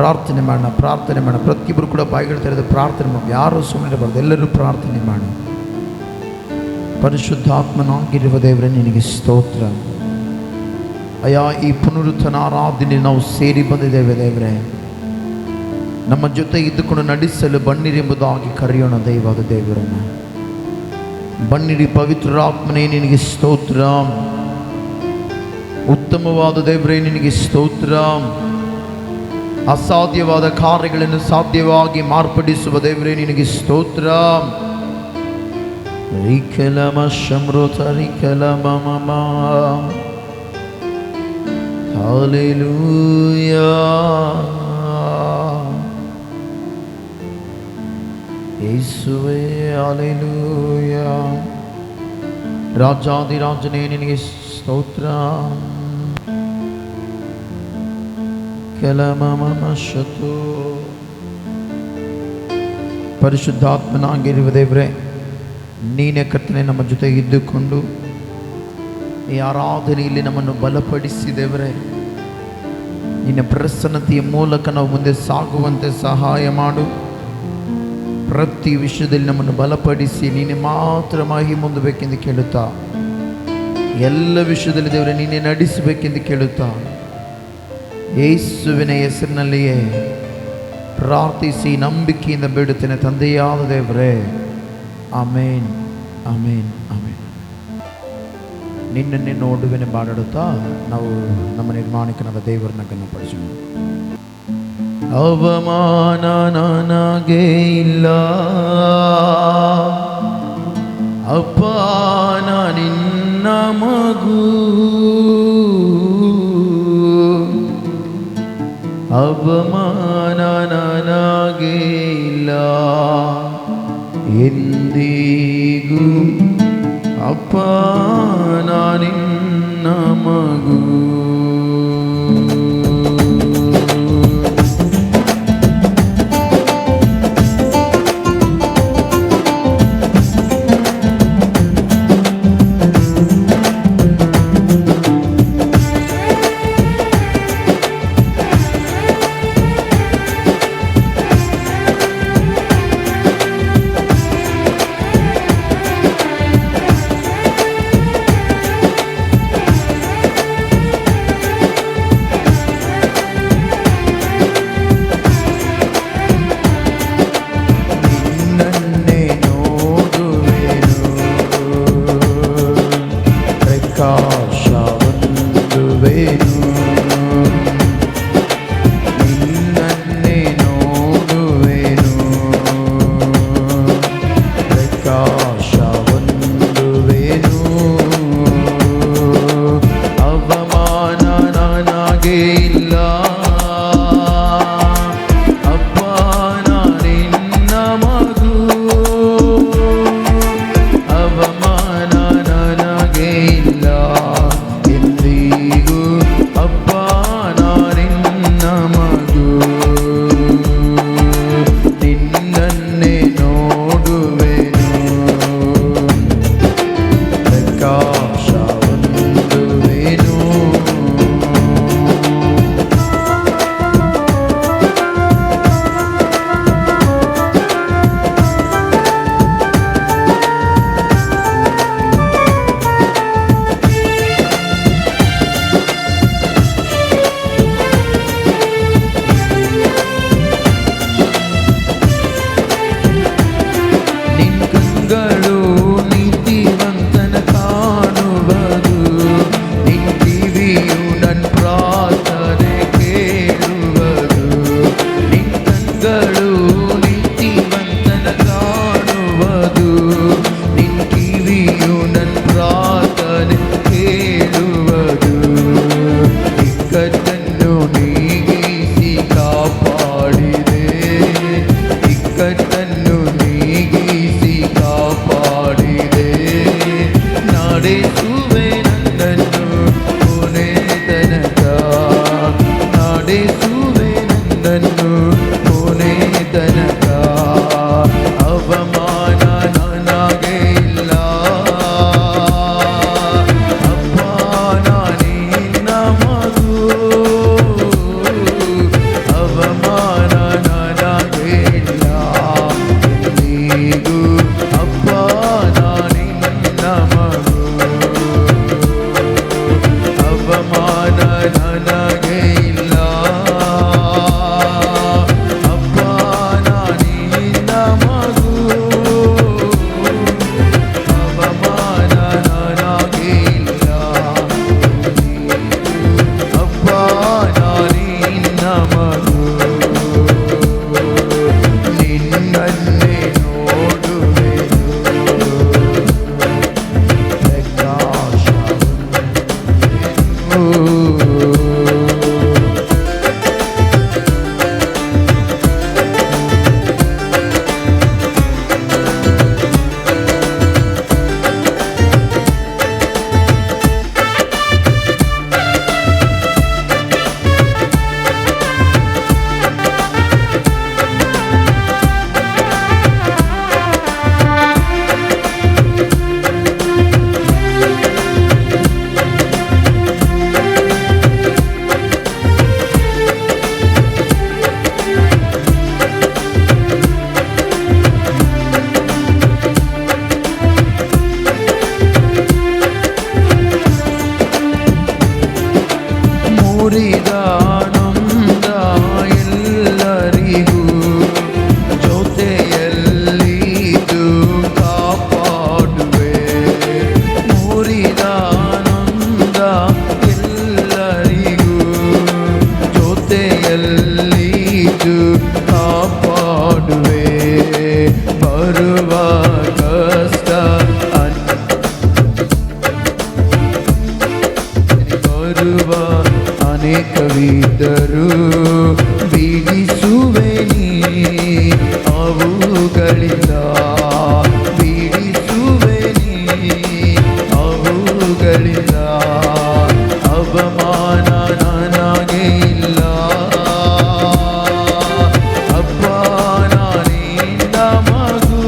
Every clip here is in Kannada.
ಪ್ರಾರ್ಥನೆ ಮಾಡೋಣ. ಪ್ರತಿಯೊಬ್ಬರು ಕೂಡ ಬಾಯಿಗಳು ತೆರೆದು ಪ್ರಾರ್ಥನೆ ಮಾಡಿ. ಯಾರು ಸುಮ್ಮನೆ ಬರೋದು, ಎಲ್ಲರೂ ಪ್ರಾರ್ಥನೆ ಮಾಡಿ. ಪರಿಶುದ್ಧಾತ್ಮನಾಗಿರುವ ದೇವರೇ, ನಿನಗೆ ಸ್ತೋತ್ರ ಅಯ್ಯ. ಈ ಪುನರುತ್ಥಾನ ಆರಾಧನೆ ನಾವು ಸೇರಿ ಬಂದಿದ್ದೇವೆ ದೇವರೇ. ನಮ್ಮ ಜೊತೆ ಇದ್ದುಕೊಂಡು ನಡೆಸಲು ಬನ್ನಿರಿ ಎಂಬುದಾಗಿ ಕರೆಯೋಣ ದೈವಾದ ದೇವರನ್ನು. ಬನ್ನಿರಿ ಪವಿತ್ರಾತ್ಮನೇ, ನಿನಗೆ ಸ್ತೋತ್ರ. ಉತ್ತಮವಾದ ದೇವರೇ, ನಿನಗೆ ಸ್ತೋತ್ರ. ಅಸಾಧ್ಯವಾದ ಕಾರ್ಯಗಳನ್ನು ಸಾಧ್ಯವಾಗಿ ಮಾರ್ಪಡಿಸುವ ದೇವರೇ, ನಿನಗೆ ಸ್ತೋತ್ರ. ರಿಕಲಮ ಶಮೃತ ರಿಕಲಮ ಮಮ ಹಲ್ಲೆಲೂಯಾ. ಯೇಸುವೇ ಹಲ್ಲೆಲೂಯಾ. ರಾಜಾದಿರಾಜನೇ, ನಿನಗೆ ಸ್ತೋತ್ರ. ಕೆಲಮಮಶತು. ಪರಿಶುದ್ಧಾತ್ಮನಾಗಿರುವ ದೇವರೇ, ನೀನೇ ಕರ್ತನೆ ನಮ್ಮ ಜೊತೆಗೆ ಇದ್ದುಕೊಂಡು ಈ ಆರಾಧನೆಯಲ್ಲಿ ನಮ್ಮನ್ನು ಬಲಪಡಿಸಿ ದೇವರೇ, ನಿನ್ನ ಪ್ರಸನ್ನತೆಯ ಮೂಲಕ ನಾವು ಮುಂದೆ ಸಾಗುವಂತೆ ಸಹಾಯ ಮಾಡು. ಪ್ರತಿ ವಿಷಯದಲ್ಲಿ ನಮ್ಮನ್ನು ಬಲಪಡಿಸಿ ನೀನೆ ಮಾತ್ರ ಮಹಿಮೆ ಹೊಂದಬೇಕೆಂದು ಕೇಳುತ್ತಾ, ಎಲ್ಲ ವಿಷಯದಲ್ಲಿ ದೇವರೇ ನೀನೇ ನಡೆಸಬೇಕೆಂದು ಕೇಳುತ್ತಾ, ಯೇಸುವಿನ ಹೆಸರಿನಲ್ಲಿಯೇ ಪ್ರಾರ್ಥಿಸಿ ನಂಬಿಕೆಯಿಂದ ಬೇಡುತ್ತೇನೆ ತಂದೆಯಾದ ದೇವರೇ. ಆಮೇನ್, ಆಮೇನ್, ಆಮೇನ್. ನಿನ್ನನ್ನೇ ನೋಡುವೆನೆ ಬಾಡುತ್ತಾ ನಾವು ನಮ್ಮ ನಿರ್ಮಾಣಿಕನಾದ ದೇವರನ್ನ ಘನಪಡಿಸೋಣ. ಅವಮಾನ ನನಗೆ ಇಲ್ಲ ಅಪ್ಪ, ನಿನ್ನ ಮಗು. ಅವಮಾನ ನನಗೆ ಇಲ್ಲ ಎಂದಿಗೂ ಅಪ್ಪ, ನಿನ್ನ ಮಗು. ಅವಮಾನ ಅಪ್ಪ ನಾನಿನ್ನ ಮಗು, ಅವಮಾನ ನನಗಿಲ್ಲ. ಅಪ್ಪ ನಾನಿನ್ನ ಮಗು, ನಿನ್ನನ್ನೇ ನೋಡುವೆನು. ಮುರಿದಾನಂದ ಎಲ್ಲರಿಗೂ ಜೊತೆಯಲ್ಲಿದ್ದು ಕಾಪಾಡುವೆ. ಮುರಿದಾನಂದ ಎಲ್ಲರಿಗೂ ಜೊತೆಯಲ್ಲಿದ್ದು ಕಾಪಾಡುವೆ. ಬರುವ ಕಷ್ಟ ಬರುವ ಅನೇಕವಿದ್ದರೂ ಬಿಡಿಸುವೆ ನೀ ಅವುಗಳಿಂದ, ಬಿಡಿಸುವೆ ನೀ ಅವುಗಳಿಂದ. ಅವಮಾನ ನನಗೆ ಇಲ್ಲ. ಅಪ್ಪ ನಾನಿನ್ನ ಮಗು,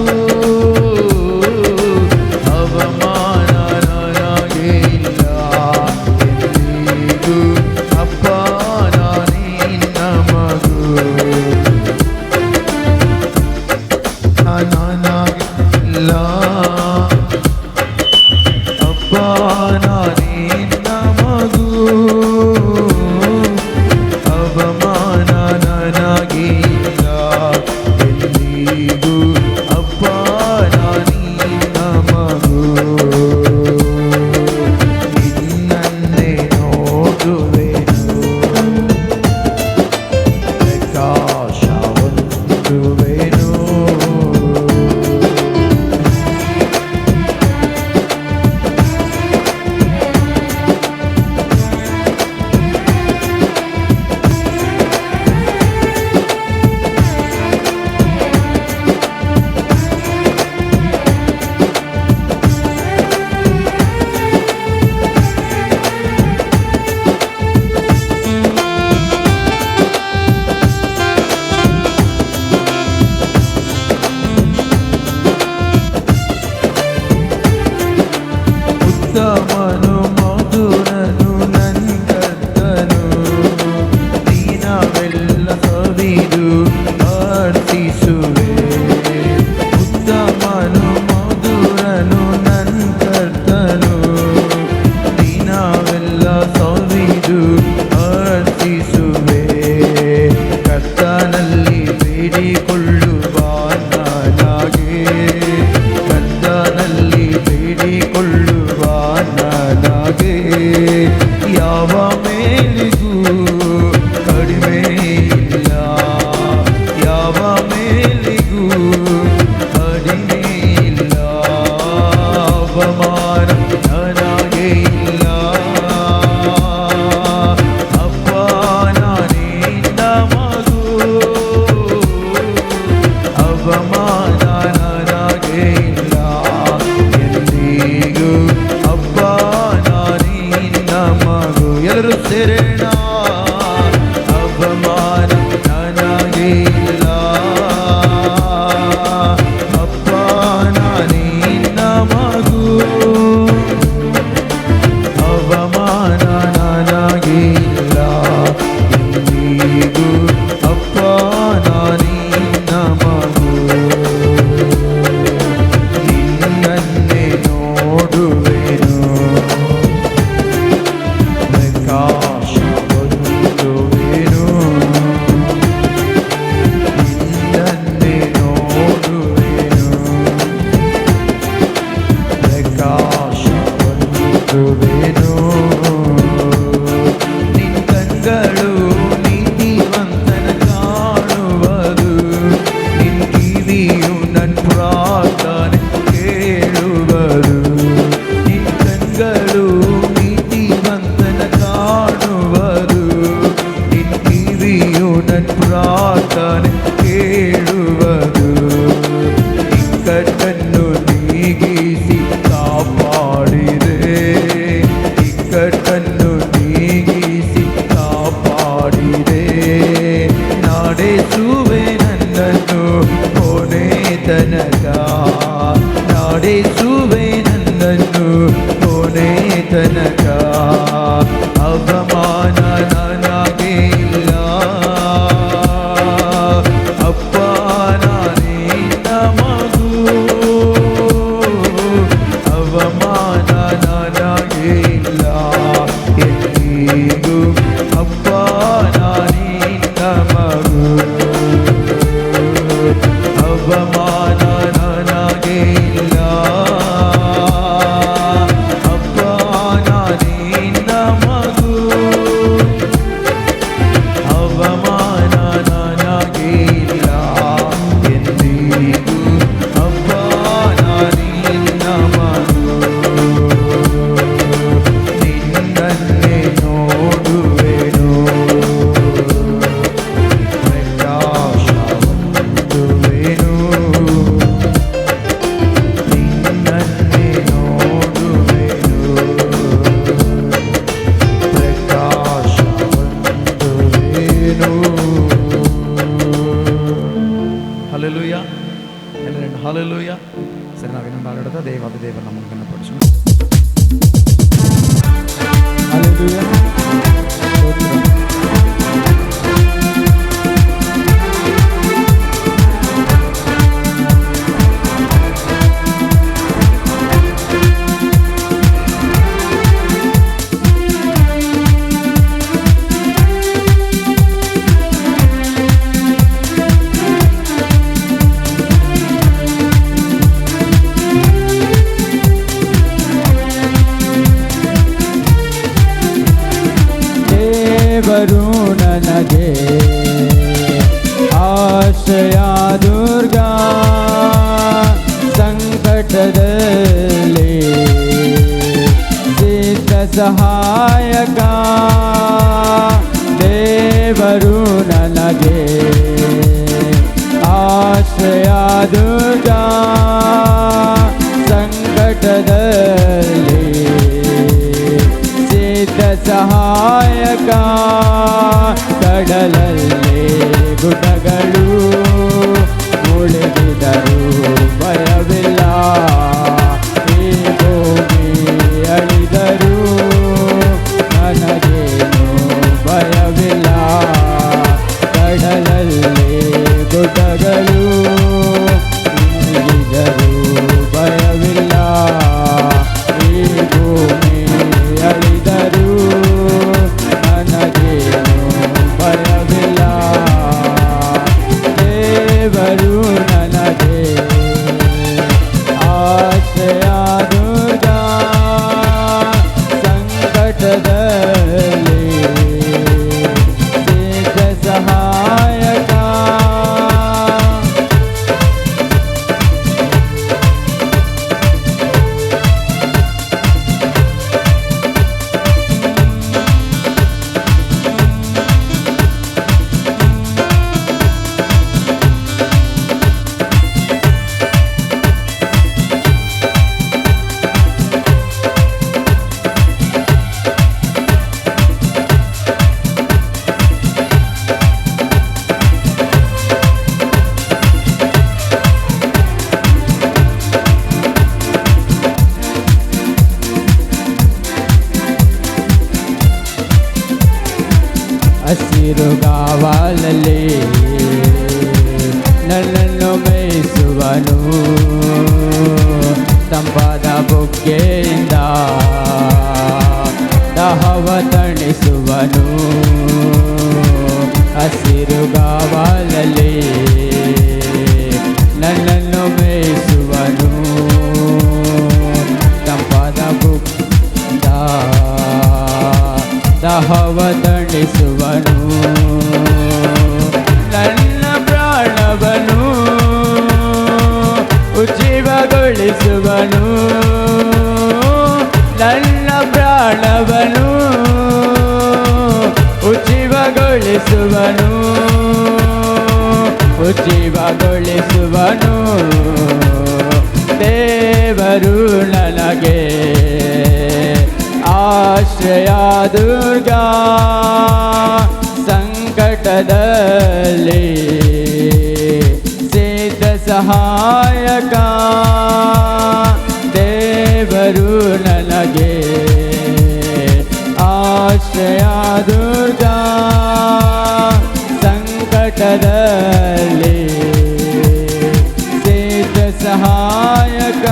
ಪ್ರಾರ್ಥನೆ ಕೇಳುವುದು. ಇಕ್ಕಟ್ಟನ್ನು ನೀಗಿಸಿ ಕಾಪಾಡಿದೆ, ಇಕ್ಕಟ್ಟನ್ನು ನೀಗಿಸಿ ಕಾಪಾಡಿದೆ. ನಡೆಸುವೆ ನನ್ನನ್ನು ಕೊನೆ ತನಕ, ನಡೆಸುವೆ ನನ್ನನ್ನು ಕೊನೆ ತನಕ. ಅವಮಾನ ನನಗೆ ಇಲ್ಲ, ಅಪ್ಪ ನಾನಿನ್ನ ಮಗು. ಅವಮಾನ ನನಗೆ ಇಲ್ಲ ಎಂದಿಗೂ, ಅಪ್ಪ ನಾನಿನ್ನ ಮಗು. ಅವಮಾನ ನನಗೆ ಇಲ್ಲ, ಅಪ್ಪ ನಾನಿನ್ನ ಮಗು. ಅವಮಾನ ನನಗೆ ಇಲ್ಲ ಎಂದಿಗೂ, ಅಪ್ಪ ನಾನಿನ್ನ ಮಗು. ನಿನ್ನನ್ನೇ ನೋಡುವೆನು, ಪ್ರಕಾಶ ಹೊಂದುವೆನು. ನಿನ್ನನ್ನೇ ನೋಡುವೆನು, ಪ್ರಕಾಶ ಹೊಂದುವೆನು. ಹಲ್ಲೆಲೂಯಾ, ಎಲ್ಲರೂ ಹಲ್ಲೆಲೂಯಾ. ಸರಿ, ನಾವೇನೊಂದು ಹಾಡಿದ ದೇವಾದ ದೇವ ನಮ್ಮನ್ನು ಘನಪಡಿಸೋಣ. ಹಲ್ಲೆಲೂಯಾ. ದೇವರು ನನಗೆ ಆಶ್ರಯ ದುರ್ಗ, ಸಂಕಟದಲ್ಲಿ ಸಿದ್ಧ ಸಹಾಯಕ. ದೇವರು ನನಗೆ ಆಶ್ರಯ ದುರ್ಗ, ಸಂಕಟದಲ್ಲಿ ಸಿದ್ಧ ಸಹಾಯಕ. ಕಡಲಲ್ಲಿ ಗುಡ್ಡಗಳು ಮುಳುಗಿದರೂ ಭಯವಿಲ್ಲ, ಈ ಭೂಮಿ ಅಳಿದರೂ ನನಗೇನು ಭಯವಿಲ್ಲ. ಕಡಲಲ್ಲಿ ಗುಡ್ಡಗಳು ಮುಳುಗಿದರೂ ಭಯವಿಲ್ಲ, ಈ ಭೂಮಿ ಅಳಿದರೂ ನನಗೇನು ಭಯವಿಲ್ಲ. ದೇವರು ನನಗೆ ಆಶ್ರಯ ದುರ್ಗ, ಸಂಕಟದಲ್ಲಿ ಸಿದ್ಧ ಸಹಾಯಕ. ಹಸಿರುಗಾವಲಲ್ಲಿ ನನ್ನನ್ನು ಮೇಯಿಸುವನು, ತಂಪಾದ ಬುಗ್ಗೆಯಿಂದ ದಾಹವ ತಣಿಸುವನು. ಹಸಿರುಗಾವಲಲ್ಲಿ ನನ್ನನ್ನು ಮೇಯಿಸುವನು, ತಂಪಾದ ಬುಗ್ಗೆಯಿಂದ ದಾಹವ ತಣಿಸುವನು. ನನ್ನ ಪ್ರಾಣವನ್ನು ಉಜ್ಜೀವಗೊಳಿಸುವನು, ನನ್ನ ಪ್ರಾಣವನ್ನು ಉಜ್ಜೀವಗೊಳಿಸುವನು. ಉಜ್ಜೀವಗೊಳಿಸುವನು. ದೇವರು ನನಗೆ ಆಶ್ರಯ ದುರ್ಗ, ಸಂಕಟದಲ್ಲಿ ಸಿದ್ಧ ಸಹಾಯಕ. ದೇವರು ನನಗೆ ಆಶ್ರಯ ದುರ್ಗ, ಸಂಕಟದಲ್ಲಿ ಸಿದ್ಧ ಸಹಾಯಕ.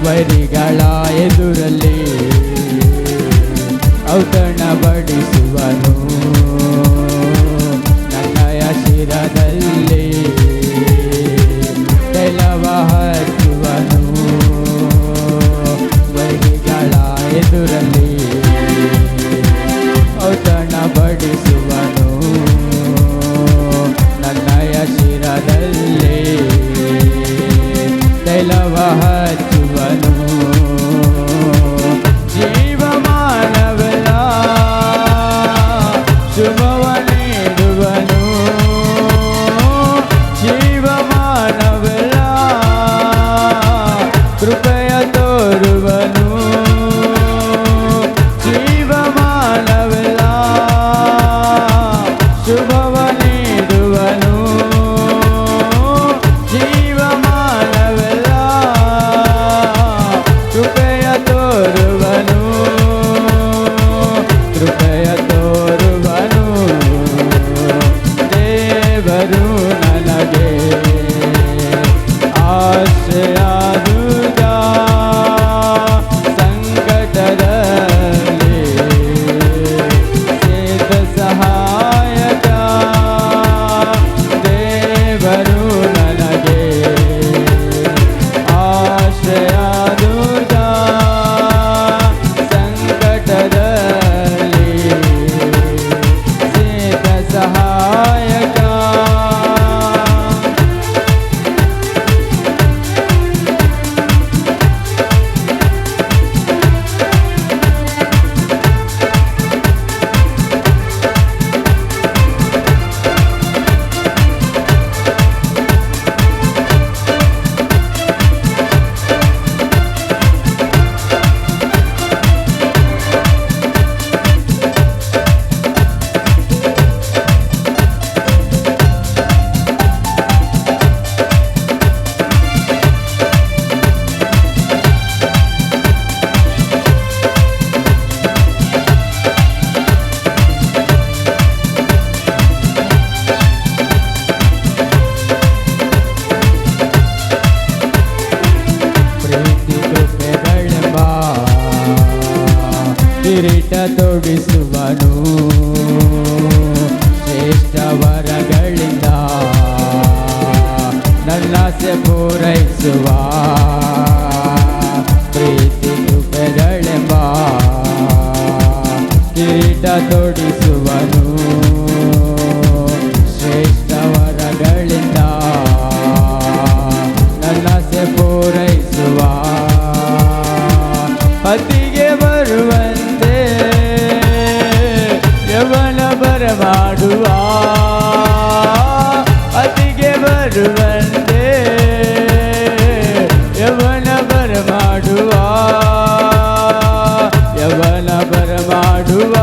ವೈರಿಗಳ ಎದುರಲ್ಲಿ ಔತಣ ಬಡಿಸುವನು. ನನ್ನಯ ಶಿರದಲ್ಲಿ ತೆಲವ ಹಚ್ಚುವನು. ವೈರಿಗಳ ಎದುರಲ್ಲಿ ಔತಣ ಬಡಿಸುವನು. ನನ್ನಯ ಶಿರದಲ್ಲಿ ತೆಲವ ಹಚ್ಚುವನು. ಜೀವಮಾನವೆಲ್ಲ ಶುಭವ ನೀಡುವನು. ಜೀವಮಾನವೆಲ್ಲ ಕೃಪೆಯ ತೋರುವನು. ಜೀವಮಾನವೆಲ್ಲ ಶುಭವ ನೀಡುವನು. ಜೀವಮಾನವೆಲ್ಲ ಕೃಪೆಯ ತೋರುವನು. ಕೃಪೆಯ ತೋರುವನು. ದೇವರು ನನಗೆ ಆಶ್ರಯ ದುರ್ಗ, ಸಂಕಟದಲ್ಲಿ ಸಿದ್ಧ ಸಹಾಯಕ. ದೇವರು ನನಗೆ ಆಶ್ರಯ ದುರ್ಗ, ಸಂಕಟದಲ್ಲಿ ಸಿದ್ಧ ಸಹಾಯಕ. ಪ್ರೀತಿ ಕೃಪೆಗಳೆಂಬ ಕಿರೀಟ ತೊಡಿಸುವನು. ಶ್ರೇಷ್ಠ ವರಗಳಿಂದ ನನ್ನಾಸೆ ಪೂರೈಸುವ. ಪ್ರೀತಿ ಕೃಪೆಗಳೆಂಬ ಕಿರೀಟ ತೊಡಿಸುವನು. ಶ್ರೇಷ್ಠ ವರಗಳಿಂದ ನನ್ನಾಸೆ ಪೂರೈಸುವ. ಪತಿಗೆ ಬರುವಂತೆ ಯವನ ಬರಮಾಡುವ. ಅತಿಗೆ ಬರುವಂತೆ ಯವನ ಬರಮಾಡುವ. ಯವನ ಬರಮಾಡುವ.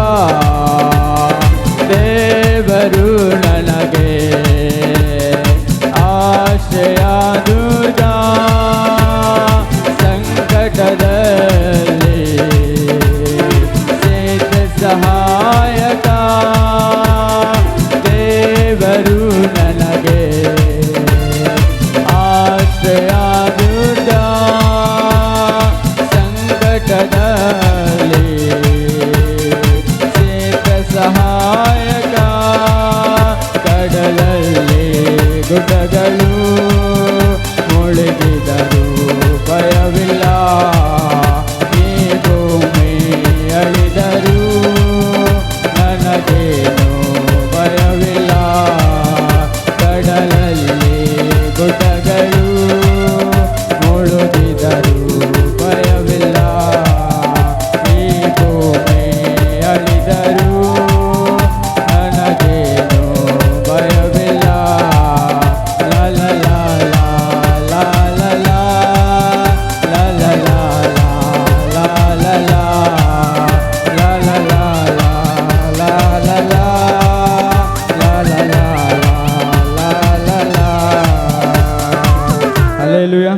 హల్లెలూయా.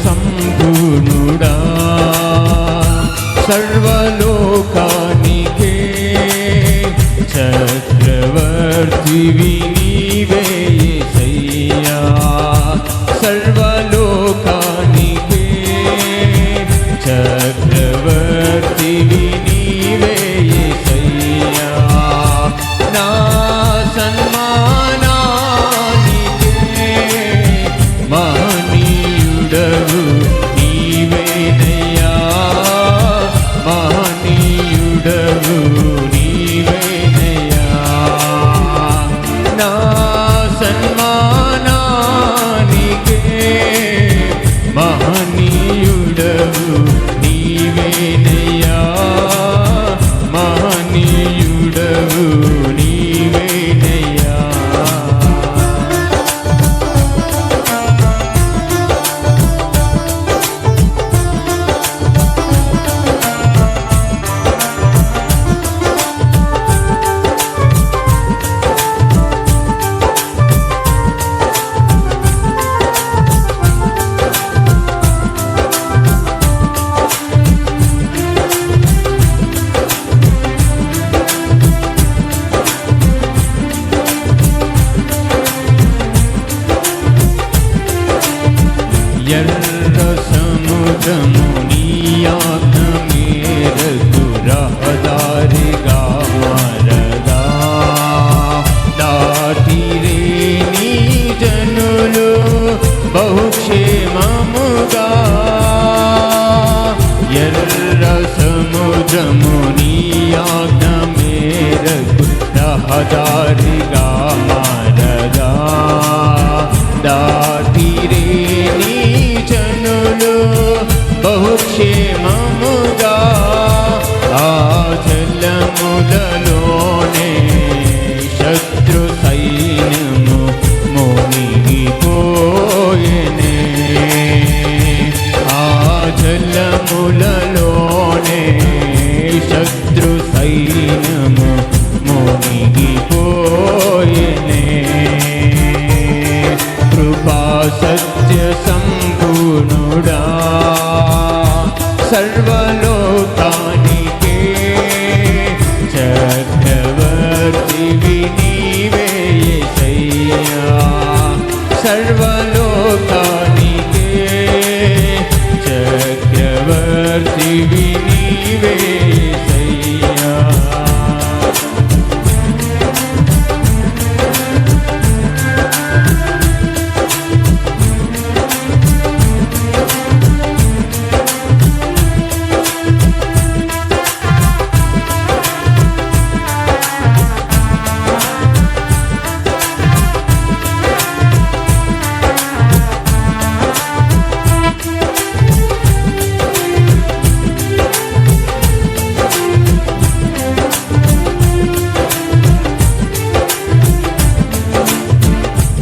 సంపూర్ణుడా సర్వలోకానికే చక్రవర్తివి నీవే యేసయ్యా. సర్వలోకానికే చక్రవర్తివి నీవే యేసయ్యా. నా సన్మానానికే మహనీయుడవు నీవేనయ్యా. మహనీయుడవు నీవేనయ్యా. నా సన్మానానికే మహనీయుడవు నీవేనయ్యా. మహనీయుడవు నీవేనయ్యా. ఎర్ర సముద్రము నీ ఆజ్ఞ మేరకు రహదారిగా మారగా దాటిరే నీ జనులు బహుక్షేమముగా. ఎర్ర సముద్రము నీ ఆజ్ఞ మేరకు రహదారిగా మారగా దాటిరే నీ జనులు బహుక్షేమముగా. ఆ జలములలోనే శత్రు సైన్యము మునిగిపోయెనే. ఆ జలములలోనే శత్రు సైన్యము మునిగిపోయెనే. కృపా సత్య సంపూర్ణుడా సర్వలోకానికే చక్రవర్తివి నీవే యేసయ్యా. సర్వలోకానికే చక్రవర్తివి నీవే యేసయ్యా.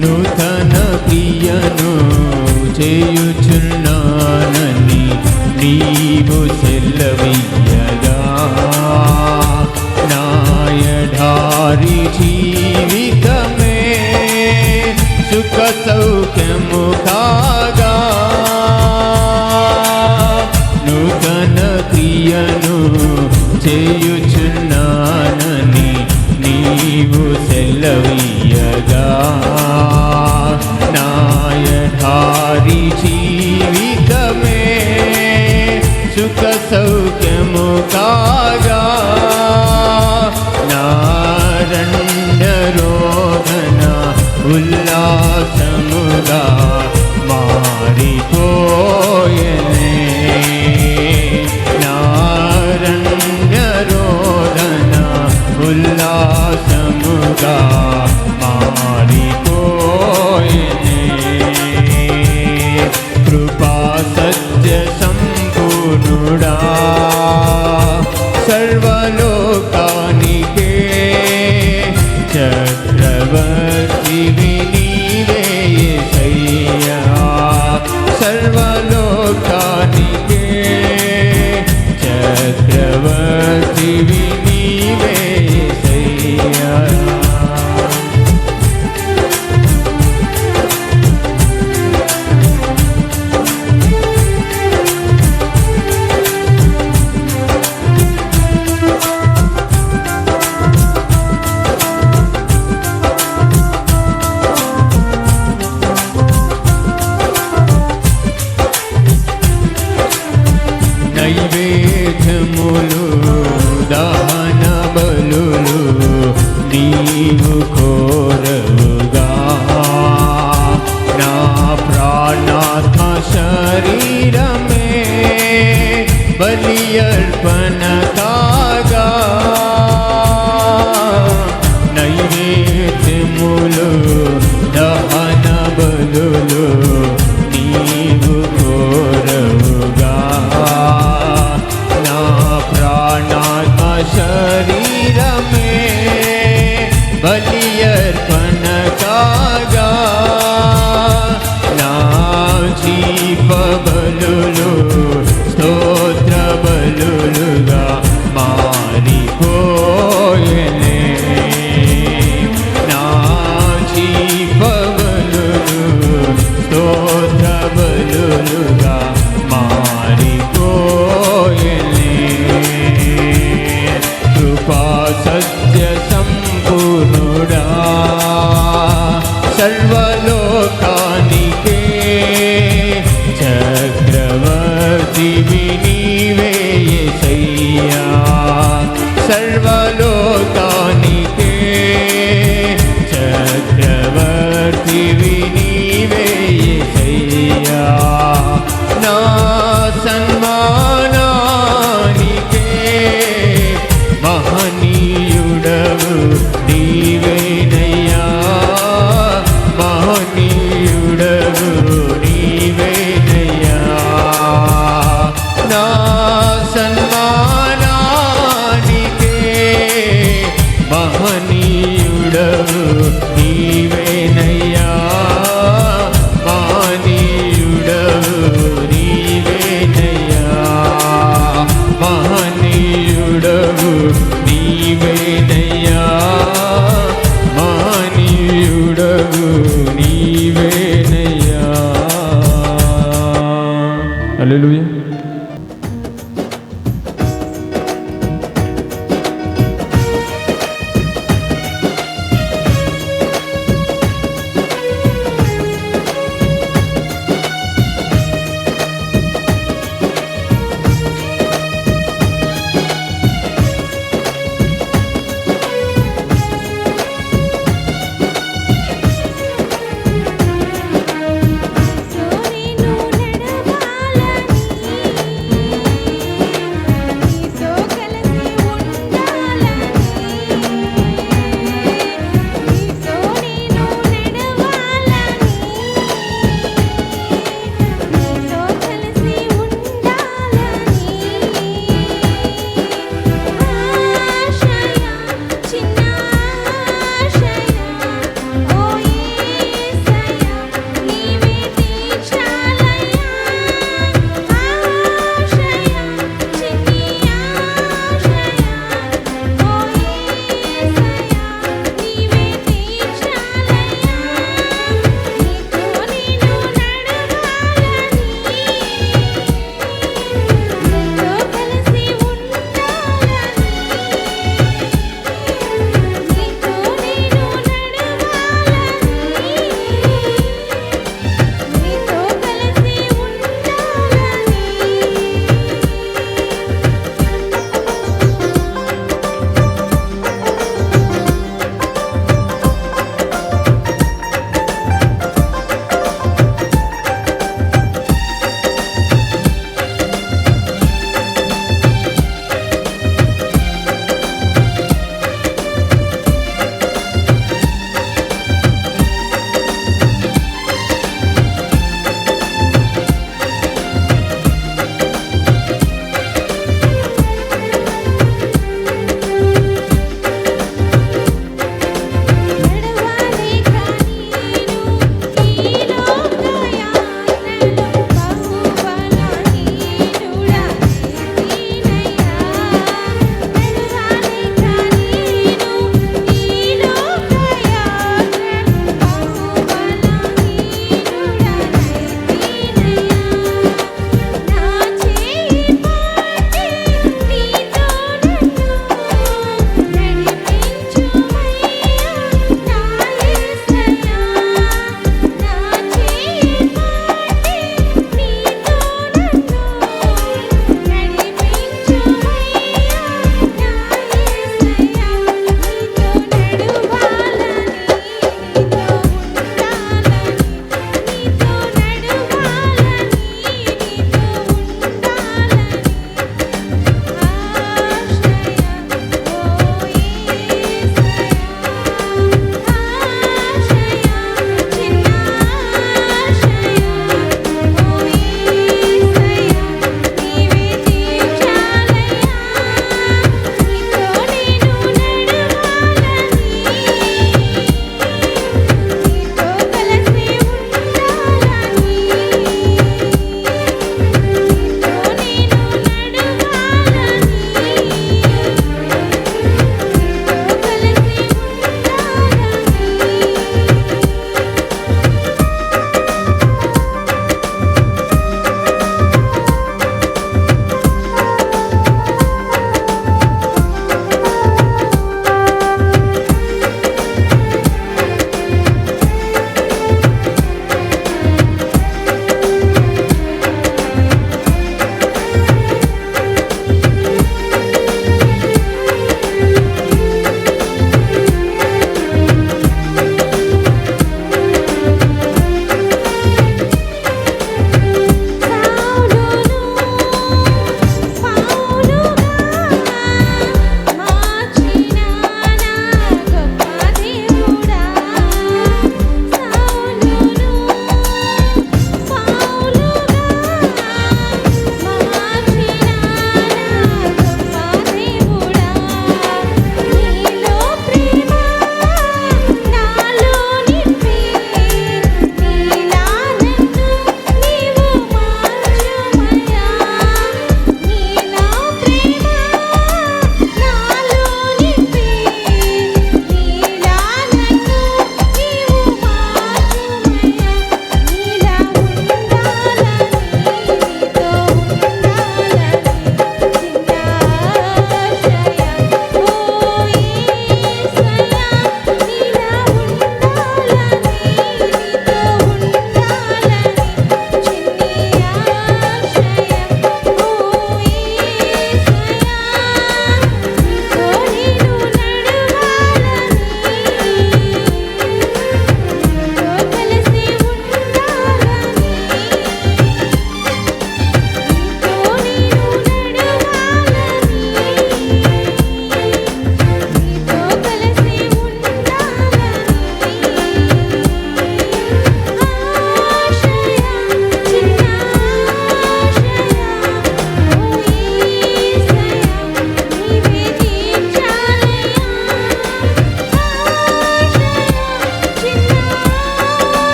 నూతన క్రియను చేయుచున్నానని నీవు సెలవీయగా నాయధారి జీవితమే సుఖ సౌఖ్యము కాగా. నూతన క్రియను చేయుచున్నానని నీవు సెలవీయగా నాయధారి జీవితమే సుఖ సౌఖ్యము కాగా. నా నారణ్యరోదన ఉల్లాసముగా మారిపోయెనే. నారణ్యరోదన ఉల్లాసముగా మారిపోయెనే. కృపా సత్య సంపూర్ణుడా సర్వలోకానికే చక్రవర్తివి నీవే యేసయ్యా. సర్వలోకానికే చక్రవర్తివి నీవే యేసయ్యా. నైవేద్యములు దహన బలులు నీవు కోరవుగా. నా ప్రాణాత్మ శరీరమే బలి అర్పణ కాగా. నైవేద్యములు దహన బలులు నీవు కోరవుగా. నా ప్రాణాత్మ శరీరమే బలి అర్పణ కాగా. నా జీవ బలులు స్తోత్ర బలులుగా మారిపోయెనే. నా జీవ బలులు స్తోత్ర బలులుగా మారిపోయెనే. కృపా సత్య సంపూర్ణుడా సర్వలోకానికే చక్రవర్తివి నీవే యేసయ్యా. సర్వలోకానికే చక్రవర్తివి నీవే యేసయ్యా. నా సన్మానానికే మహనీయుడవు నీవేనయ్యా. మహనీయుడవు నీవేనయ్యా. నా సన్మానానికే మహనీయుడవు నీవేనయ్యా. మహనీయుడవు నీవేనయ్యా. మహనీయుడవు నీవేనయ్యా. మహనీయుడవు నీవేనయ్యా. హల్లెలూయా.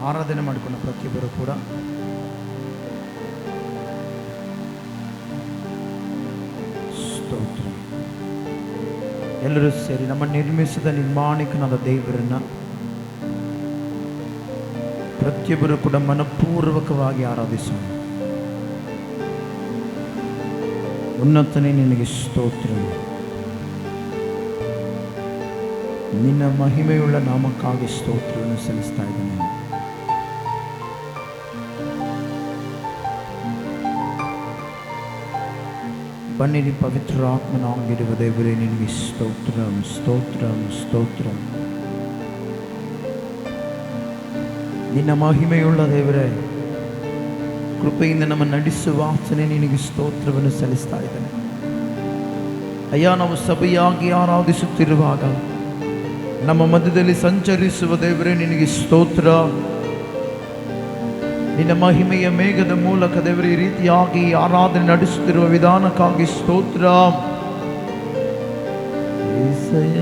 ಆರಾಧನೆ ಮಾಡಿಕೊಂಡ ಪ್ರತಿಯೊಬ್ಬರು ಕೂಡ ಸ್ತೋತ್ರ. ಎಲ್ಲರೂ ಸೇರಿ ನಮ್ಮ ನಿರ್ಮಿಸಿದ ನಿರ್ಮಾಣಿಕನಾದ ದೇವರನ್ನ ಪ್ರತಿಯೊಬ್ಬರು ಕೂಡ ಮನಪೂರ್ವಕವಾಗಿ ಆರಾಧಿಸೋಣ. ಉನ್ನತನೇ ನಿನಗೆ ಸ್ತೋತ್ರ. ನಿನ್ನ ಮಹಿಮೆಯುಳ್ಳ ನಾಮಕ್ಕಾಗಿ ಸ್ತೋತ್ರವನ್ನು ಸಲ್ಲಿಸ್ತಾ ಇದ್ದೇನೆ. ಬನ್ನಿರಿ, ಪವಿತ್ರ ಆತ್ಮನಾಗಿರುವ ದೇವರೇ, ನಿನಗೆ ಸ್ತೋತ್ರಂ ಸ್ತೋತ್ರಂ ಸ್ತೋತ್ರಂ. ನಿನ್ನ ಮಹಿಮೆಯುಳ್ಳ ದೇವರೇ, ಕೃಪೆಯಿಂದ ನಮ್ಮ ನಡೆಸುವ ಆಚನೆ ನಿನಗೆ ಸ್ತೋತ್ರವನ್ನು ಸಲ್ಲಿಸ್ತಾ ಇದ್ದೇನೆ. ಅಯ್ಯ, ನಾವು ಸಭೆಯಾಗಿ ಆರಾಧಿಸುತ್ತಿರುವಾಗ ನಮ್ಮ ಮಧ್ಯದಲ್ಲಿ ಸಂಚರಿಸುವ ದೇವರೇ, ನಿನಗೆ ಸ್ತೋತ್ರ. ನಿನ್ನ ಮಹಿಮೆಯ ಮೇಘದ ಮೂಲಕ ದೇವರೇ ಈ ರೀತಿಯಾಗಿ ಆರಾಧನೆ ನಡೆಸುತ್ತಿರುವ ವಿಧಾನಕ್ಕಾಗಿ ಸ್ತೋತ್ರ. యేసయ్య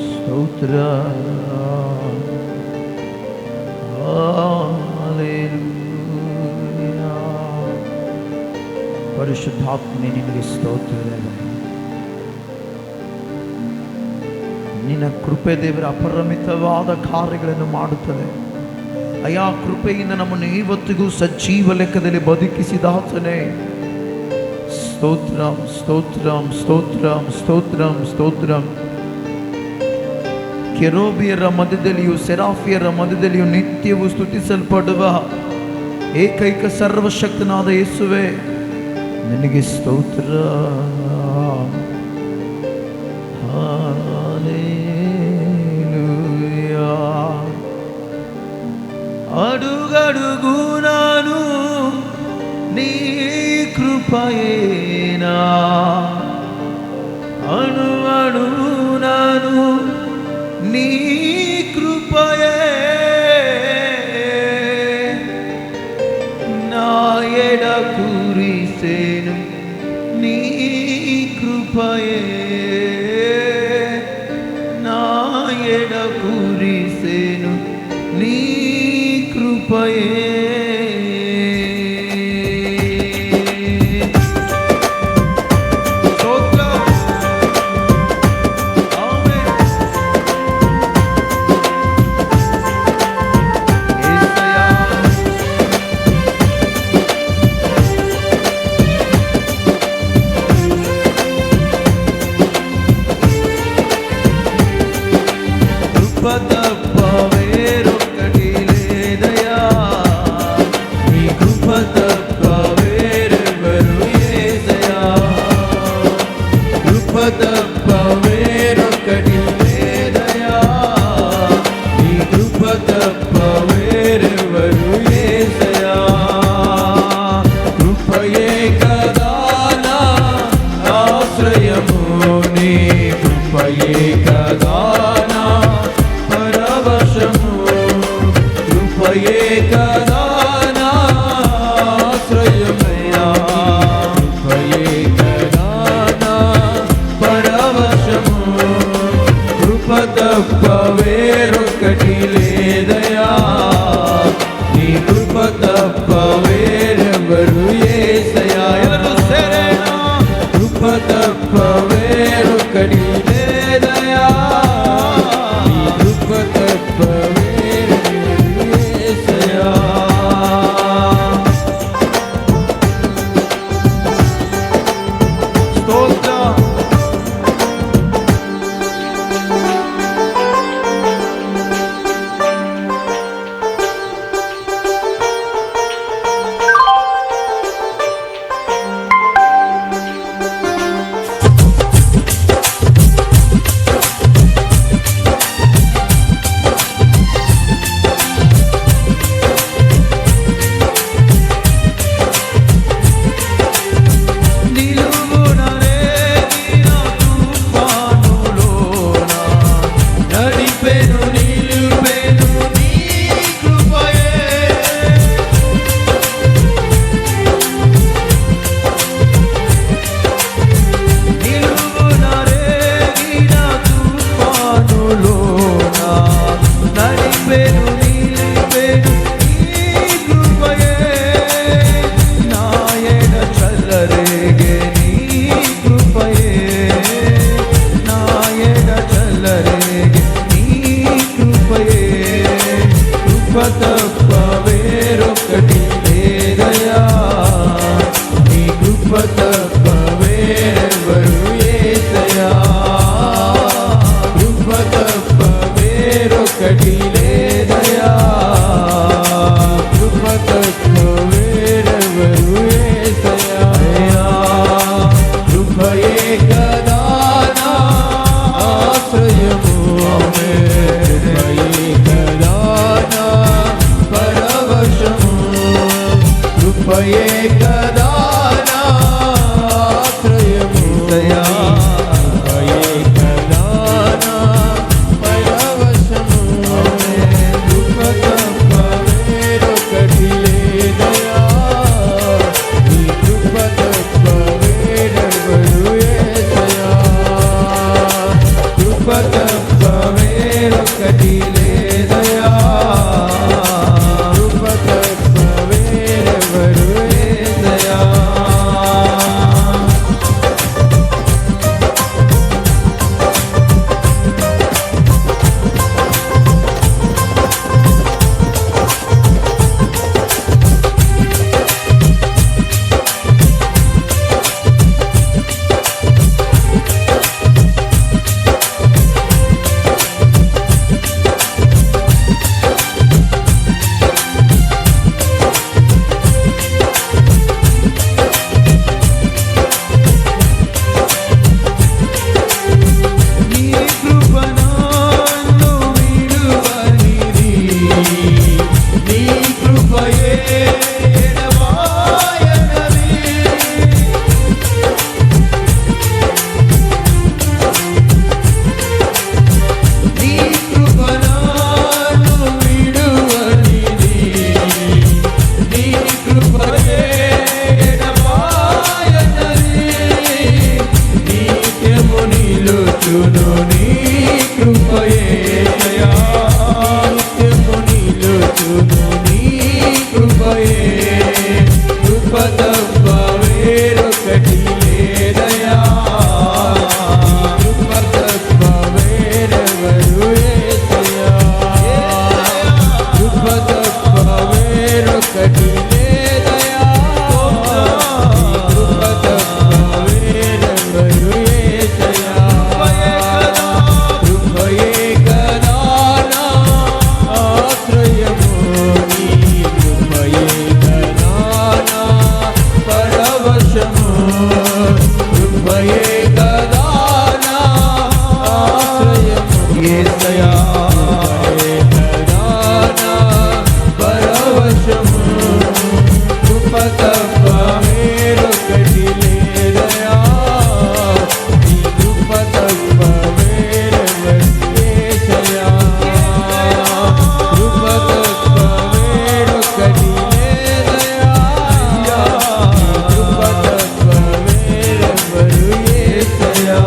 స్తోತ್ರ. హల్లెలూయా. ಪರಿಶುದ್ಧಾತ್ಮನೇ, ನಿನಗೆ ಸ್ತೋತ್ರ. ನಿನ್ನ ಕೃಪೆ ದೇವರ ಅಪರಿಮಿತವಾದ ಕಾರ್ಯಗಳನ್ನು ಮಾಡುತ್ತದೆ. ಅಯ್ಯ, ಕೃಪೆಯಿಂದ ನಮ್ಮನ್ನು ಇವತ್ತಿಗೂ ಸಜೀವ ಲೆಕ್ಕದಲ್ಲಿ ಬದುಕಿಸಿದಾತನೇ. ಸ್ತೋತ್ರಂ ಸ್ತೋತ್ರಂ ಸ್ತೋತ್ರಂ ಸ್ತೋತ್ರಂ ಸ್ತೋತ್ರಂ. ಕೆರೂಬಿಯರ ಮಧ್ಯದಲ್ಲಿಯೂ ಸೆರಾಫಿಯರ ಮಧ್ಯದಲ್ಲಿಯೂ ನಿತ್ಯವೂ ಸ್ತುತಿಸಲ್ಪಡುವ ಏಕೈಕ ಸರ್ವಶಕ್ತನಾದ ಯೇಸುವೆ, ನಿನಗೆ ಸ್ತೋತ್ರ. హల్లెలూయా. అడుగడుగు నాను నీ కృపయేనా, అణు అణువు నాను నీ కృపయే. నా ఎడ కురిసేను నీ కృపయే. నా ఎడ కురిసేను నీ కృపయే. తప్ప వేరొకటి లేదయా, నీ కృప తప్ప వేరెవరు యేసయ్యా. కృప తప్ప వేరొకటి లేదయా, నీ కృప తప్ప వేరెవరు యేసయ్యా. కృపయే కదా నా ఆశ్రయము, నీ కృపయే కదా కృపయే కదా నా ఆశ్రయమయ్యా. కృపయే కదా నా పరవశము. కృప తప్ప వేరొకటి లేదయా, నీ కృప తప్ప వేరెవరు యేసయ్యా. ఎవరు సరేనా? కృప తప్ప వేరొకటి లేదయా, నీ కృప తప్ప కృప తప్ప వేరెవరు యేసయ్యా కృపయే కదా నా ఆశ్రయము కృపయే కదా నా పరవశము కృపయే కదా నా ఆశ్రయము కృపయే కదా నా పరవశము కృప తప్ప వేరొకటి లేదయా నీ కృప తప్ప వేరెవరు యేసయ్యా కృప తప్ప వేరొకటి లేదయా కృప తప్ప వేరెవరు యేసయ్యా నీ కృప నన్ను విడువనిది నీ కృపయే ఎడబాయనది నీ కృప నన్ను విడువనిది నీ కృపయే ఎడబాయనది నిత్యము నిలుచును నీ కృపయే నిత్యము నిలుచును నీ కృపయే కృప తప్ప వేరొకటి లేదయా కృప తప్ప వేరెవరు యేసయ్యా కృప తప్ప వేరొకటి లేదయా కృప తప్ప వేరెవరు యేసయ్యా కృపయే కదా నా ఆశ్రయము నీ కృపయే కదా నా పరవశము కృపయే కదా నా ఆశ్రయము యేసయ్యా కృపయే కదా నా పరవశము కృప తప్ప వేరొకటి లేదయా నీ కృప తప్ప వేరెవరు యేసయ్యా కృప తప్ప వేరొకటి లేదయా నీ కృప తప్ప వేరెవరు యేసయ్యా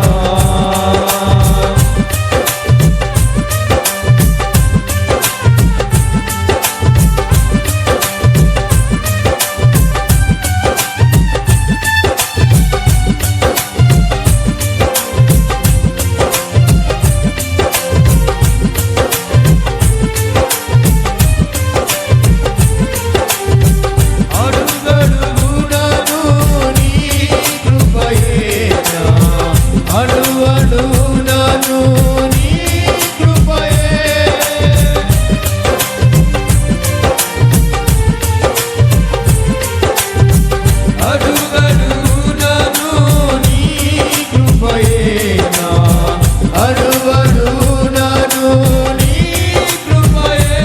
అడుగడుగునను నీ కృపయేనా అడుగడుగునను నీ కృపయే అడుగడుగునను నీ కృపయేనా అడుగడుగునను నీ కృపయే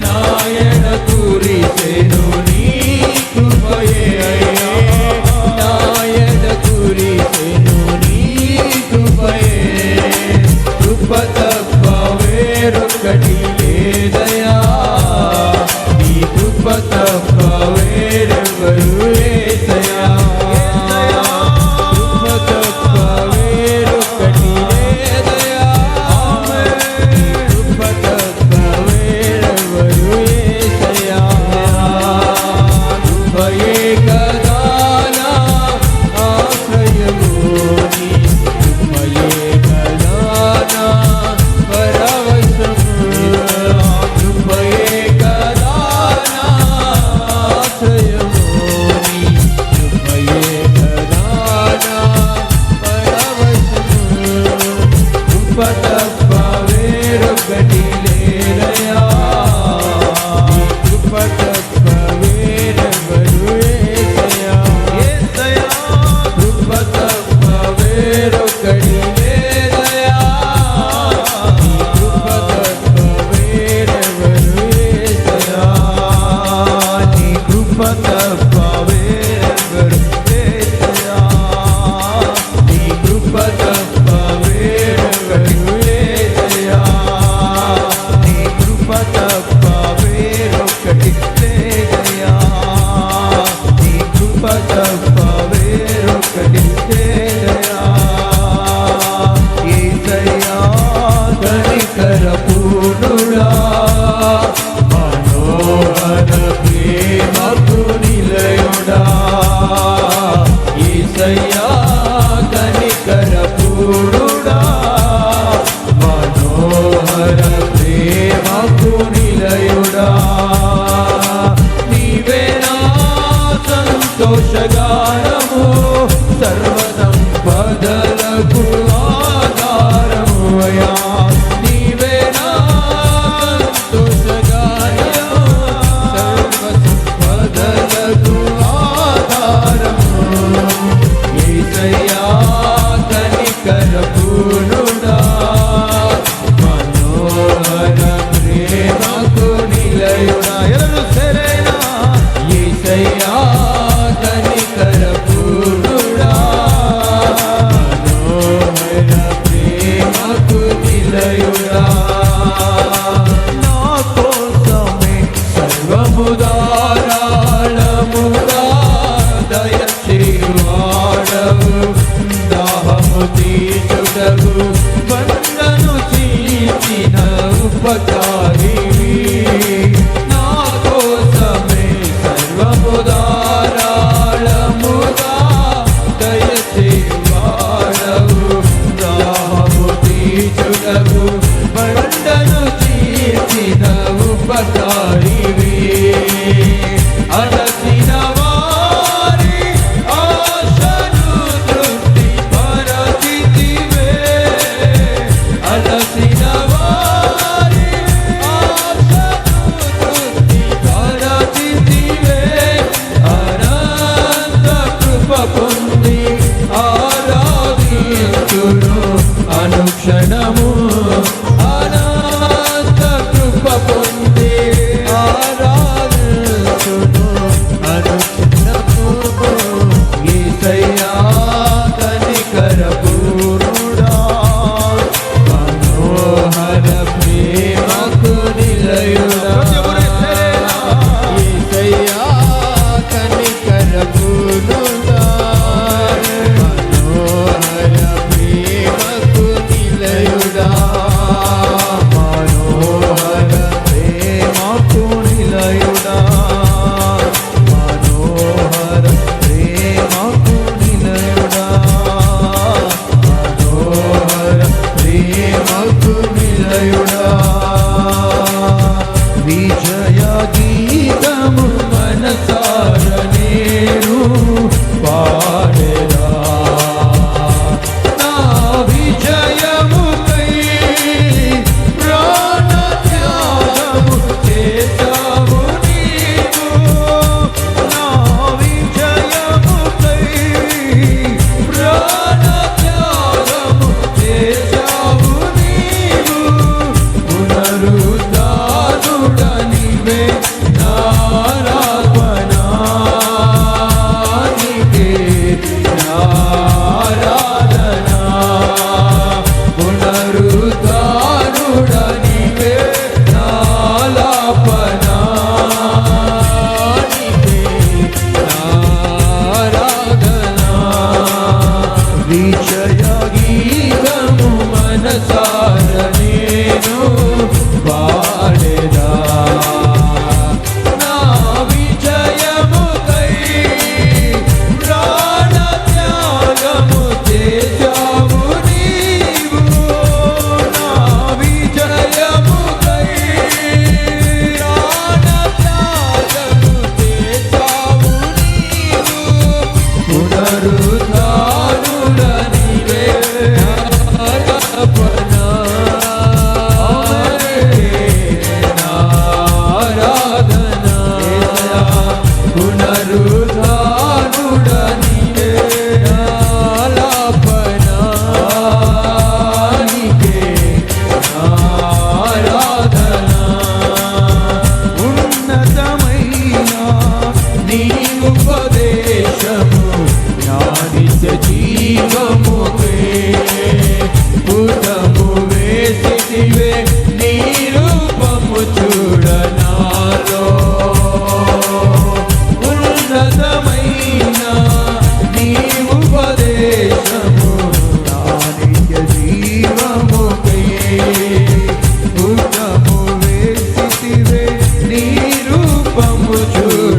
నాయన కురిసెను నీ కృపయే నాయన కురిసెను నీ కృపయే కృప తప్ప వేరొకటి లేదయా నీ కృప తప్ప వేరెవరు యేసయ్యా కృప తప్ప వేరొకటి లేదయా నీ కృప తప్ప వేరెవరు యేసయ్యా కృపయే కదా నా ఆశ్రయము నీ కృపయే కదా నా పరవశము కృపయే కదా నా తప్ప వేరెవరు యేసయ్యా యేసయ్యా కృప తప్ప వేరొకటి లేదయ్యా నీ కృప తప్ప వేరెవరు యేసయ్యా నీ కృప తప్ప వేరెవరు యేసయ్యా నీ కృప తప్ప వేరొకటి లేదయ్యా నీ కృప తప్ప వేరొకటి లేదయ్యా నీ కృప తప్ప వేరొకటి లేదయ్యా యేసయ్యా కనికర పూర్ణుడా మనోహర ప్రేమకు నిలయుడా యేసయ్యా కనికర పూర్ణుడా మనోహర ప్రేమకు నిలయుడా నీవే నా సంతోషగానము సర్వ సంపదలకు ఆధారము అయ్యా నీవే నా సంతోషగానము సర్వ సంపదలకు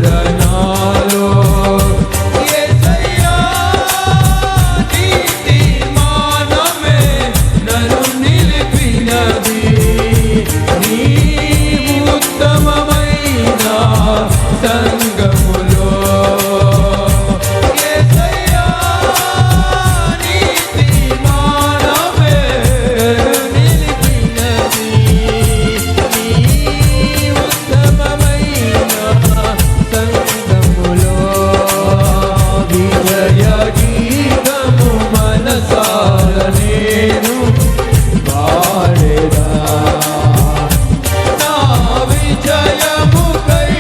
నాలో యేసయ్యా నీతి మానమే నన్ను నిలిపినది నీ ఉత్తమమైన సంగములో యేసయ్యా నీతి మానమే నిలిపినది నీ ఉత్తమమైన సంగములో విజయ గీతము మనసార నేను పాడేదా నా విజయముకై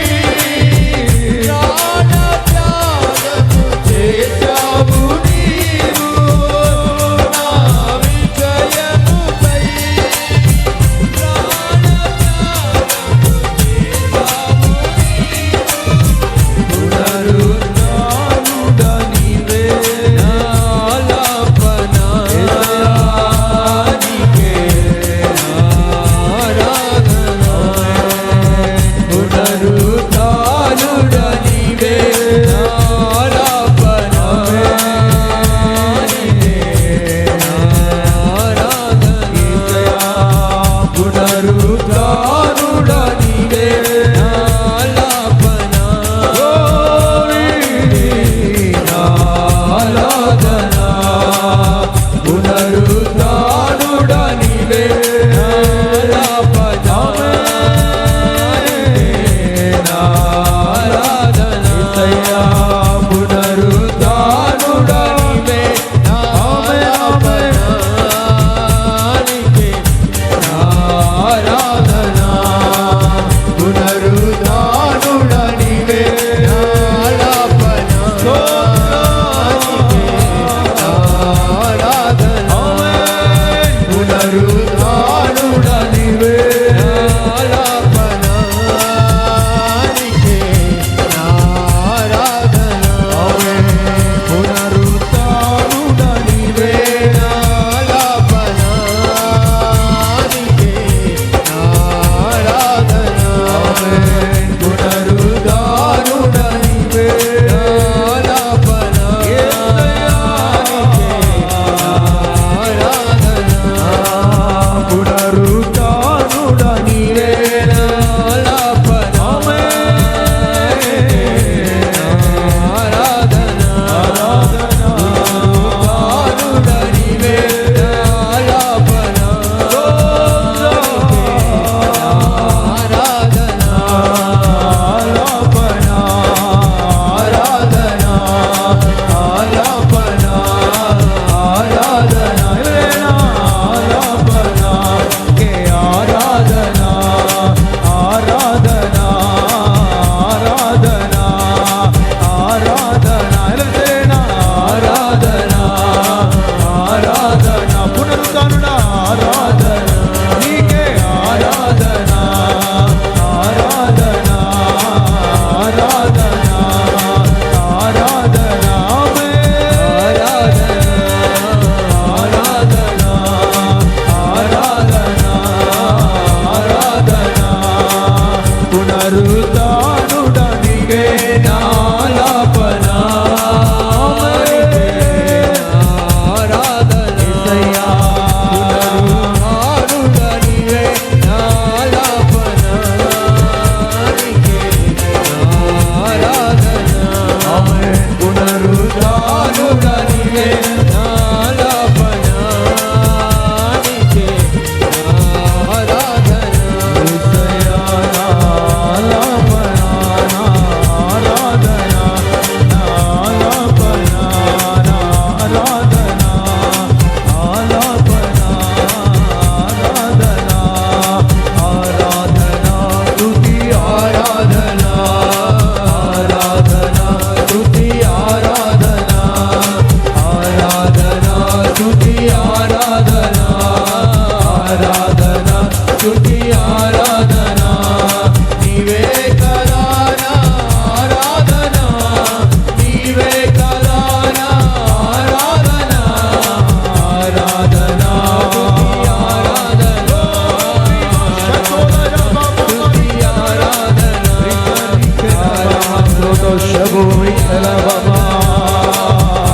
ಸ್ತೋತ್ರ ಶಭು ವಿಠಲ ಬಾಬಾ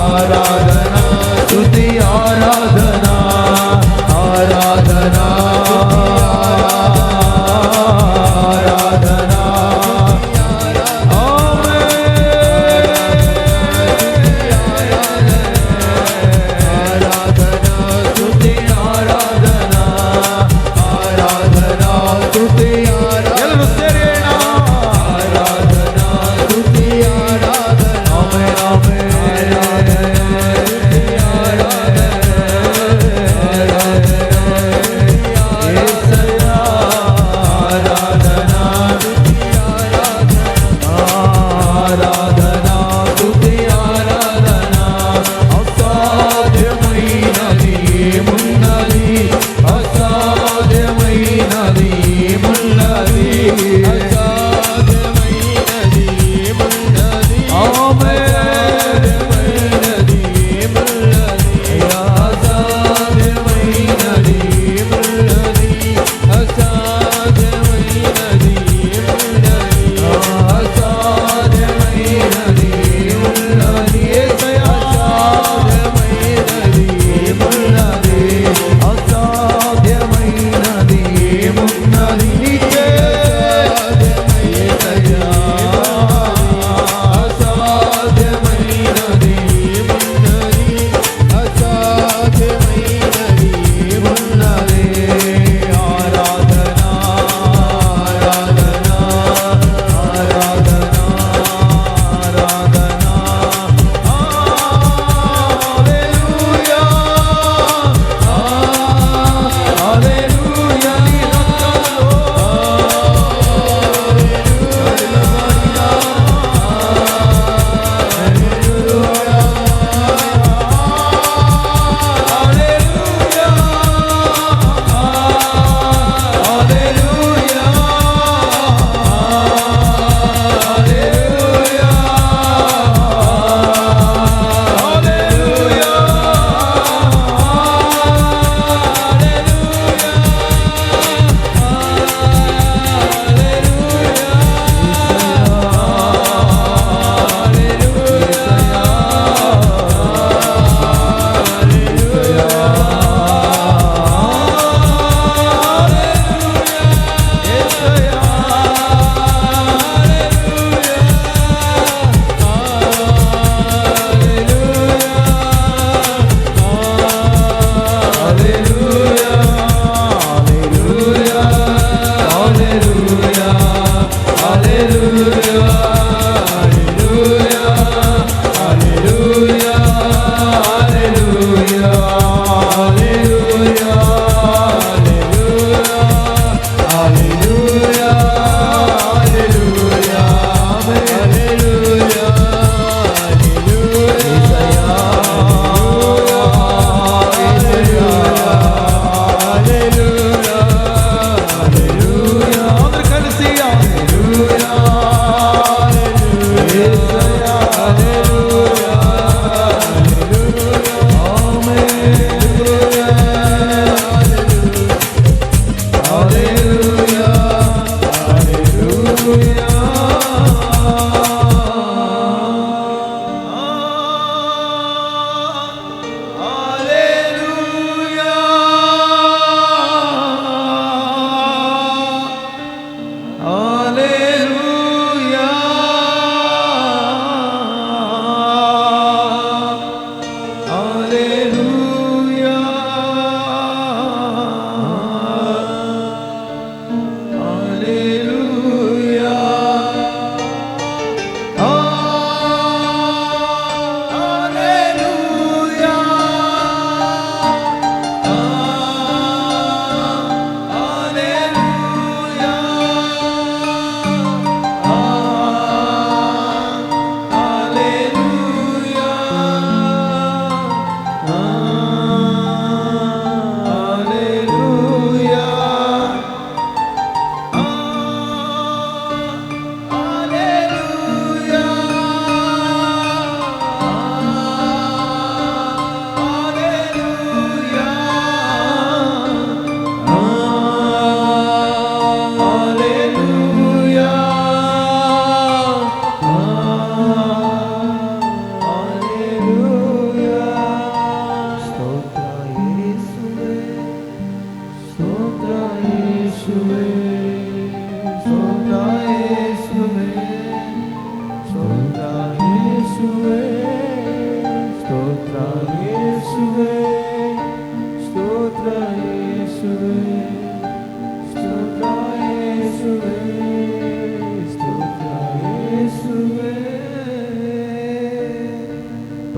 ಆರಾಧನಾ ಸ್ತುತಿ ಆರಾಧನಾ ಆರಾಧನಾ ಆರಾಧನಾ ಎಲ್ಲರೂ ಸೇರಿ ಆರಾಧನಾ ಸ್ತುತಿ ಆರಾಧನಾ ಆಮೆನ್ ಆಮೆನ್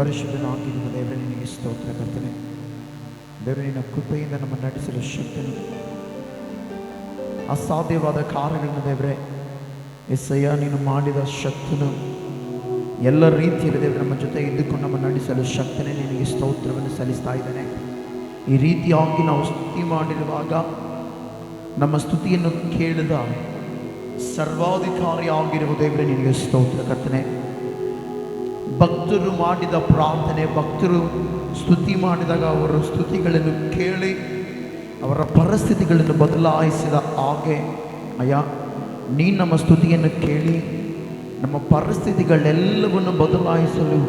ಪರಿಶುದ್ಧನಾಗಿರುವ ದೇವರೇ ನಿನಗೆ ಸ್ತೋತ್ರ ಕರ್ತನೆ. ದೇವರೇ ನಿನ್ನ ಕೃಪೆಯಿಂದ ನಮ್ಮ ನಡೆಸಲು ಶಕ್ತನು. ಅಸಾಧ್ಯವಾದ ಕಾರ್ಯಗಳನ್ನು ದೇವರೇ ಎಸ್ಸಯ್ಯ ನೀನು ಮಾಡಿದ ಶಕ್ತನು ಎಲ್ಲ ರೀತಿಯಲ್ಲಿ ದೇವರು ನಮ್ಮ ಜೊತೆ ಇದ್ದುಕೊಂಡು ನಮ್ಮ ನಡೆಸಲು ಶಕ್ತನೇ ನಿನಗೆ ಸ್ತೋತ್ರವನ್ನು ಸಲ್ಲಿಸ್ತಾ ಇದ್ದಾನೆ. ಈ ರೀತಿಯಾಗಿ ನಾವು ಸ್ತುತಿ ಮಾಡಿರುವಾಗ ನಮ್ಮ ಸ್ತುತಿಯನ್ನು ಕೇಳಿದ ಸರ್ವಾಧಿಕಾರಿಯಾಗಿರುವ ದೇವರೇ ನಿನಗೆ ಸ್ತೋತ್ರ ಕರ್ತನೆ. ಭಕ್ತರು ಮಾಡಿದ ಪ್ರಾರ್ಥನೆ, ಭಕ್ತರು ಸ್ತುತಿ ಮಾಡಿದಾಗ ಅವರ ಸ್ತುತಿಗಳನ್ನು ಕೇಳಿ ಅವರ ಪರಿಸ್ಥಿತಿಗಳನ್ನು ಬದಲಾಯಿಸಿದ ಹಾಗೆ ಅಯ್ಯ ನೀನು ನಮ್ಮ ಸ್ತುತಿಯನ್ನು ಕೇಳಿ ನಮ್ಮ ಪರಿಸ್ಥಿತಿಗಳೆಲ್ಲವನ್ನು ಬದಲಾಯಿಸಲು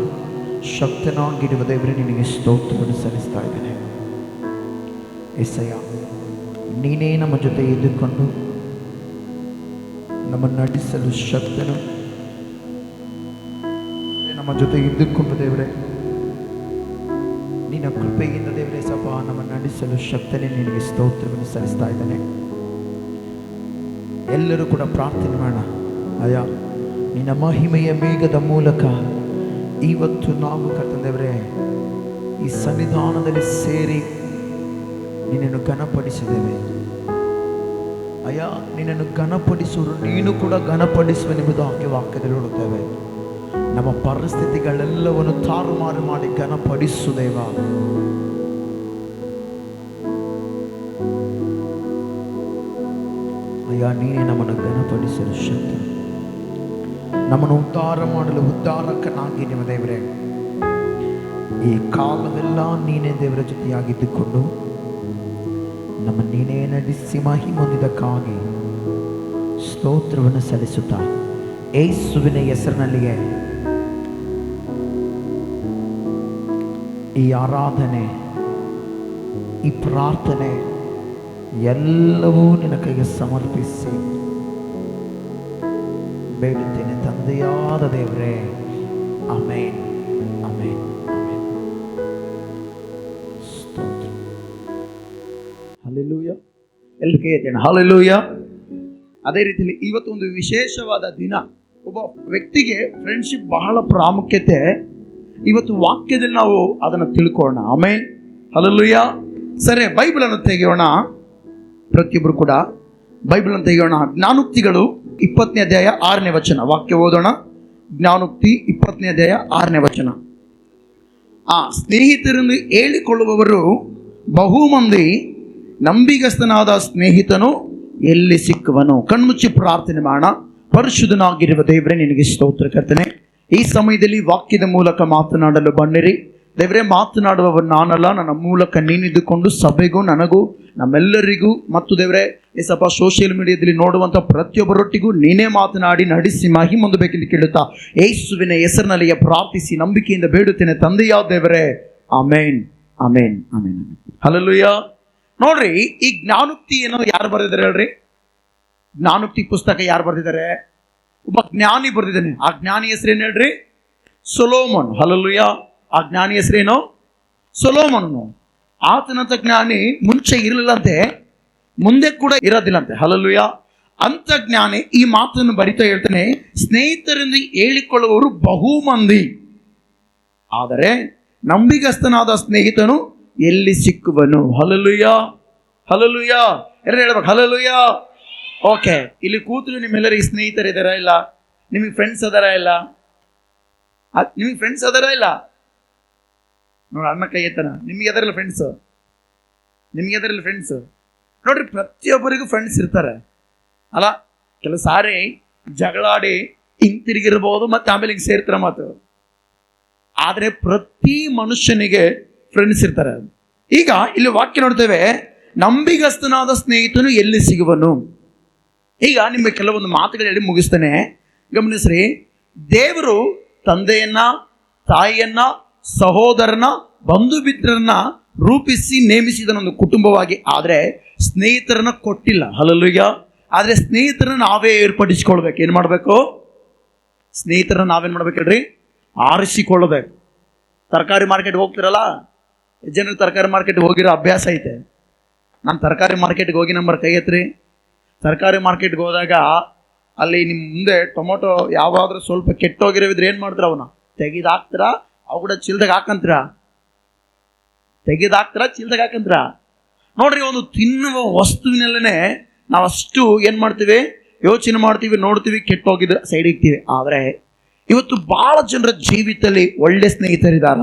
ಶಕ್ತನಾಗಿರುವ ದೇವರೇ ನಿನಗೆ ಸ್ತೋತ್ರವನ್ನು ಸಲ್ಲಿಸ್ತಾ ಇದ್ದೇನೆ. ಎಸ್ಸಯ್ಯ ನೀನೇ ನಮ್ಮ ಜೊತೆ ಇದ್ದುಕೊಂಡು ನಮ್ಮ ನಡೆಸಲು ಶಕ್ತನು. ನಮ್ಮ ಜೊತೆ ಇದ್ದುಕೊಂಡು ದೇವರೇ ನಿನ್ನ ಕೃಪೆಯಿಂದ ದೇವರೇ ಸಭ ನಮ್ಮ ನಡೆಸಲು ಶಕ್ತನೇ ನಿನಗೆ ಸ್ತೋತ್ರವನ್ನು ಸಲ್ಲಿಸ್ತಾ ಇದ್ದಾನೆ. ಎಲ್ಲರೂ ಕೂಡ ಪ್ರಾರ್ಥನೆ ಮಾಡೋಣ. ಅಯ್ಯ ನಿನ್ನ ಮಹಿಮೆಯ ಮೇಘದ ಮೂಲಕ ಇವತ್ತು ನಾವು ಕರ್ತಂದೇವರೇ ಈ ಸನ್ನಿಧಾನದಲ್ಲಿ ಸೇರಿ ನಿನ್ನನ್ನು ಘನಪಡಿಸಿದ್ದೇವೆ. ಅಯ್ಯ ನಿನ್ನನ್ನು ಘನಪಡಿಸುವರು, ನೀನು ಕೂಡ ಘನಪಡಿಸುವೆನೆಂಬುದಾಗಿ ವಾಕ್ಯದಲ್ಲಿ ನೋಡುತ್ತೇವೆ. ನಮ್ಮ ಪರಿಸ್ಥಿತಿಗಳೆಲ್ಲವನ್ನು ತಾರುಮಾರು ಮಾಡಿ ಘನಪಡಿಸುದೇವ. ಅಯ್ಯ ನೀನೇ ನಮ್ಮನ್ನು ಘನಪಡಿಸಲು ಶಕ್ತಿ, ನಮ್ಮನ್ನು ಉದ್ಧಾರ ಮಾಡಲು ಉದ್ಧಾರಕನಾಗಿ ನಿಮ್ಮ ದೇವರೇ ಈ ಕಾಲವೆಲ್ಲ ನೀನೇ ದೇವರ ಜೊತೆಯಾಗಿದ್ದುಕೊಂಡು ನಮ್ಮ ನೀನೇ ನಡೆಸಿ ಮಹಿಮೆ ಹೊಂದಿದ್ದಕ್ಕಾಗಿ ಸ್ತೋತ್ರವನ್ನು ಸಲ್ಲಿಸುತ್ತಾ ಯೇಸುವಿನ ಹೆಸರಿನಲ್ಲಿಯೇ ಈ ಆರಾಧನೆ, ಈ ಪ್ರಾರ್ಥನೆ ಎಲ್ಲವೂ ನಿನ್ನ ಕೈಗೆ ಸಮರ್ಪಿಸಿ ಬೇಡುತ್ತೇನೆ ತಂದೆಯಾದ ದೇವರೇ. Amen, amen, amen. ಸ್ತೋತ್ರ. ಹಲ್ಲೆಲೂಯಾ. ಎಲ್ಲರೂ ಕೈ ಎತ್ತೋಣ. ಹಲ್ಲೆಲೂಯಾ. ಅದೇ ರೀತಿಯಲ್ಲಿ ಇವತ್ತು ಒಂದು ವಿಶೇಷವಾದ ದಿನ. ಒಬ್ಬ ವ್ಯಕ್ತಿಗೆ ಫ್ರೆಂಡ್ಶಿಪ್ ಬಹಳ ಪ್ರಾಮುಖ್ಯತೆ. ಇವತ್ತು ವಾಕ್ಯದಲ್ಲಿ ನಾವು ಅದನ್ನು ತಿಳ್ಕೊಳ್ಳೋಣ. Amen, hallelujah. ಸರಿ, ಬೈಬಲನ್ನು ತೆಗೆಯೋಣ. ಪ್ರತಿಯೊಬ್ಬರು ಕೂಡ ಬೈಬಲನ್ನು ತೆಗೆಯೋಣ. ಜ್ಞಾನೋಕ್ತಿಗಳು 20ನೇ ಅಧ್ಯಾಯ 6ನೇ ವಚನ ವಾಕ್ಯ ಓದೋಣ. ಜ್ಞಾನೋಕ್ತಿ 20ನೇ ಅಧ್ಯಾಯ 6ನೇ ವಚನ. ಸ್ನೇಹಿತರೆಂದು ಹೇಳಿಕೊಳ್ಳುವವರು ಬಹು ಮಂದಿ, ನಂಬಿಗಸ್ತನಾದ ಸ್ನೇಹಿತನು ಎಲ್ಲಿ ಸಿಕ್ಕುವನು? ಕಣ್ಮುಚ್ಚಿ ಪ್ರಾರ್ಥನೆ ಮಾಡೋಣ. ಪರಿಶುದ್ಧನಾಗಿರುವ ದೇವರೇ ನಿನಗೆ ಸ್ತೋತ್ರ ಕರ್ತನೆ. ಈ ಸಮಯದಲ್ಲಿ ವಾಕ್ಯದ ಮೂಲಕ ಮಾತನಾಡಲು ಬನ್ನಿರಿ ದೇವರೇ. ಮಾತನಾಡುವವರು ನಾನಲ್ಲ, ನನ್ನ ಮೂಲಕ ನೀನಿದ್ದುಕೊಂಡು ಸಭೆಗೂ ನನಗೂ ನಮ್ಮೆಲ್ಲರಿಗೂ ಮತ್ತು ದೇವರೇ ಸ್ವಲ್ಪ ಸೋಷಿಯಲ್ ಮೀಡಿಯಾದಲ್ಲಿ ನೋಡುವಂಥ ಪ್ರತಿಯೊಬ್ಬರೊಟ್ಟಿಗೂ ನೀನೇ ಮಾತನಾಡಿ ನಡೆಸಿ ಮಹಿಮೆ ಹೊಂದಬೇಕೆಂದು ಕೇಳುತ್ತಾ ಯೇಸುವಿನ ಹೆಸರಿನಲ್ಲಿ ಪ್ರಾರ್ಥಿಸಿ ನಂಬಿಕೆಯಿಂದ ಬೇಡುತ್ತೇನೆ ತಂದೆಯಾದ ದೇವರೇ. ಆಮೇನ್, ಆಮೇನ್, ಆಮೇನ್, ಆಮೇನ್. ಹಲ್ಲೆಲೂಯಾ. ನೋಡ್ರಿ, ಈ ಜ್ಞಾನೋಕ್ತಿ ಏನೋ ಯಾರು ಬರೆದಿದ್ದಾರೆ ಹೇಳ್ರಿ? ಜ್ಞಾನೋಕ್ತಿ ಪುಸ್ತಕ ಯಾರು ಬರೆದಿದ್ದಾರೆ? ಒಬ್ಬ ಜ್ಞಾನಿ ಬರೆದಿದ್ದಾನೆ. ಆ ಜ್ಞಾನಿ ಹೆಸರೇನು ಹೇಳ್ರಿ? ಸೊಲೊಮನ್. ಹಲ್ಲೆಲೂಯಾ. ಆ ಜ್ಞಾನಿ ಹೆಸರೇನು? ಸೊಲೊಮನ್. ಆತನಂತ ಜ್ಞಾನಿ ಮುಂಚೆ ಇರಲಿಲ್ಲಂತೆ, ಮುಂದೆ ಕೂಡ ಇರೋದಿಲ್ಲಂತೆ. ಹಲ್ಲೆಲೂಯಾ. ಅಂತ ಜ್ಞಾನಿ ಈ ಮಾತನ್ನು ಬರಿತಾ ಹೇಳ್ತಾನೆ, ಸ್ನೇಹಿತರೆಂದು ಹೇಳಿಕೊಳ್ಳುವವರು ಬಹು ಮಂದಿ, ಆದರೆ ನಂಬಿಗಸ್ತನಾದ ಸ್ನೇಹಿತನು ಎಲ್ಲಿ ಸಿಕ್ಕುವನು? Hallelujah, hallelujah. ಎಲ್ಲ ಹೇಳ್ಬೇಕು ಹಲ್ಲೆಲೂಯಾ. ಓಕೆ, ಇಲ್ಲಿ ಕೂತರು ನಿಮ್ಮೆಲ್ಲರಿಗೆ ಸ್ನೇಹಿತರಿದಾರ ಇಲ್ಲ? ನಿಮಗೆ ಫ್ರೆಂಡ್ಸ್ ಅದಾರ ಇಲ್ಲ? ನಿಮಗೆ ಫ್ರೆಂಡ್ಸ್ ಅದಾರ ಇಲ್ಲ? ನೋಡಿ, ಅಣ್ಣ ಕೈ ಎತ್ತನ. ನಿಮ್ಗೆ ಎದರಲ್ಲ ಫ್ರೆಂಡ್ಸ್? ನಿಮ್ಗೆ ಎದರಲ್ಲ ಫ್ರೆಂಡ್ಸ್? ನೋಡ್ರಿ, ಪ್ರತಿಯೊಬ್ಬರಿಗೂ ಫ್ರೆಂಡ್ಸ್ ಇರ್ತಾರೆ ಅಲ್ಲ. ಕೆಲವು ಸಾರಿ ಜಗಳಾಡಿ ಹಿಂತಿರುಗಿರ್ಬೋದು, ಮತ್ತೆ ಆಮೇಲೆ ಹಿಂಗೆ ಸೇರ್ತಾರೆ ಮಾತು. ಆದರೆ ಪ್ರತಿ ಮನುಷ್ಯನಿಗೆ ಫ್ರೆಂಡ್ಸ್ ಇರ್ತಾರೆ. ಈಗ ಇಲ್ಲಿ ವಾಕ್ಯ ನೋಡ್ತೇವೆ, ನಂಬಿಗಸ್ತನಾದ ಸ್ನೇಹಿತನು ಎಲ್ಲಿ ಸಿಗುವನು? ಈಗ ನಿಮಗೆ ಕೆಲವೊಂದು ಮಾತುಗಳು ಹೇಳಿ ಮುಗಿಸ್ತಾನೆ, ಗಮನಿಸ್ರಿ. ದೇವರು ತಂದೆಯನ್ನ, ತಾಯಿಯನ್ನ, ಸಹೋದರನ, ಬಂಧು ಮಿತ್ರರನ್ನ ರೂಪಿಸಿ ನೇಮಿಸಿದನೊಂದು ಕುಟುಂಬವಾಗಿ. ಆದರೆ ಸ್ನೇಹಿತರನ್ನ ಕೊಟ್ಟಿಲ್ಲ. ಹಲ್ಲೆಲೂಯಾ. ಆದರೆ ಸ್ನೇಹಿತರನ್ನ ನಾವೇ ಏರ್ಪಡಿಸಿಕೊಳ್ಬೇಕು. ಏನು ಮಾಡಬೇಕು? ಸ್ನೇಹಿತರನ್ನ ನಾವೇನು ಮಾಡ್ಬೇಕು ಹೇಳ್ರಿ? ಆರಿಸಿಕೊಳ್ಳಬೇಕು. ತರಕಾರಿ ಮಾರ್ಕೆಟ್ಗೆ ಹೋಗ್ತಿರಲ್ಲ, ಜನರು ತರಕಾರಿ ಮಾರ್ಕೆಟ್ಗೆ ಹೋಗಿರೋ ಅಭ್ಯಾಸ ಐತೆ. ನಾನು ತರಕಾರಿ ಮಾರ್ಕೆಟ್ಗೆ ಹೋಗಿ ನಂಬರ್ ಕೈ ಎತ್ರಿ. ತರಕಾರಿ ಮಾರ್ಕೆಟ್ಗೆ ಹೋದಾಗ ಅಲ್ಲಿ ನಿಮ್ಮ ಮುಂದೆ ಟೊಮೊಟೊ ಯಾವಾದರೂ ಸ್ವಲ್ಪ ಕೆಟ್ಟೋಗಿರೋವಿದ್ರೆ ಏನು ಮಾಡ್ತಾರೆ? ಅವನ್ನ ತೆಗೆದು ಹಾಕ್ತೀರಾ, ಅವು ಕೂಡ ಚೀಲದಾಗ ಹಾಕಂತೀರ, ತೆಗೆದಾಕ್ತೀರ, ಚೀಲದಾಗ ಹಾಕಂತೀರ. ನೋಡ್ರಿ, ಒಂದು ತಿನ್ನುವ ವಸ್ತುವಿನಲ್ಲೇ ನಾವು ಅಷ್ಟು ಏನು ಮಾಡ್ತೀವಿ, ಯೋಚನೆ ಮಾಡ್ತೀವಿ, ನೋಡ್ತೀವಿ, ಕೆಟ್ಟೋಗಿದ್ರೆ ಸೈಡ್ ಇಕ್ತೀವಿ. ಆದರೆ ಇವತ್ತು ಬಹಳ ಜನರ ಜೀವಿತದಲ್ಲಿ ಒಳ್ಳೆ ಸ್ನೇಹಿತರಿದ್ದಾರ.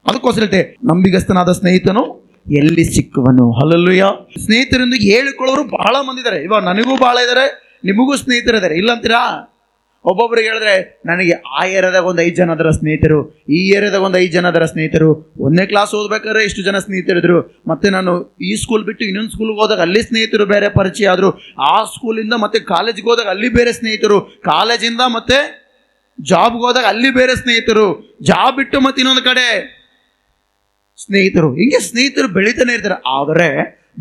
ಅದಕ್ಕೋಸ್ಕರ ಹೇಳ್ತೆ, ನಂಬಿಗಸ್ತನಾದ ಸ್ನೇಹಿತನು ಎಲ್ಲಿ ಸಿಕ್ಕುವನು. ಹಲ್ಲೆಲೂಯ. ಸ್ನೇಹಿತರೆಂದು ಹೇಳಿಕೊಳ್ಳೋರು ಬಹಳ ಮಂದಿ ಇದ್ದಾರೆ. ಇವಾಗ ನನಗೂ ಬಹಳ ಇದ್ದಾರೆ, ನಿಮಗೂ ಸ್ನೇಹಿತರಿದ್ದಾರೆ, ಇಲ್ಲ ಅಂತೀರಾ? ಒಬ್ಬೊಬ್ರಿಗೆ ಹೇಳಿದ್ರೆ, ನನಗೆ ಆ ಏರಿಯಾದಾಗ ಒಂದು 5 ಜನ ಅದರ ಸ್ನೇಹಿತರು, ಈ ಏರಿಯಾದಾಗ ಒಂದು 5 ಜನ ಅದರ ಸ್ನೇಹಿತರು, 1ನೇ ಕ್ಲಾಸ್ ಓದ್ಬೇಕಾದ್ರೆ ಇಷ್ಟು ಜನ ಸ್ನೇಹಿತರಿದ್ರು, ಮತ್ತೆ ನಾನು ಈ ಸ್ಕೂಲ್ ಬಿಟ್ಟು ಇನ್ನೊಂದು ಸ್ಕೂಲ್ಗೆ ಹೋದಾಗ ಅಲ್ಲಿ ಸ್ನೇಹಿತರು ಬೇರೆ ಪರಿಚಯ ಆದರು, ಆ ಸ್ಕೂಲಿಂದ ಮತ್ತೆ ಕಾಲೇಜ್ಗೆ ಹೋದಾಗ ಅಲ್ಲಿ ಬೇರೆ ಸ್ನೇಹಿತರು, ಕಾಲೇಜಿಂದ ಮತ್ತೆ ಜಾಬ್ಗೆ ಹೋದಾಗ ಅಲ್ಲಿ ಬೇರೆ ಸ್ನೇಹಿತರು, ಜಾಬ್ ಬಿಟ್ಟು ಮತ್ತೆ ಇನ್ನೊಂದು ಕಡೆ ಸ್ನೇಹಿತರು, ಹಿಂಗೆ ಸ್ನೇಹಿತರು ಬೆಳೀತಾನೆ ಇರ್ತಾರೆ. ಆದರೆ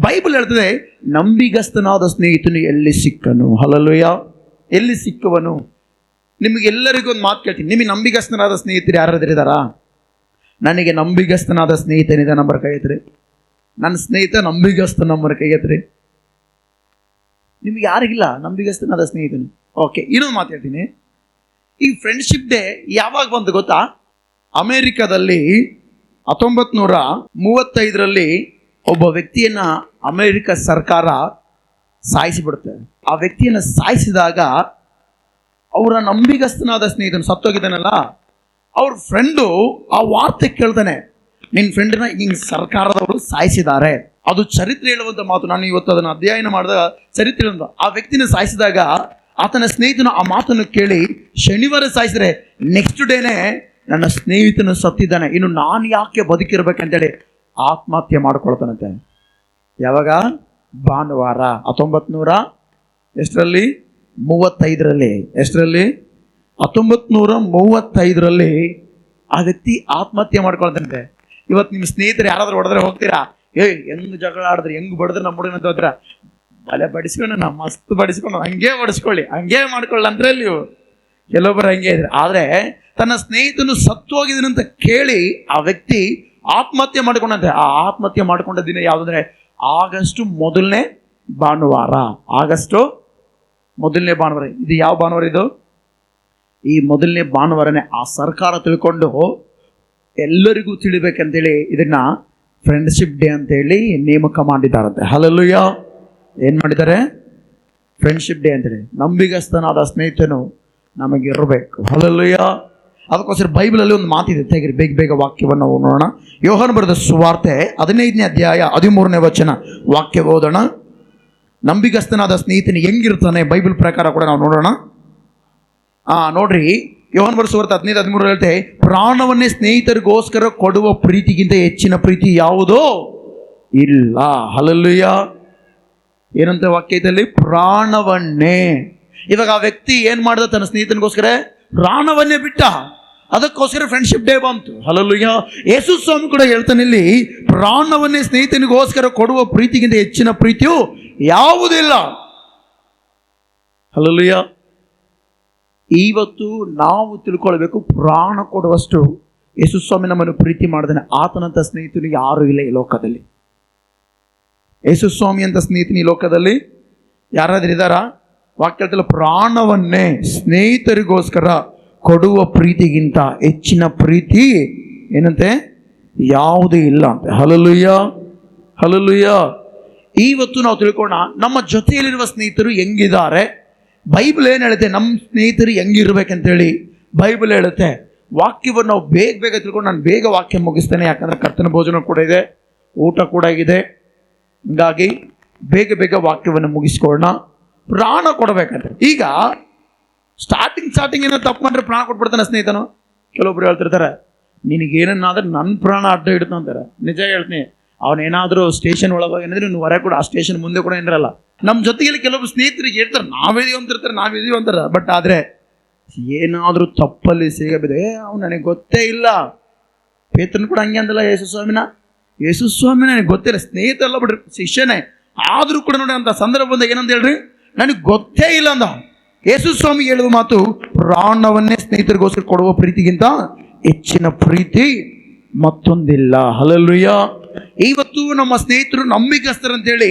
ಬೈಬಲ್ ಹೇಳ್ತದೆ, ನಂಬಿಗಸ್ತನಾದ ಸ್ನೇಹಿತನು ಎಲ್ಲಿ ಸಿಕ್ಕನು. ಹಲ್ಲೆಲೂಯ. ಎಲ್ಲಿ ಸಿಕ್ಕವನು. ನಿಮಗೆಲ್ಲರಿಗೂ ಒಂದು ಮಾತು ಕೇಳ್ತೀನಿ, ನಿಮಗೆ ನಂಬಿಗಸ್ತನಾದ ಸ್ನೇಹಿತರು ಯಾರಾದ್ರೂ ಇದ್ದಾರಾ? ನನಗೆ ನಂಬಿಗಸ್ತನಾದ ಸ್ನೇಹಿತನಿದೆ, ನಂಬರ್ ಕೈ ಎತ್ತಿರಿ. ನನ್ನ ಸ್ನೇಹಿತ ನಂಬಿಗಸ್ತ, ನಂಬರ್ ಕೈ ಎತ್ತಿರಿ. ನಿಮ್ಗೆ ಯಾರಿಗಿಲ್ಲ ನಂಬಿಗಸ್ತನಾದ ಸ್ನೇಹಿತನು? ಓಕೆ, ಇನ್ನೊಂದು ಮಾತು ಹೇಳ್ತೀನಿ. ಈ ಫ್ರೆಂಡ್ಶಿಪ್ ಡೇ ಯಾವಾಗ ಬಂತು ಗೊತ್ತಾ? ಅಮೇರಿಕಾದಲ್ಲಿ 1935ರಲ್ಲಿ ಒಬ್ಬ ವ್ಯಕ್ತಿಯನ್ನ ಅಮೇರಿಕ ಸರ್ಕಾರ ಸಾಯಿಸಿಬಿಡುತ್ತೆ. ಆ ವ್ಯಕ್ತಿಯನ್ನು ಸಾಯಿಸಿದಾಗ ಅವರ ನಂಬಿಗಸ್ತನಾದ ಸ್ನೇಹಿತನು ಸತ್ತೋಗಿದ್ದಾನಲ್ಲ, ಅವ್ರ ಫ್ರೆಂಡು ಆ ವಾರ್ತೆ ಕೇಳ್ತಾನೆ, ನಿನ್ನ ಫ್ರೆಂಡನ್ನ ಹಿಂಗೆ ಸರ್ಕಾರದವರು ಸಾಯಿಸಿದ್ದಾರೆ. ಅದು ಚರಿತ್ರೆ ಹೇಳುವಂಥ ಮಾತು. ನಾನು ಇವತ್ತು ಅದನ್ನು ಅಧ್ಯಯನ ಮಾಡಿದಾಗ ಚರಿತ್ರೆ ಹೇಳುವಂಥ, ಆ ವ್ಯಕ್ತಿನ ಸಾಯಿಸಿದಾಗ ಆತನ ಸ್ನೇಹಿತನು ಆ ಮಾತನ್ನು ಕೇಳಿ, ಶನಿವಾರ ಸಾಯಿಸಿದ್ರೆ ನೆಕ್ಸ್ಟ್ ಡೇನೆ ನನ್ನ ಸ್ನೇಹಿತನು ಸತ್ತಿದ್ದಾನೆ, ಇನ್ನು ನಾನು ಯಾಕೆ ಬದುಕಿರ್ಬೇಕಂತೇಳಿ ಆತ್ಮಹತ್ಯೆ ಮಾಡ್ಕೊಳ್ತಾನಂತೆ. ಯಾವಾಗ? ಭಾನುವಾರ 1935ರಲ್ಲಿ. ಎಷ್ಟರಲ್ಲಿ? 1935ರಲ್ಲಿ ಆ ವ್ಯಕ್ತಿ ಆತ್ಮಹತ್ಯೆ ಮಾಡ್ಕೊಳ್ತಾನಂತೆ. ಇವತ್ತು ನಿಮ್ಮ ಸ್ನೇಹಿತರು ಯಾರಾದ್ರೂ ಹೊಡೆದ್ರೆ ಹೋಗ್ತೀರಾ? ಹೆಂಗ್ ಜಗಳ ಆಡಿದ್ರೆ, ಹೆಂಗ್ ಬಡಿದ್ರೆ ನಮ್ಮ ಹುಡುಗನ ಅಂತ ಹೋದ್ರ, ಬಲೆ ಬಡಿಸ್ಕೊಂಡು ನಾವು ಮಸ್ತ್ ಬಡಿಸ್ಕೊಂಡು ಹಂಗೆ ಬಡಿಸ್ಕೊಳ್ಳಿ, ಹಂಗೆ ಮಾಡ್ಕೊಳ್ಳಿ ಅಂದ್ರೆ ನೀವು ಕೆಲವೊಬ್ಬರು ಹಂಗೆ ಇದ್ರೆ. ಆದರೆ ತನ್ನ ಸ್ನೇಹಿತನು ಸತ್ತು ಹೋಗಿದನಂತ ಕೇಳಿ ಆ ವ್ಯಕ್ತಿ ಆತ್ಮಹತ್ಯೆ ಮಾಡಿಕೊಂಡಂತೆ. ಆ ಆತ್ಮಹತ್ಯೆ ಮಾಡಿಕೊಂಡ ದಿನ ಯಾವುದಂದ್ರೆ ಆಗಸ್ಟ್ 1ನೇ ಭಾನುವಾರ. ಆಗಸ್ಟ್ 1ನೇ ಭಾನುವಾರ. ಇದು ಯಾವ ಭಾನುವಾರ ಇದು? ಈ 1ನೇ ಭಾನುವಾರನೇ ಆ ಸರ್ಕಾರ ತಿಳ್ಕೊಂಡು ಎಲ್ಲರಿಗೂ ತಿಳಿಬೇಕಂತೇಳಿ ಇದನ್ನ ಫ್ರೆಂಡ್ಶಿಪ್ ಡೇ ಅಂತೇಳಿ ನೇಮಕ ಮಾಡಿದ್ದಾರಂತೆ. ಹಲ್ಲೆಲೂಯಾ. ಏನು ಮಾಡಿದ್ದಾರೆ? ಫ್ರೆಂಡ್ಶಿಪ್ ಡೇ ಅಂತೇಳಿ. ನಂಬಿಗಸ್ತನಾದ ಸ್ನೇಹಿತನು ನಮಗಿರಬೇಕು. ಹಲ್ಲೆಲೂಯಾ. ಅದಕ್ಕೋಸ್ಕರ ಬೈಬಲಲ್ಲಿ ಒಂದು ಮಾತಿದೆ, ತೆಗಿರಿ ಬೇಗ ವಾಕ್ಯವನ್ನು ನೋಡೋಣ. ಯೋಹಾನ ಬರೆದ ಸುವಾರ್ತೆ 15ನೇ ಅಧ್ಯಾಯ 13ನೇ ವಚನ ವಾಕ್ಯ ಓದೋಣ. ನಂಬಿಗಸ್ತನಾದ ಸ್ನೇಹಿತನು ಹೆಂಗಿರ್ತಾನೆ ಬೈಬಲ್ ಪ್ರಕಾರ ಕೂಡ ನಾವು ನೋಡೋಣ. ನೋಡ್ರಿ, ಯೋಹಾನ ಬರೆದ ಸುವಾರ್ತೆ 15:13 ಹೇಳ್ತೆ, ಪ್ರಾಣವನ್ನೇ ಸ್ನೇಹಿತರಿಗೋಸ್ಕರ ಕೊಡುವ ಪ್ರೀತಿಗಿಂತ ಹೆಚ್ಚಿನ ಪ್ರೀತಿ ಯಾವುದೋ ಇಲ್ಲ. ಹಲ್ಲೆಲೂಯಾ. ಏನಂತ ವಾಕ್ಯ ಐತಲ್ಲಿ? ಪ್ರಾಣವನ್ನೇ. ಇವಾಗ ಆ ವ್ಯಕ್ತಿ ಏನ್ ಮಾಡ್ದ? ತನ್ನ ಸ್ನೇಹಿತನಿಗೋಸ್ಕರ ಪ್ರಾಣವನ್ನೇ ಬಿಟ್ಟ. ಅದಕ್ಕೋಸ್ಕರ ಫ್ರೆಂಡ್ಶಿಪ್ ಡೇ ಬಂತು. ಹಲ್ಲೆಲೂಯಾ. ಯೇಸು ಸ್ವಾಮಿ ಕೂಡ ಹೇಳ್ತಾನೆ ಇಲ್ಲಿ, ಪ್ರಾಣವನ್ನೇ ಸ್ನೇಹಿತನಿಗೋಸ್ಕರ ಕೊಡುವ ಪ್ರೀತಿಗಿಂತ ಹೆಚ್ಚಿನ ಪ್ರೀತಿಯು ಯಾವುದಿಲ್ಲ. ಹಲ್ಲೆಲೂಯಾ. ಇವತ್ತು ನಾವು ತಿಳ್ಕೊಳ್ಬೇಕು, ಪ್ರಾಣ ಕೊಡುವಷ್ಟು ಯೇಸು ಸ್ವಾಮಿ ನಮ್ಮನ್ನು ಪ್ರೀತಿ ಮಾಡಿದಾನೆ. ಆತನಂತ ಸ್ನೇಹಿತನು ಯಾರು ಇಲ್ಲ ಈ ಲೋಕದಲ್ಲಿ. ಯೇಸು ಸ್ವಾಮಿ ಅಂತ ಸ್ನೇಹಿತನು ಈ ಲೋಕದಲ್ಲಿ ಯಾರಾದ್ರೂ ಇದ್ದಾರಾ? ವಾಕ್ಯದಲ್ಲಿ ಪ್ರಾಣವನ್ನೇ ಸ್ನೇಹಿತರಿಗೋಸ್ಕರ ಕೊಡುವ ಪ್ರೀತಿಗಿಂತ ಹೆಚ್ಚಿನ ಪ್ರೀತಿ ಏನಂತೆ? ಯಾವುದೇ ಇಲ್ಲ ಅಂತೆ. ಹಲ್ಲೆಲೂಯಾ. ಹಲ್ಲೆಲೂಯಾ. ಇವತ್ತು ನಾವು ತಿಳ್ಕೊಂಡ ನಮ್ಮ ಜೊತೆಯಲ್ಲಿರುವ ಸ್ನೇಹಿತರು ಹೆಂಗಿದ್ದಾರೆ, ಬೈಬಲ್ ಏನು ಹೇಳುತ್ತೆ, ನಮ್ಮ ಸ್ನೇಹಿತರು ಹೆಂಗಿರ್ಬೇಕಂತೇಳಿ ಬೈಬಲ್ ಹೇಳುತ್ತೆ. ವಾಕ್ಯವನ್ನು ನಾವು ಬೇಗ ತಿಳ್ಕೊಂಡು, ನಾನು ಬೇಗ ವಾಕ್ಯ ಮುಗಿಸ್ತೇನೆ, ಯಾಕಂದ್ರೆ ಕರ್ತನ ಭೋಜನ ಕೂಡ ಇದೆ, ಊಟ ಕೂಡ ಇದೆ. ಹೀಗಾಗಿ ಬೇಗ ವಾಕ್ಯವನ್ನು ಮುಗಿಸ್ಕೊಳ್ಳೋಣ. ಪ್ರಾಣ ಕೊಡಬೇಕಂತೆ. ಈಗ ಸ್ಟಾರ್ಟಿಂಗ್ ಏನೋ ತಪ್ಪು ಮಾಡ್ರೆ ಪ್ರಾಣ ಕೊಟ್ಬಿಡ್ತಾನೆ ಸ್ನೇಹಿತನು. ಕೆಲವೊಬ್ರು ಹೇಳ್ತಿರ್ತಾರೆ, ನಿನಗೇನಾದ್ರೆ ನನ್ನ ಪ್ರಾಣ ಅಡ್ಡ ಇಡ್ತು ಅಂತಾರೆ. ನಿಜ ಹೇಳ್ತೀನಿ, ಅವನೇನಾದರೂ ಸ್ಟೇಷನ್ ಒಳಗೆ ಏನಾದ್ರೆ ನೀವು ಹೊರ ಕೂಡ ಆ ಸ್ಟೇಷನ್ ಮುಂದೆ ಕೂಡ ಏನಿರಲ್ಲ. ನಮ್ಮ ಜೊತೆಗೆ ಕೆಲವೊಬ್ಬರು ಸ್ನೇಹಿತರಿಗೆ ಹೇಳ್ತಾರೆ, ನಾವಿದೀವಿ ಅಂತಾರೆ. ಬಟ್ ಆದರೆ ಏನಾದರೂ ತಪ್ಪಲ್ಲಿ ಸಿಗಬಿದೆ, ಅವ್ನು ನನಗೆ ಗೊತ್ತೇ ಇಲ್ಲ. ಪೇತ್ರನು ಕೂಡ ಹಂಗೆ ಅಂದಲ್ಲ ಯೇಸು ಸ್ವಾಮಿ ನನಗೆ ಗೊತ್ತಿಲ್ಲ. ಸ್ನೇಹಿತ ಅಲ್ಲ ಬಿಡ್ರಿ, ಶಿಷ್ಯನೇ. ಆದರೂ ಕೂಡ ನೋಡಿ ಅಂತ ಸಂದರ್ಭ ಬಂದಾಗ ಏನಂತ ಹೇಳ್ರಿ, ನನಗೆ ಗೊತ್ತೇ ಇಲ್ಲ ಅಂದ. ಯೇಸು ಸ್ವಾಮಿ ಹೇಳುವ ಮಾತು, ಪ್ರಾಣವನ್ನೇ ಸ್ನೇಹಿತರಿಗೋಸ್ಕರ ಕೊಡುವ ಪ್ರೀತಿಗಿಂತ ಹೆಚ್ಚಿನ ಪ್ರೀತಿ ಮತ್ತೊಂದಿಲ್ಲ. ಹಲ್ಲೆಲೂಯಾ. ಇವತ್ತು ನಮ್ಮ ಸ್ನೇಹಿತರು ನಂಬಿಕಸ್ಥರಂತೇಳಿ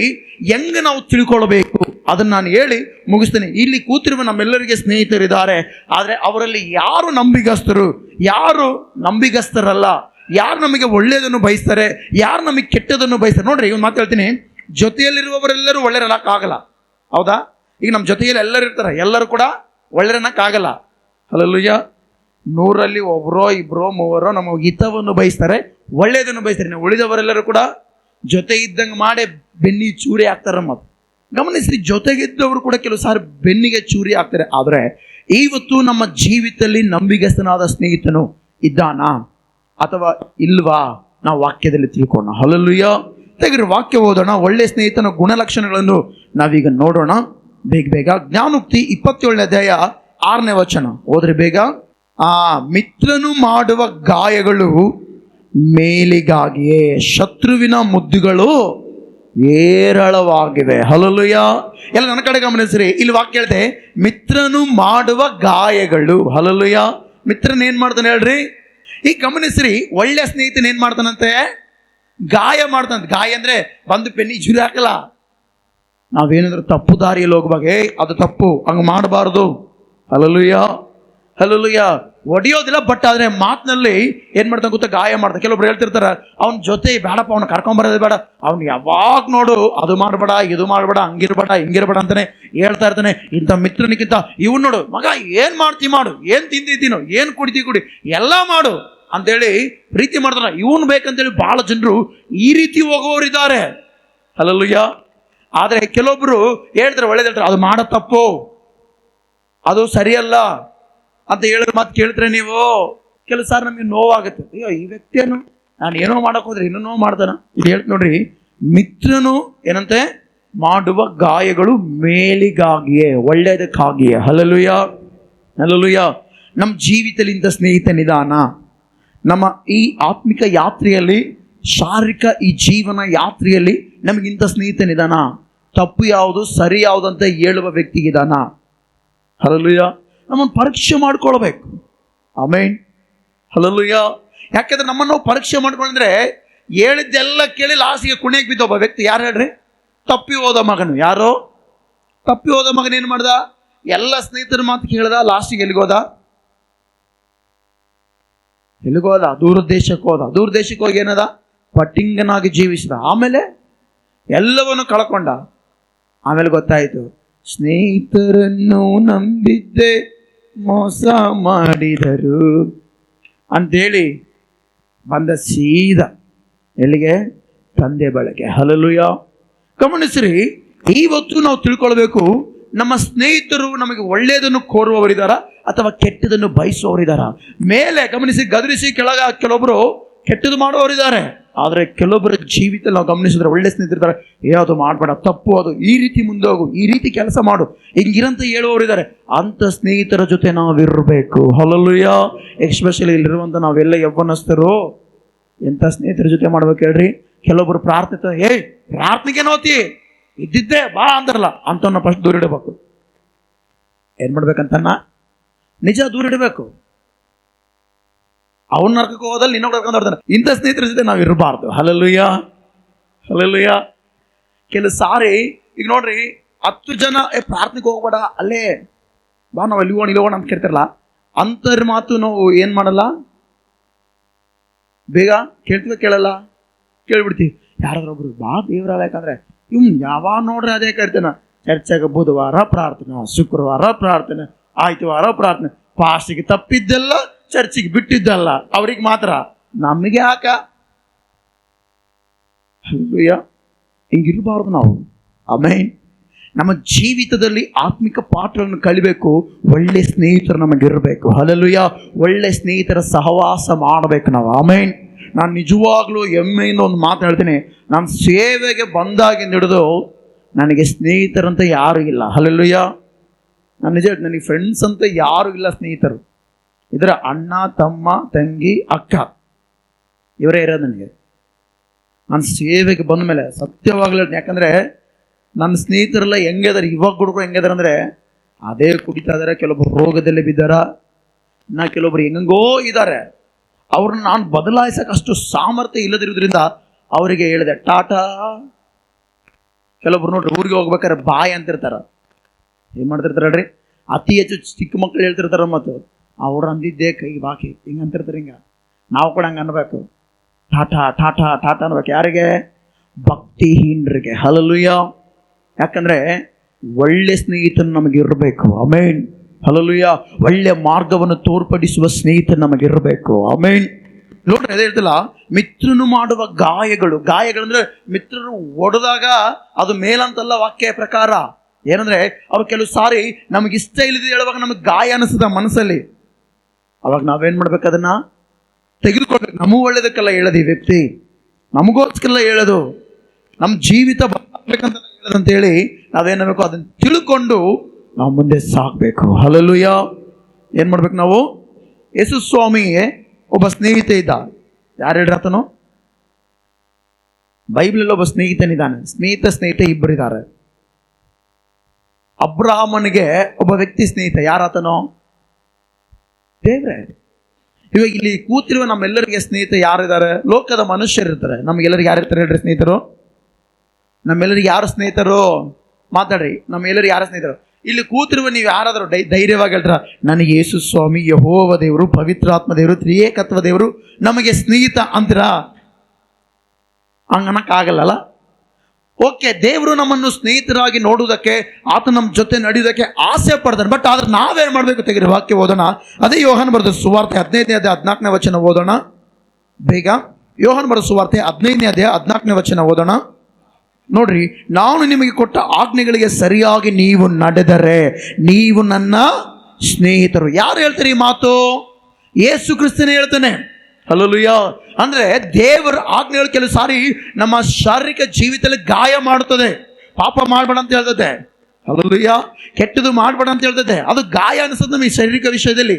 ಹೆಂಗೆ ನಾವು ತಿಳ್ಕೊಳ್ಬೇಕು ಅದನ್ನು ನಾನು ಹೇಳಿ ಮುಗಿಸ್ತೇನೆ. ಇಲ್ಲಿ ಕೂತಿರುವ ನಮ್ಮೆಲ್ಲರಿಗೆ ಸ್ನೇಹಿತರಿದ್ದಾರೆ, ಆದರೆ ಅವರಲ್ಲಿ ಯಾರು ನಂಬಿಗಸ್ತರು, ಯಾರು ನಂಬಿಗಸ್ತರಲ್ಲ, ಯಾರು ನಮಗೆ ಒಳ್ಳೆಯದನ್ನು ಬಯಸ್ತಾರೆ, ಯಾರು ನಮಗೆ ಕೆಟ್ಟದನ್ನು ಬಯಸ್ತಾರೆ. ನೋಡ್ರಿ, ಒಂದು ಮಾತು ಹೇಳ್ತೀನಿ, ಜೊತೆಯಲ್ಲಿರುವವರೆಲ್ಲರೂ ಒಳ್ಳೆಯರಕ್ಕಾಗಲ್ಲ. ಹೌದಾ? ಈಗ ನಮ್ಮ ಜೊತೆಯಲ್ಲಿ ಎಲ್ಲರೂ ಇರ್ತಾರೆ, ಎಲ್ಲರೂ ಕೂಡ ಒಳ್ಳೆಯರನ್ನಕ್ಕಾಗಲ್ಲ. ಹಲ್ಲೆಲೂಯಾ. 100ರಲ್ಲಿ ಒಬ್ಬರೋ ಇಬ್ಬರೋ ಮೂವರೋ ನಮ್ಮ ಹಿತವನ್ನು ಬಯಸ್ತಾರೆ, ಒಳ್ಳೆಯದನ್ನು ಬಯಸ್ತಾರೆ. ನಾವು ಉಳಿದವರೆಲ್ಲರೂ ಕೂಡ ಜೊತೆ ಇದ್ದಂಗೆ ಮಾಡೇ ಬೆನ್ನಿ ಚೂರಿ ಆಗ್ತಾರೆ. ಮತ್ತು ಗಮನಿಸಿ, ಜೊತೆಗಿದ್ದವರು ಕೂಡ ಕೆಲವು ಸಾರಿ ಬೆನ್ನಿಗೆ ಚೂರಿ ಆಗ್ತಾರೆ. ಆದರೆ ಇವತ್ತು ನಮ್ಮ ಜೀವಿತದಲ್ಲಿ ನಂಬಿಗಸ್ತನಾದ ಸ್ನೇಹಿತನು ಇದ್ದಾನಾ ಅಥವಾ ಇಲ್ವಾ? ನಾವು ವಾಕ್ಯದಲ್ಲಿ ತಿಳ್ಕೋಣ. ಹಲ್ಲೆಲೂಯಾ. ತೆಗೆದು ವಾಕ್ಯ ಓದೋಣ. ಒಳ್ಳೆ ಸ್ನೇಹಿತನ ಗುಣಲಕ್ಷಣಗಳನ್ನು ನಾವೀಗ ನೋಡೋಣ. ಬೇಗ ಜ್ಞಾನೋಕ್ತಿ 27ನೇ ಅಧ್ಯಾಯ 6ನೇ ವಚನ ಓದ್ರಿ ಬೇಗ. ಮಿತ್ರನು ಮಾಡುವ ಗಾಯಗಳು ಮೇಲಿಗಾಗಿಯೇ, ಶತ್ರುವಿನ ಮುದ್ದುಗಳು ಏರಳವಾಗಿವೆ. ಹಲ್ಲೆಲೂಯಾ. ಎಲ್ಲ ನನ್ನ ಕಡೆ ಗಮನಿಸ್ರಿ. ಇಲ್ಲಿ ವಾಕ್ಯ ಹೇಳ್ತೆ, ಮಿತ್ರನು ಮಾಡುವ ಗಾಯಗಳು. ಹಲ್ಲೆಲೂಯಾ. ಮಿತ್ರನ ಏನ್ ಮಾಡ್ತಾನೆ ಹೇಳ್ರಿ? ಈಗ ಗಮನಿಸ್ರಿ, ಒಳ್ಳೆ ಸ್ನೇಹಿತನ ಏನ್ ಮಾಡ್ತಾನಂತೆ? ಗಾಯ ಮಾಡ್ತಾನಂತೆ. ಗಾಯ ಅಂದ್ರೆ ಬಂದು ಪೆನ್ನಿ ಜುರಿ ಹಾಕಲ್ಲ. ನಾವೇನಾದ್ರೂ ತಪ್ಪು ದಾರಿಯಲ್ಲಿ ಹೋಗುವಾಗ, ಅದು ತಪ್ಪು, ಹಂಗೆ ಮಾಡಬಾರ್ದು. ಹಲ್ಲೆಲೂಯಾ. ಹಲ್ಲೆಲೂಯಾ. ಒಡೆಯೋದಿಲ್ಲ, ಬಟ್ ಆದರೆ ಮಾತಿನಲ್ಲಿ ಏನು ಮಾಡ್ತಾನೆ ಗೊತ್ತಾ? ಗಾಯ ಮಾಡ್ತಾನೆ. ಕೆಲವೊಬ್ರು ಹೇಳ್ತಿರ್ತಾರೆ, ಅವನ ಜೊತೆ ಬೇಡಪ್ಪ, ಅವ್ನು ಕರ್ಕೊಂಬರೋದು ಬೇಡ, ಅವ್ನು ಯಾವಾಗ ನೋಡು ಅದು ಮಾಡಬೇಡ, ಇದು ಮಾಡಬೇಡ, ಹಂಗಿರ್ಬೇಡ, ಹಿಂಗಿರ್ಬೇಡ ಅಂತಾನೆ ಹೇಳ್ತಾ ಇರ್ತಾನೆ. ಇಂಥ ಮಿತ್ರನಿಗಿಂತ ಇವ್ನು ನೋಡು, ಮಗ ಏನು ಮಾಡ್ತಿ ಮಾಡು, ಏನು ತಿಂದಿದ್ದೀನೋ, ಏನು ಕುಡಿತಿ ಕುಡಿ, ಎಲ್ಲ ಮಾಡು ಅಂತೇಳಿ ಪ್ರೀತಿ ಮಾಡ್ತಾನೆ. ಇವನು ಬೇಕಂತೇಳಿ ಭಾಳ ಜನರು ಈ ರೀತಿ ಹೋಗೋರಿದ್ದಾರೆ. ಹಲ್ಲೆಲೂಯಾ. ಆದರೆ ಕೆಲವೊಬ್ರು ಹೇಳ್ತಾರೆ, ಒಳ್ಳೇದು ಹೇಳ್ತಾರೆ, ಅದು ಮಾಡೋ ತಪ್ಪು, ಅದು ಸರಿಯಲ್ಲ ಅಂತ ಹೇಳಿದ್ರೆ ಮಾತು ಕೇಳ್ತಾರೆ ನೀವು. ಕೆಲವು ಸಾರಿ ನಮಗೆ ನೋವಾಗುತ್ತೆ. ಅಯ್ಯೋ, ಈ ವ್ಯಕ್ತಿಯನ್ನು ನಾನು ಏನೋ ಮಾಡೋಕೆ ಹೋದ್ರೆ ಇನ್ನೂ ನೋವು ಮಾಡ್ತಾನೆ. ಇದು ಹೇಳ್ತು ನೋಡ್ರಿ, ಮಿತ್ರನು ಏನಂತೆ ಮಾಡುವ ಗಾಯಗಳು ಮೇಲಿಗಾಗಿಯೇ, ಒಳ್ಳೆಯದಕ್ಕಾಗಿಯೇ. ಹಲ್ಲೆಲೂಯಾ. ಹಲ್ಲೆಲೂಯಾ. ನಮ್ಮ ಜೀವಿತದಲ್ಲಿ ಇಂಥ ಸ್ನೇಹಿತನಿದಾನ? ನಮ್ಮ ಈ ಆತ್ಮಿಕ ಯಾತ್ರೆಯಲ್ಲಿ, ಶಾರೀರಿಕ ಈ ಜೀವನ ಯಾತ್ರೆಯಲ್ಲಿ ನಮಗಿಂಥ ಸ್ನೇಹಿತನಿದಾನ? ತಪ್ಪು ಯಾವುದು ಸರಿ ಯಾವುದು ಅಂತ ಹೇಳುವ ವ್ಯಕ್ತಿಗಿದಾನ? ಹಲ್ಲೆಲೂಯಾ. ನಮ್ಮನ್ನು ಪರೀಕ್ಷೆ ಮಾಡ್ಕೊಳ್ಬೇಕು. ಆಮೆನ್. ಹಲ್ಲೆಲೂಯಾ. ಯಾಕೆಂದ್ರೆ ನಮ್ಮನ್ನು ನಾವು ಪರೀಕ್ಷೆ ಮಾಡ್ಕೊಂಡ್ರೆ ಹೇಳಿದ್ದೆಲ್ಲ ಕೇಳಿ ಲಾಸ್ಟಿಗೆ ಕುಣಿಯಕ್ಕೆ ಬಿದ್ದ ಒಬ್ಬ ವ್ಯಕ್ತಿ. ಯಾರು ಹೇಳ್ರಿ? ತಪ್ಪಿ ಹೋದ ಮಗನು. ಯಾರೋ ತಪ್ಪಿ ಹೋದ ಮಗನ ಏನು ಮಾಡ್ದ? ಎಲ್ಲ ಸ್ನೇಹಿತರ ಮಾತು ಕೇಳ್ದ, ಲಾಸ್ಟಿಗೆ ಎಲ್ಲಿಗೋದ? ದೂರ ದೇಶಕ್ಕೆ ಹೋದ. ದೂರ ದೇಶಕ್ಕೆ ಹೋಗಿ ಏನದ? ಪಟ್ಟಿಂಗನಾಗಿ ಜೀವಿಸಿದ. ಆಮೇಲೆ ಎಲ್ಲವನ್ನು ಕಳ್ಕೊಂಡ. ಆಮೇಲೆ ಗೊತ್ತಾಯಿತು, ಸ್ನೇಹಿತರನ್ನು ನಂಬಿದ್ದೆ, ಮೋಸ ಮಾಡಿದರು ಅಂತೇಳಿ ಬಂದ ಸೀದಾ ಎಲ್ಲಿಗೆ? ತಂದೆ ಬಳಕೆ. ಹಲ್ಲೆಲೂಯಾ. ಗಮನಿಸ್ರಿ, ಇವತ್ತು ನಾವು ತಿಳ್ಕೊಳ್ಬೇಕು, ನಮ್ಮ ಸ್ನೇಹಿತರು ನಮಗೆ ಒಳ್ಳೆಯದನ್ನು ಕೋರುವವರಿದ್ದಾರ ಅಥವಾ ಕೆಟ್ಟದನ್ನು ಬಯಸುವವರಿದ್ದಾರ? ಮೇಲೆ ಗಮನಿಸಿ, ಗದರಿಸಿ ಕೆಳಗ ಕೆಲವೊಬ್ಬರು ಕೆಟ್ಟದ್ದು ಮಾಡುವವರಿದ್ದಾರೆ. ಆದರೆ ಕೆಲವೊಬ್ಬರ ಜೀವಿತ ನಾವು ಗಮನಿಸಿದ್ರೆ ಒಳ್ಳೆ ಸ್ನೇಹಿತರಿದ್ದಾರೆ. ಅದು ಮಾಡಬೇಡ, ತಪ್ಪು, ಅದು ಈ ರೀತಿ ಮುಂದೆ ಹೋಗು, ಈ ರೀತಿ ಕೆಲಸ ಮಾಡು, ಹಿಂಗಿರಂತ ಹೇಳುವವರಿದ್ದಾರೆ. ಅಂಥ ಸ್ನೇಹಿತರ ಜೊತೆ ನಾವಿರಬೇಕು. ಹಲ್ಲೆಲೂಯಾ. ಎಸ್ಪೆಷಲಿ ಇಲ್ಲಿರುವಂಥ ನಾವೆಲ್ಲ ಯೌವನಸ್ಥರು ಎಂಥ ಸ್ನೇಹಿತರ ಜೊತೆ ಮಾಡ್ಬೇಕು ಹೇಳ್ರಿ? ಕೆಲವೊಬ್ರು ಪ್ರಾರ್ಥನೆಗೆ ನೋತಿ ಇದ್ದಿದ್ದೆ ಬಾ ಅಂತಾರಲ್ಲ, ಅಂಥವನ್ನ ಫಸ್ಟ್ ದೂರ ಇಡಬೇಕು. ಏನು ಮಾಡ್ಬೇಕಂತನ್ನ ನಿಜ ದೂರ ಇಡಬೇಕು. ಅವನ ನರ್ಕಕ್ಕೆ ಹೋದಲ್ಲಿ ನಿನ್ನ ಕರ್ಕೊಂಡು ಬರ್ತಾನೆ. ಇಂಥ ಸ್ನೇಹಿತರ ಜೊತೆ ನಾವು ಇರಬಾರ್ದು. ಹಲ್ಲೆಲೂಯಾ. ಹಲ್ಲೆಲೂಯಾ. ಕೆಲವು ಸಾರಿ ಈಗ ನೋಡ್ರಿ, 10 ಜನ ಪ್ರಾರ್ಥನೆಗೆ ಹೋಗ್ಬೇಡ, ಅಲ್ಲೇ ಬಾ, ನಾವು ಅಲ್ಲಿ ಹೋಗೋಣ ಇಲ್ಲಿ ಹೋಗೋಣ ಅಂತ ಕೇಳ್ತಾರಲ್ಲ, ಅಂಥವ್ರ ಮಾತು ನಾವು ಏನು ಮಾಡಲ್ಲ, ಬೇಗ ಕೇಳಲ್ಲ, ಕೇಳ್ಬಿಡ್ತೀವಿ. ಯಾರಾದ್ರೂ ಒಬ್ರು ಬಾ ದೇವ್ರ, ಯಾಕಂದ್ರೆ ಯಾವಾಗ ನೋಡ್ರಿ ಅದೇ ಕೇಳ್ತೇನೆ. ಚರ್ಚೆಗೆ ಬುಧವಾರ ಪ್ರಾರ್ಥನೆ, ಶುಕ್ರವಾರ ಪ್ರಾರ್ಥನೆ, ಆಯ್ತವಾರ ಪ್ರಾರ್ಥನೆ, ಪಾಸ್ಟಿಗೆ ತಪ್ಪಿದ್ದೆಲ್ಲ, ಚರ್ಚಿಗೆ ಬಿಟ್ಟಿದ್ದಲ್ಲ, ಅವ್ರಿಗೆ ಮಾತ್ರ, ನಮಗೆ ಯಾಕ? ಹಿಂಗಿರಬಾರ್ದು ನಾವು. ಆಮೇನ್. ನಮ್ಮ ಜೀವಿತದಲ್ಲಿ ಆತ್ಮಿಕ ಪಾಠಗಳನ್ನು ಕಲಿಬೇಕು. ಒಳ್ಳೆ ಸ್ನೇಹಿತರು ನಮಗಿರಬೇಕು. ಹಲ್ಲೆಲೂಯಾ. ಒಳ್ಳೆ ಸ್ನೇಹಿತರ ಸಹವಾಸ ಮಾಡಬೇಕು ನಾವು. ಆಮೇನ್. ನಾನು ನಿಜವಾಗ್ಲೂ ಹೆಮ್ಮೆಯಿಂದ ಒಂದು ಮಾತು ಹೇಳ್ತೀನಿ, ನಾನು ಸೇವೆಗೆ ಬಂದಾಗಿಂದ ಹಿಡಿದು ನನಗೆ ಸ್ನೇಹಿತರಂತ ಯಾರು ಇಲ್ಲ. ಹಲ್ಲೆಲೂಯಾ. ನಾನು ನಿಜ ಹೇಳ್ತೀನಿ, ನನಗೆ ಫ್ರೆಂಡ್ಸ್ ಅಂತ ಯಾರು ಇಲ್ಲ. ಸ್ನೇಹಿತರು ಇದರ ಅಣ್ಣ, ತಮ್ಮ, ತಂಗಿ, ಅಕ್ಕ, ಇವರೇ ಇರೋದು ನನಗೆ. ನಾನು ಸೇವೆಗೆ ಬಂದ ಮೇಲೆ ಸತ್ಯವಾಗ್ಲೂ, ಯಾಕಂದರೆ ನನ್ನ ಸ್ನೇಹಿತರೆಲ್ಲ ಹೆಂಗಿದಾರೆ, ಇವಾಗ ಹುಡುಗರು ಹೆಂಗಿದಾರೆ ಅಂದರೆ, ಅದೇ ಕುಡಿತಾ ಇದ್ದಾರೆ, ಕೆಲವೊಬ್ರು ರೋಗದಲ್ಲಿ ಬಿದ್ದಾರ, ಕೆಲವೊಬ್ರು ಹೆಂಗೋ ಇದ್ದಾರೆ. ಅವ್ರನ್ನ ನಾನು ಬದಲಾಯಿಸೋಕೆ ಅಷ್ಟು ಸಾಮರ್ಥ್ಯ ಇಲ್ಲದಿರೋದ್ರಿಂದ ಅವರಿಗೆ ಹೇಳಿದೆ ಟಾಟಾ. ಕೆಲವೊಬ್ರು ನೋಡ್ರಿ ಊರಿಗೆ ಹೋಗ್ಬೇಕಾದ್ರೆ ಬಾಯ್ ಅಂತಿರ್ತಾರ, ಏನ್ ಮಾಡ್ತಿರ್ತಾರಲ್ರಿ, ಅತಿ ಹೆಚ್ಚು ಚಿಕ್ಕ ಮಕ್ಕಳು ಹೇಳ್ತಿರ್ತಾರ, ಮತ್ತು ಅವ್ರು ಅಂದಿದ್ದೇ ಕೈ ಬಾಕಿ ಹಿಂಗೆ ಅಂತಿರ್ತಾರೆ. ಹಿಂಗ ನಾವು ಕೂಡ ಹಂಗೆ ಅನ್ಬೇಕು, ಟಾಟಾ ಟಾಟಾ ಟಾಟಾ ಅನ್ಬೇಕು. ಯಾರಿಗೆ? ಭಕ್ತಿಹೀನರಿಗೆ. ಹಲ್ಲೆಲೂಯಾ. ಯಾಕಂದ್ರೆ ಒಳ್ಳೆ ಸ್ನೇಹಿತನು ನಮಗಿರಬೇಕು. ಆಮೆನ್. ಹಲ್ಲೆಲೂಯಾ. ಒಳ್ಳೆ ಮಾರ್ಗವನ್ನು ತೋರ್ಪಡಿಸುವ ಸ್ನೇಹಿತನು ನಮಗಿರಬೇಕು. ಆಮೆನ್. ನೋಡ್ರಿ, ಅದೇ ಹೇಳ್ತಿಲ್ಲ, ಮಿತ್ರನು ಮಾಡುವ ಗಾಯಗಳಂದ್ರೆ ಮಿತ್ರರು ಹೊಡೆದಾಗ ಅದು ಮೇಲಂತಲ್ಲ ವಾಕ್ಯ ಪ್ರಕಾರ. ಏನಂದ್ರೆ ಅವ್ರು ಕೆಲವು ಸಾರಿ ನಮಗಿಷ್ಟ ಇಲ್ಲದೆ ಹೇಳುವಾಗ ನಮಗೆ ಗಾಯ ಅನಿಸ್ತದ ಮನಸ್ಸಲ್ಲಿ. ಅವಾಗ ನಾವೇನ್ ಮಾಡ್ಬೇಕು? ಅದನ್ನ ತೆಗೆದುಕೊಳ್ಬೇಕು. ನಮಗೂ ಒಳ್ಳೇದಕ್ಕೆಲ್ಲ ಹೇಳೋದು ಈ ವ್ಯಕ್ತಿ, ನಮಗೋಸ್ಕರ ಹೇಳೋದು, ನಮ್ಮ ಜೀವಿತ ಬದಲಾಗಬೇಕಂತ ಹೇಳೋದಂತೇಳಿ ನಾವೇನಬೇಕು ಅದನ್ನ ತಿಳ್ಕೊಂಡು ನಾವು ಮುಂದೆ ಸಾಗಬೇಕು. ಹಲ್ಲೆಲೂಯಾ. ಏನ್ ಮಾಡ್ಬೇಕು ನಾವು? ಯೇಸು ಸ್ವಾಮಿಗೆ ಒಬ್ಬ ಸ್ನೇಹಿತ ಇದ್ದ. ಯಾರು ಹೇಳ್ರಿ ಆತನು? ಬೈಬಲಲ್ಲಿ ಒಬ್ಬ ಸ್ನೇಹಿತನಿದ್ದಾನೆ. ಸ್ನೇಹಿತ ಇಬ್ಬರಿದ್ದಾರೆ. ಅಬ್ರಹಾಮನಿಗೆ ಒಬ್ಬ ವ್ಯಕ್ತಿ ಸ್ನೇಹಿತ. ಯಾರಾತನೋ? ದೇವ್ರೆ. ಇವಾಗ ಇಲ್ಲಿ ಕೂತಿರುವ ನಮ್ಮೆಲ್ಲರಿಗೆ ಸ್ನೇಹಿತ ಯಾರಿದ್ದಾರೆ? ಲೋಕದ ಮನುಷ್ಯರಿರ್ತಾರೆ. ನಮ್ಗೆಲ್ಲರಿಗೆ ಯಾರಿರ್ತಾರೆ ಹೇಳ್ರಿ ಸ್ನೇಹಿತರು? ನಮ್ಮೆಲ್ಲರಿಗೆ ಯಾರು ಸ್ನೇಹಿತರು? ಮಾತಾಡ್ರಿ. ನಮ್ಮೆಲ್ಲರಿಗೆ ಯಾರ ಸ್ನೇಹಿತರು? ಇಲ್ಲಿ ಕೂತಿರುವ ನೀವು ಯಾರಾದರೂ ಧೈರ್ಯವಾಗಿ ಹೇಳ್ತಾರ, ನನಗೆ ಯೇಸು ಸ್ವಾಮಿ, ಯೆಹೋವ ದೇವರು, ಪವಿತ್ರಾತ್ಮ ದೇವರು, ತ್ರಿಯೇಕತ್ವ ದೇವರು ನಮಗೆ ಸ್ನೇಹಿತ ಅಂತೀರಾ? ಹಂಗನಕ್ಕಾಗಲ್ಲ. ಓಕೆ, ದೇವರು ನಮ್ಮನ್ನು ಸ್ನೇಹಿತರಾಗಿ ನೋಡುವುದಕ್ಕೆ, ಆತ ನಮ್ಮ ಜೊತೆ ನಡೆಯುವುದಕ್ಕೆ ಆಸೆ ಪಡ್ತಾನೆ. ಬಟ್ ಆದ್ರೆ ನಾವೇನ್ ಮಾಡ್ಬೇಕು? ತೆಗಿರಿ ವಾಕ್ಯ ಓದೋಣ. ಅದೇ ಯೋಹಾನ ಬರೆದ ಸುವಾರ್ತೆ 15ನೇ ಅಧ್ಯಾಯ 14ನೇ ವಚನ ಓದೋಣ ಬೇಗ. ಯೋಹಾನ ಬರೆದ ಸುವಾರ್ತೆ 15ನೇ ಅಧ್ಯಾಯ 14ನೇ ವಚನ ಓದೋಣ. ನೋಡ್ರಿ, ನಾನು ನಿಮಗೆ ಕೊಟ್ಟ ಆಜ್ಞೆಗಳಿಗೆ ಸರಿಯಾಗಿ ನೀವು ನಡೆದರೆ ನೀವು ನನ್ನ ಸ್ನೇಹಿತರು. ಯಾರು ಹೇಳ್ತಾರೆ ಈ ಮಾತು? ಯೇಸು ಕ್ರಿಸ್ತನೇ ಹೇಳ್ತಾನೆ. ಹಲ್ಲೆಲೂಯಾ. ಅಂದ್ರೆ ದೇವರ ಆಜ್ಞೆಗಳು ಕೆಲವು ಸಾರಿ ನಮ್ಮ ಶಾರೀರಿಕ ಜೀವಿತದಲ್ಲಿ ಗಾಯ ಮಾಡುತ್ತದೆ. ಪಾಪ ಮಾಡಬೇಡ ಅಂತ ಹೇಳ್ತದೆ. ಹಲ್ಲೆಲೂಯಾ. ಕೆಟ್ಟದು ಮಾಡಬೇಡ ಅಂತ ಹೇಳ್ತದೆ. ಅದು ಗಾಯ ಅನಿಸ್ತದೆ ನಮಗೆ ಶಾರೀರಿಕ ವಿಷಯದಲ್ಲಿ.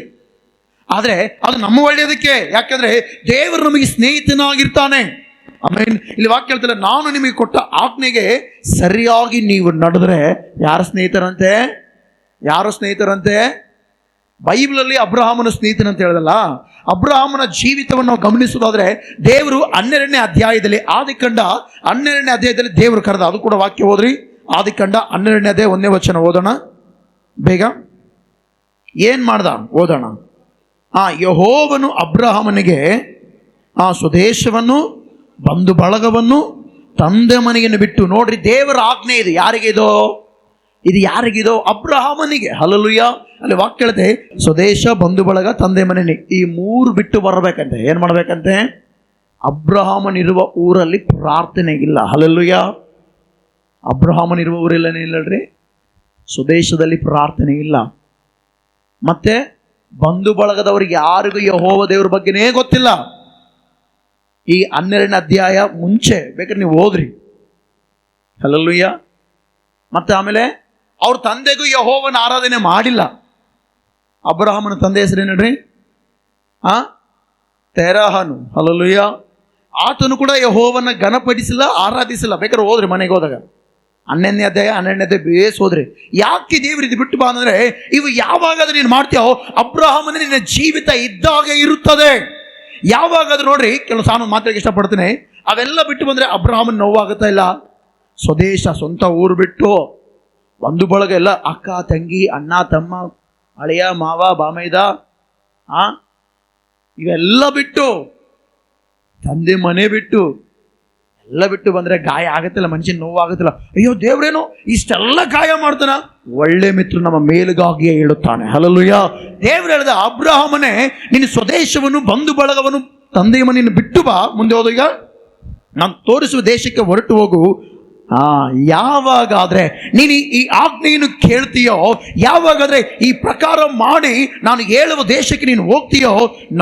ಆದ್ರೆ ಅದು ನಮ್ಮ ಒಳ್ಳೆಯದಕ್ಕೆ. ಯಾಕಂದ್ರೆ ದೇವರು ನಮಗೆ ಸ್ನೇಹಿತನಾಗಿರ್ತಾನೆ. ಆಮೇಲೆ ಇಲ್ಲಿ ವಾಕ್ಯ ಹೇಳ್ತಾರೆ, ನಾನು ನಿಮಗೆ ಕೊಟ್ಟ ಆಜ್ಞೆಗೆ ಸರಿಯಾಗಿ ನೀವು ನಡೆದ್ರೆ ಯಾರ ಸ್ನೇಹಿತರಂತೆ? ಯಾರು ಸ್ನೇಹಿತರಂತೆ? ಬೈಬಲಲ್ಲಿ ಅಬ್ರಹಾಮನ ಸ್ನೇಹಿತನಂತ ಹೇಳಿದಲ್ಲ. ಅಬ್ರಹಾಮನ ಜೀವಿತವನ್ನು ನಾವು ಗಮನಿಸೋದಾದ್ರೆ ದೇವರು 12ನೇ ಅಧ್ಯಾಯದಲ್ಲಿ, ಆದಿಕಾಂಡ 12ನೇ ಅಧ್ಯಾಯದಲ್ಲಿ ದೇವರು ಕರೆದ. ಅದು ಕೂಡ ವಾಕ್ಯ ಓದ್ರಿ. ಆದಿಕಾಂಡ 12ನೇ ಅಧ್ಯಾಯ 1ನೇ ವಚನ ಓದೋಣ ಬೇಗ. ಏನ್ ಮಾಡ್ದ ಓದೋಣ. ಯೆಹೋವನು ಅಬ್ರಹಾಮನಿಗೆ ಸ್ವದೇಶವನ್ನು, ಬಂಧು ಬಳಗವನ್ನು, ತಂದೆ ಮನೆಯನ್ನು ಬಿಟ್ಟು. ನೋಡ್ರಿ, ದೇವರ ಆಜ್ಞೆ ಇದು. ಯಾರಿಗಿದೋ? ಇದು ಯಾರಿಗಿದೋ? ಅಬ್ರಹಾಮನಿಗೆ. ಹಲ್ಲೆಲೂಯಾ. ಅಲ್ಲಿ ವಾಕ್ಯ ಹೇಳುತ್ತೆ, ಸ್ವದೇಶ, ಬಂಧು ಬಳಗ, ತಂದೆ ಮನೆ, ಈ 3 ಬಿಟ್ಟು ಬರಬೇಕಂತೆ. ಏನ್ ಮಾಡ್ಬೇಕಂತೆ? ಅಬ್ರಹಾಮನಿರುವ ಊರಲ್ಲಿ ಪ್ರಾರ್ಥನೆ ಇಲ್ಲ. ಹಲ್ಲೆಲೂಯಾ. ಅಬ್ರಹಾಮನಿರುವ ಊರಲ್ಲೇನೇ ಇಲ್ಲಲ್ರಿ, ಸ್ವದೇಶದಲ್ಲಿ ಪ್ರಾರ್ಥನೆ ಇಲ್ಲ. ಮತ್ತೆ ಬಂಧು ಬಳಗದವ್ರಿಗೆ ಯಾರಿಗೂ ಯೆಹೋವ ದೇವ್ರ ಬಗ್ಗೆನೇ ಗೊತ್ತಿಲ್ಲ. ಈ 12ನೇ ಅಧ್ಯಾಯ ಮುಂಚೆ ಬೇಕಾದ್ರೆ ನೀವು ಓದ್ರಿ. ಹಲ್ಲೆಲೂಯಾ. ಮತ್ತೆ ಆಮೇಲೆ ಅವ್ರ ತಂದೆಗೂ ಯೆಹೋವನ ಆರಾಧನೆ ಮಾಡಿಲ್ಲ. ಅಬ್ರಹಾಮನ ತಂದೆ ಹೆಸರೇನ್ರಿ? ತೆರಹನು. ಹಲ್ಲೆಲೂಯಾ. ಆತನು ಕೂಡ ಯೆಹೋವನ ಘನಪಡಿಸಿಲ್ಲ, ಆರಾಧಿಸಿಲ್ಲ. ಬೇಕಾದ್ರೆ ಹೋದ್ರಿ ಮನೆಗೆ ಹೋದಾಗ 11ನೇ ಅಧ್ಯಾಯ 12ನೇ ಅಧ್ಯಾಯ ಬೇಸ್ ಹೋದ್ರಿ. ಯಾಕೆ ದೇವ್ರು ಇದು ಬಿಟ್ಟು ಬಾ ಅಂದ್ರೆ, ಇವು ಯಾವಾಗಾದ್ರೂ ನೀನು ಮಾಡ್ತೀಯೋ ಅಬ್ರಹಾಮನ ನಿನ್ನ ಜೀವಿತ ಇದ್ದಾಗ ಇರುತ್ತದೆ. ಯಾವಾಗಾದ್ರೂ ನೋಡ್ರಿ, ಕೆಲವು ಸಾನು ಮಾತಾಡಕ್ಕೆ ಇಷ್ಟಪಡ್ತೀನಿ, ಅವೆಲ್ಲ ಬಿಟ್ಟು ಬಂದ್ರೆ ಅಬ್ರಹಾಮನ್ ನೋವಾಗುತ್ತಾ ಇಲ್ಲ? ಸ್ವದೇಶ, ಸ್ವಂತ ಊರು ಬಿಟ್ಟು, ಬಂಧು ಬಳಗ ಎಲ್ಲ, ಅಕ್ಕ ತಂಗಿ, ಅಣ್ಣ ತಮ್ಮ, ಅಳಿಯ ಮಾವ ಬಾಮೈದ, ಇವೆಲ್ಲ ಬಿಟ್ಟು, ತಂದೆ ಮನೆ ಬಿಟ್ಟು ಎಲ್ಲ ಬಿಟ್ಟು ಬಂದ್ರೆ ಗಾಯ ಆಗತ್ತಿಲ್ಲ, ಮನುಷ್ಯನ ನೋವಾಗುತ್ತಿಲ್ಲ. ಅಯ್ಯೋ ದೇವ್ರೇನು ಇಷ್ಟೆಲ್ಲ ಗಾಯ ಮಾಡ್ತಾನ? ಒಳ್ಳೆ ಮಿತ್ರ ನಮ್ಮ ಮೇಲುಗಾಗಿಯೇ ಹೇಳುತ್ತಾನೆ. ಹಲ್ಲೆಲೂಯಾ. ದೇವ್ರು ಹೇಳಿದ, ಅಬ್ರಹಾಮನೇ ನಿನ್ನ ಸ್ವದೇಶವನ್ನು, ಬಂಧು ಬಳಗವನ್ನು, ತಂದೆಯ ಮನೆಯನ್ನು ಬಿಟ್ಟು ಬಾ. ಮುಂದೆ ಹೋದ, ಈಗ ನಾನು ತೋರಿಸುವ ದೇಶಕ್ಕೆ ಹೊರಟು ಹೋಗು. ಯಾವಾಗಾದ್ರೆ ನೀನು ಈ ಆಜ್ಞೆಯನ್ನು ಕೇಳ್ತೀಯೋ, ಯಾವಾಗಾದ್ರೆ ಈ ಪ್ರಕಾರ ಮಾಡಿ ನಾನು ಹೇಳುವ ದೇಶಕ್ಕೆ ನೀನು ಹೋಗ್ತೀಯೋ,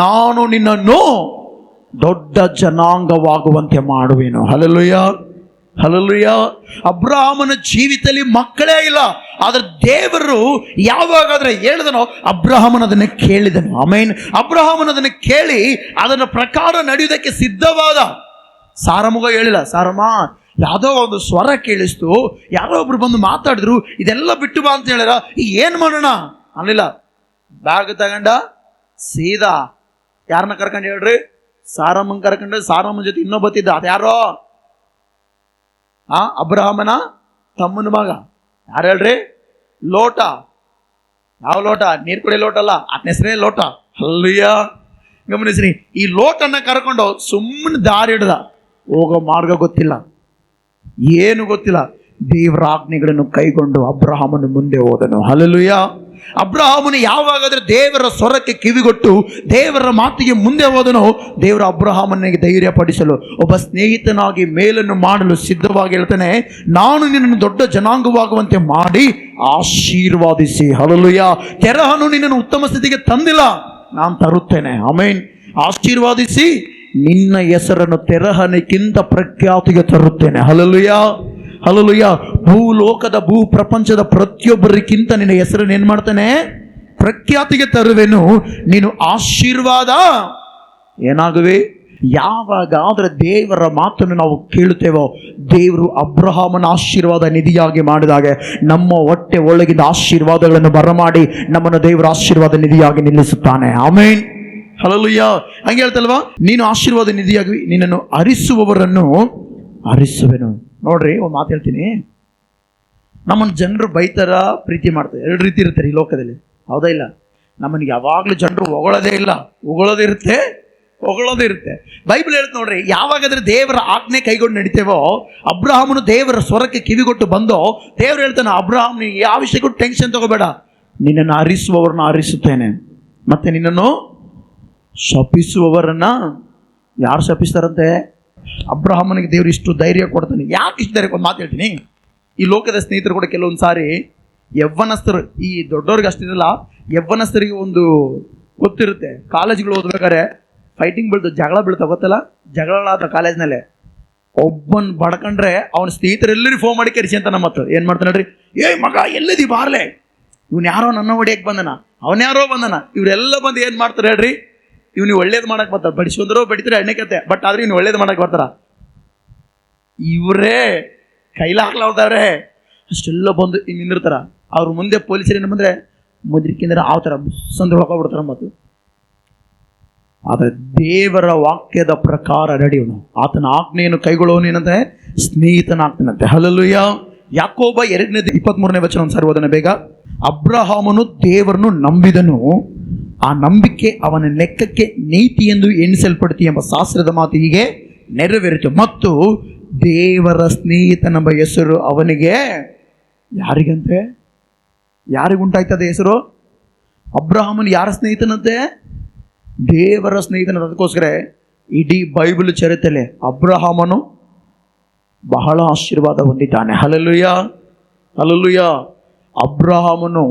ನಾನು ನಿನ್ನನ್ನು ದೊಡ್ಡ ಜನಾಂಗವಾಗುವಂತೆ ಮಾಡುವೆನು. ಹಲ್ಲೆಲೂಯಾ. ಹಲ್ಲೆಲೂಯಾ. ಅಬ್ರಹಾಮನ ಜೀವಿತದಲ್ಲಿ ಮಕ್ಕಳೇ ಇಲ್ಲ, ಆದ್ರೆ ದೇವರು ಯಾವಾಗಾದ್ರೆ ಹೇಳಿದನೋ ಅಬ್ರಹಾಮನ ಅದನ್ನು ಕೇಳಿದನು. ಆಮೇನ್. ಅಬ್ರಹಾಮನ ಅದನ್ನು ಕೇಳಿ ಅದನ್ನ ಪ್ರಕಾರ ನಡೆಯುವುದಕ್ಕೆ ಸಿದ್ಧವಾದ. ಸಾರಮಗ ಹೇಳಿಲ್ಲ, ಸಾರಮ್ಮ ಯಾವುದೋ ಒಂದು ಸ್ವರ ಕೇಳಿಸ್ತು, ಯಾರೋ ಒಬ್ರು ಬಂದು ಮಾತಾಡಿದ್ರು, ಇದೆಲ್ಲ ಬಿಟ್ಟು ಬಾ ಅಂತ ಹೇಳಿರ, ಈಗ ಏನ್ ಮಾಡೋಣ ಅನ್ನಲಿಲ್ಲ. ಬ್ಯಾಗ್ ತಗೊಂಡ ಸೀದಾ ಯಾರನ್ನ ಕರ್ಕೊಂಡು ಹೇಳ್ರಿ? ಸಾರಮ್ಮನ್ ಕರ್ಕೊಂಡ್ರೆ ಸಾರಮ್ಮನ ಜೊತೆ ಇನ್ನೊಬ್ಬ ಬತ್ತಿದ್ದ, ಅದ್ಯಾರೋ ಅಬ್ರಹಾಮನ ತಮ್ಮನ ಮಗ. ಯಾರು ಹೇಳ್ರಿ? ಲೋಟ. ಯಾವ ಲೋಟ? ನೀರು ಕುಡಿಯೋ ಲೋಟ ಅಲ್ಲ, ಆತನ ಹೆಸರೇ ಲೋಟ. ಅಲ್ಲಯ್ಯ, ಗಮನಿಸ್ರಿ, ಈ ಲೋಟನ್ನ ಕರ್ಕೊಂಡು ಸುಮ್ಮನೆ ದಾರಿ ಹಿಡ್ದ. ಹೋಗೋ ಮಾರ್ಗ ಗೊತ್ತಿಲ್ಲ, ಏನು ಗೊತ್ತಿಲ್ಲ. ದೇವರ ಆಜ್ಞೆಗಳನ್ನು ಕೈಗೊಂಡು ಅಬ್ರಹಾಮನು ಮುಂದೆ ಹೋದನು. ಹಲ್ಲೆಲೂಯ. ಅಬ್ರಹಾಮನು ಯಾವಾಗಾದ್ರೆ ದೇವರ ಸ್ವರಕ್ಕೆ ಕಿವಿಗೊಟ್ಟು ದೇವರ ಮಾತಿಗೆ ಮುಂದೆ ಹೋದನು, ದೇವರ ಅಬ್ರಹಾಮನಿಗೆ ಧೈರ್ಯ ಪಡಿಸಲು, ಒಬ್ಬ ಸ್ನೇಹಿತನಾಗಿ ಮೇಲನ್ನು ಮಾಡಲು ಸಿದ್ಧವಾಗಿ ಹೇಳ್ತಾನೆ, ನಾನು ನಿನ್ನನ್ನು ದೊಡ್ಡ ಜನಾಂಗವಾಗುವಂತೆ ಮಾಡಿ ಆಶೀರ್ವಾದಿಸಿ. ಹಲ್ಲೆಲೂಯ. ತೆರಹನು ನಿನ್ನನ್ನು ಉತ್ತಮ ಸ್ಥಿತಿಗೆ ತಂದಿಲ್ಲ, ನಾನು ತರುತ್ತೇನೆ. ಆಮೆನ್. ಆಶೀರ್ವಾದಿಸಿ ನಿನ್ನ ಹೆಸರನ್ನು ತೆರಹನಿಗಿಂತ ಪ್ರಖ್ಯಾತಿಗೆ ತರುತ್ತೇನೆ. Hallelujah, hallelujah. ಭೂಲೋಕದ ಭೂ ಪ್ರಪಂಚದ ಪ್ರತಿಯೊಬ್ಬರಿಗಿಂತ ನಿನ್ನ ಹೆಸರನ್ನು ಏನ್ ಮಾಡ್ತಾನೆ? ಪ್ರಖ್ಯಾತಿಗೆ ತರುವೆನು. ನೀನು ಆಶೀರ್ವಾದ ಏನಾಗುವೆ? ಯಾವಾಗಾದ್ರೆ ದೇವರ ಮಾತನ್ನು ನಾವು ಕೇಳುತ್ತೇವೋ, ದೇವರು ಅಬ್ರಹಾಮನ ಆಶೀರ್ವಾದ ನಿಧಿಯಾಗಿ ಮಾಡಿದಾಗ ನಮ್ಮ ಹೊಟ್ಟೆ ಒಳಗಿದ ಆಶೀರ್ವಾದಗಳನ್ನು ಬರಮಾಡಿ ನಮ್ಮನ್ನು ದೇವರ ಆಶೀರ್ವಾದ ನಿಧಿಯಾಗಿ ನಿಲ್ಲಿಸುತ್ತಾನೆ. ಆಮೆನ್. ಹಲ್ಲೆಲೂಯ. ಹಂಗೆ ಹೇಳ್ತಲ್ವಾ, ನೀನು ಆಶೀರ್ವಾದ ನಿಧಿಯಾಗಿ ನಿನ್ನನ್ನು ಹರಿಸುವವರನ್ನು ಹರಿಸುವೆನು. ನೋಡ್ರಿ, ಒಂದು ಮಾತು ಹೇಳ್ತೀನಿ, ನಮ್ಮನ್ನು ಜನರು ಬೈತಾರ, ಪ್ರೀತಿ ಮಾಡ್ತಾರೆ, ಎರಡು ರೀತಿ ಇರ್ತಾರೆ ಈ ಲೋಕದಲ್ಲಿ, ಹೌದಾ ಇಲ್ಲ? ನಮ್ಮನಿಗೆ ಯಾವಾಗಲೂ ಜನರು ಹೊಗಳೋದೇ ಇಲ್ಲ, ಹೊಗಳೋದಿರುತ್ತೆ, ಹೊಗಳೋದಿರುತ್ತೆ. ಬೈಬಲ್ ಹೇಳ್ತು ನೋಡ್ರಿ, ಯಾವಾಗಾದ್ರೆ ದೇವರ ಆಜ್ಞೆ ಕೈಗೊಂಡು ನಡಿತೇವೋ, ಅಬ್ರಹಾಮನು ದೇವರ ಸ್ವರಕ್ಕೆ ಕಿವಿಗೊಟ್ಟು ಬಂದೋ, ದೇವರು ಹೇಳ್ತಾನೆ, ಅಬ್ರಹಾಮ್ ನೀ ಯಾವ ವಿಷಯಕ್ಕೂ ಟೆನ್ಷನ್ ತಗೋಬೇಡ, ನಿನ್ನನ್ನು ಹರಿಸುವವರನ್ನ ಹರಿಸುತ್ತೇನೆ, ಮತ್ತೆ ನಿನ್ನನ್ನು ಶಪಿಸುವವರನ್ನ ಯಾರು ಶಪಿಸ್ತಾರಂತೆ? ಅಬ್ರಹಾಮನಿಗೆ ದೇವರು ಇಷ್ಟು ಧೈರ್ಯ ಕೊಡ್ತಾನೆ. ಯಾಕೆ ಇಷ್ಟು ಧೈರ್ಯ? ಒಂದು ಮಾತು ಹೇಳ್ತೀನಿ, ಈ ಲೋಕದ ಸ್ನೇಹಿತರು ಕೂಡ ಕೆಲವೊಂದು ಸಾರಿ ಯವ್ವನಸ್ಥರು, ಈ ದೊಡ್ಡವ್ರಿಗೆ ಅಷ್ಟಿರಲ್ಲ, ಯವ್ವನಸ್ಥರಿಗೆ ಒಂದು ಗೊತ್ತಿರುತ್ತೆ, ಕಾಲೇಜ್ಗಳು ಓದ್ಬೇಕಾದ್ರೆ ಫೈಟಿಂಗ್ ಬೀಳ್ತು, ಜಗಳ ಬೀಳ್ತಾವ, ಗೊತ್ತಲ್ಲ? ಜಗಳಾದ ಕಾಲೇಜ್ನಲ್ಲೇ ಒಬ್ಬನ್ ಬಡ್ಕೊಂಡ್ರೆ ಅವನ ಸ್ನೇಹಿತರೆಲ್ಲರಿಗೂ ಫೋನ್ ಮಾಡಿ ಕರೆಸಿ ಅಂತ ನಮ್ಮ ಹತ್ರ ಏನು ಮಾಡ್ತಾನೆ ಹೇಳ್ರಿ, ಏ ಮಗ ಎಲ್ಲದಿ ಬಾರ್ಲೆ, ಇವ್ನು ಯಾರೋ ನನ್ನ ಹೊಡಿಯಕ್ಕೆ ಬಂದನ, ಅವನ್ಯಾರೋ ಬಂದನ, ಇವರೆಲ್ಲ ಬಂದು ಏನು ಮಾಡ್ತಾರೆ ಹೇಳ್ರಿ, ಇವ್ನಿಗೆ ಒಳ್ಳೇದು ಮಾಡಕ್ಕೆ ಬರ್ತಾರೆ, ಬಡಿಸ್ಕೊಂಡ್ರೋ ಬಡಿತಾರೆ ಎಣ್ಣೆ ಕತೆ, ಬಟ್ ಆದ್ರೆ ಇವ್ನು ಒಳ್ಳೇದು ಮಾಡಕ್ಕೆ ಬರ್ತಾರ. ಇವರೇ ಕೈಲಾಗ್ಲಾವ್ದಾರೆ ಅಷ್ಟೆಲ್ಲ ಬಂದು ಹಿಂಗೆ ನಿಂದಿರ್ತಾರ. ಅವ್ರ ಮುಂದೆ ಪೊಲೀಸರೇನು ಬಂದರೆ ಮುದ್ರಿಕಿಂದ್ರೆ ಆ ಥರ ಸಂದ್ರ ಹೊಡ್ಕೊಬಿಡ್ತಾರ. ಮತ್ತು ಆದರೆ ದೇವರ ವಾಕ್ಯದ ಪ್ರಕಾರ ನಡೆಯೋನು, ಆತನ ಆಜ್ಞೆಯನ್ನು ಕೈಗೊಳ್ಳೋನು ಏನಂತೆ? ಸ್ನೇಹಿತನಾಗ್ತಾನಂತೆ. ಹಲ್ಲೆಲೂಯ. ಯಾಕೋಬ 2:23 ವಚನ ಒಂದ್ಸಾರಿ ಓದೋಣ ಬೇಗ. ಅಬ್ರಹಾಮನು ದೇವರನ್ನು ನಂಬಿದನು, ಆ ನಂಬಿಕೆ ಅವನ ಲೆಕ್ಕಕ್ಕೆ ನೀತಿ ಎಂದು ಎಣಿಸಲ್ಪಡ್ತಿ ಎಂಬ ಶಾಸ್ತ್ರದ ಮಾತು ಹೀಗೆ ನೆರವೇರಿತು. ಮತ್ತು ದೇವರ ಸ್ನೇಹಿತನೆಂಬ ಹೆಸರು ಅವನಿಗೆ, ಯಾರಿಗಂತೆ? ಯಾರಿಗುಂಟಾಯ್ತದೆ ಹೆಸರು? ಅಬ್ರಹಾಮನು ಯಾರ ಸ್ನೇಹಿತನಂತೆ? ದೇವರ ಸ್ನೇಹಿತನ. ಅದಕ್ಕೋಸ್ಕರ ಇಡೀ ಬೈಬಲ್ ಚರಿತ್ರೆಯಲ್ಲಿ ಅಬ್ರಹಾಮನು ಬಹಳ ಆಶೀರ್ವಾದ ಹೊಂದಿದ್ದಾನೆ. Hallelujah, hallelujah. ಅಬ್ರಹಾಮನು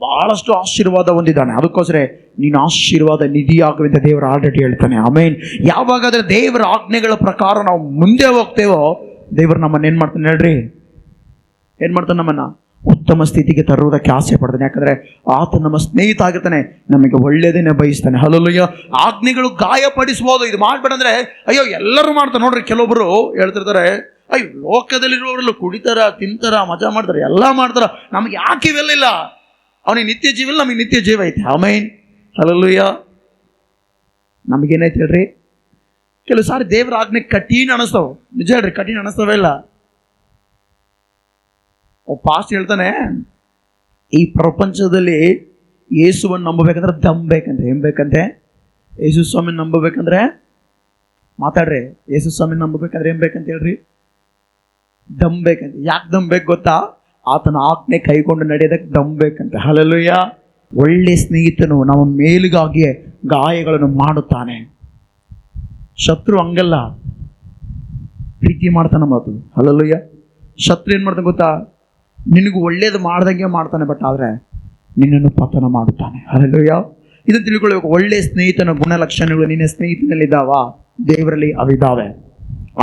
ಬಹಳಷ್ಟು ಆಶೀರ್ವಾದ ಹೊಂದಿದ್ದಾನೆ. ಅದಕ್ಕೋಸ್ಕರ ನೀನು ಆಶೀರ್ವಾದ ನಿಧಿಯಾಗುವಂತ ದೇವರ ಆಲ್ರೆಡಿ ಹೇಳ್ತಾನೆ. ಆಮೇನ್. ಯಾವಾಗಾದ್ರೆ ದೇವರ ಆಜ್ಞೆಗಳ ಪ್ರಕಾರ ನಾವು ಮುಂದೆ ಹೋಗ್ತೇವೋ, ದೇವರು ನಮ್ಮನ್ನು ಏನು ಮಾಡ್ತಾನೆ ಹೇಳ್ರಿ? ಏನು ಮಾಡ್ತಾನೆ? ನಮ್ಮನ್ನು ಉತ್ತಮ ಸ್ಥಿತಿಗೆ ತರುವುದಕ್ಕೆ ಆಸೆ ಪಡ್ತಾನೆ. ಯಾಕಂದರೆ ಆತ ನಮ್ಮ ಸ್ನೇಹಿತ ಆಗಿರ್ತಾನೆ, ನಮಗೆ ಒಳ್ಳೆಯದೇನೆ ಬಯಸ್ತಾನೆ. ಹಲ್ಲೆಲೂಯ. ಆಜ್ಞೆಗಳು ಗಾಯಪಡಿಸ್ಬೋದು, ಇದು ಮಾಡ್ಬೇಡ ಅಂದರೆ ಅಯ್ಯೋ ಎಲ್ಲರೂ ಮಾಡ್ತಾರೆ ನೋಡ್ರಿ. ಕೆಲವೊಬ್ಬರು ಹೇಳ್ತಿರ್ತಾರೆ, ಅಯ್ಯೋ ಲೋಕದಲ್ಲಿರುವವರೆಲ್ಲ ಕುಡಿತಾರ, ತಿಂತಾರ, ಮಜಾ ಮಾಡ್ತಾರೆ, ಎಲ್ಲ ಮಾಡ್ತಾರ, ನಮ್ಗೆ ಯಾಕೆ ಇವೆಲ್ಲ ಇಲ್ಲ? ಅವನಿಗೆ ನಿತ್ಯ ಜೀವ ಇಲ್ಲ, ನಮಗೆ ನಿತ್ಯ ಜೀವ ಐತೆ. ಆಮೇನ್. ಹಲ್ಲೆಲೂಯ. ನಮಗೇನೈತೆ ಹೇಳ್ರಿ? ಕೆಲವು ಸಾರಿ ದೇವರ ಆಜ್ಞೆ ಕಠಿಣ ಅನಿಸ್ತಾವ. ನಿಜ ಹೇಳ್ರಿ, ಕಠಿಣ ಅನಿಸ್ತವೇ ಇಲ್ಲ. ಪಾಸ್ಟ್ ಹೇಳ್ತಾನೆ, ಈ ಪ್ರಪಂಚದಲ್ಲಿ ಯೇಸುವನ್ನು ನಂಬಬೇಕಂದ್ರೆ ದಮ್ ಬೇಕಂತೆ. ಏನ್ ಬೇಕಂತೆ? ಯೇಸು ಸ್ವಾಮಿ ನಂಬಬೇಕಂದ್ರೆ, ಮಾತಾಡ್ರಿ, ಯೇಸು ಸ್ವಾಮಿ ನಂಬಬೇಕಂದ್ರೆ ಏನ್ ಬೇಕಂತ ಹೇಳ್ರಿ? ದಮ್ ಬೇಕಂತೆ. ಯಾಕೆ ದಮ್ ಬೇಕು ಗೊತ್ತಾ? ಆತನ ಆಜ್ಞೆ ಕೈಗೊಂಡು ನಡೆಯೋದಕ್ಕೆ ದಮ್ ಬೇಕಂತೆ. ಹಲ್ಲೆಲೂಯ. ಒಳ್ಳೆ ಸ್ನೇಹಿತನು ನಮ್ಮ ಮೇಲಿಗಾಗಿಯೇ ಗಾಯಗಳನ್ನು ಮಾಡುತ್ತಾನೆ. ಶತ್ರು ಹಂಗಲ್ಲ, ಪ್ರೀತಿ ಮಾಡ್ತಾನೆ ಮಾತು. ಹಲ್ಲೆಲೂಯ. ಶತ್ರು ಏನು ಮಾಡ್ತಾನೆ ಗೊತ್ತಾ? ನಿನಗೂ ಒಳ್ಳೇದು ಮಾಡ್ದಂಗೆ ಮಾಡ್ತಾನೆ, ಬಟ್ ಆದರೆ ನಿನ್ನನ್ನು ಪತನ ಮಾಡುತ್ತಾನೆ. ಹಲ್ಲೆಲೂಯ. ಇದನ್ನು ತಿಳ್ಕೊಳ್ಬೇಕು. ಒಳ್ಳೆ ಸ್ನೇಹಿತನ ಗುಣಲಕ್ಷಣಗಳು ನಿನ್ನ ಸ್ನೇಹಿತನಲ್ಲಿದ್ದಾವ? ದೇವರಲ್ಲಿ ಅವಿದ್ದಾವೆ.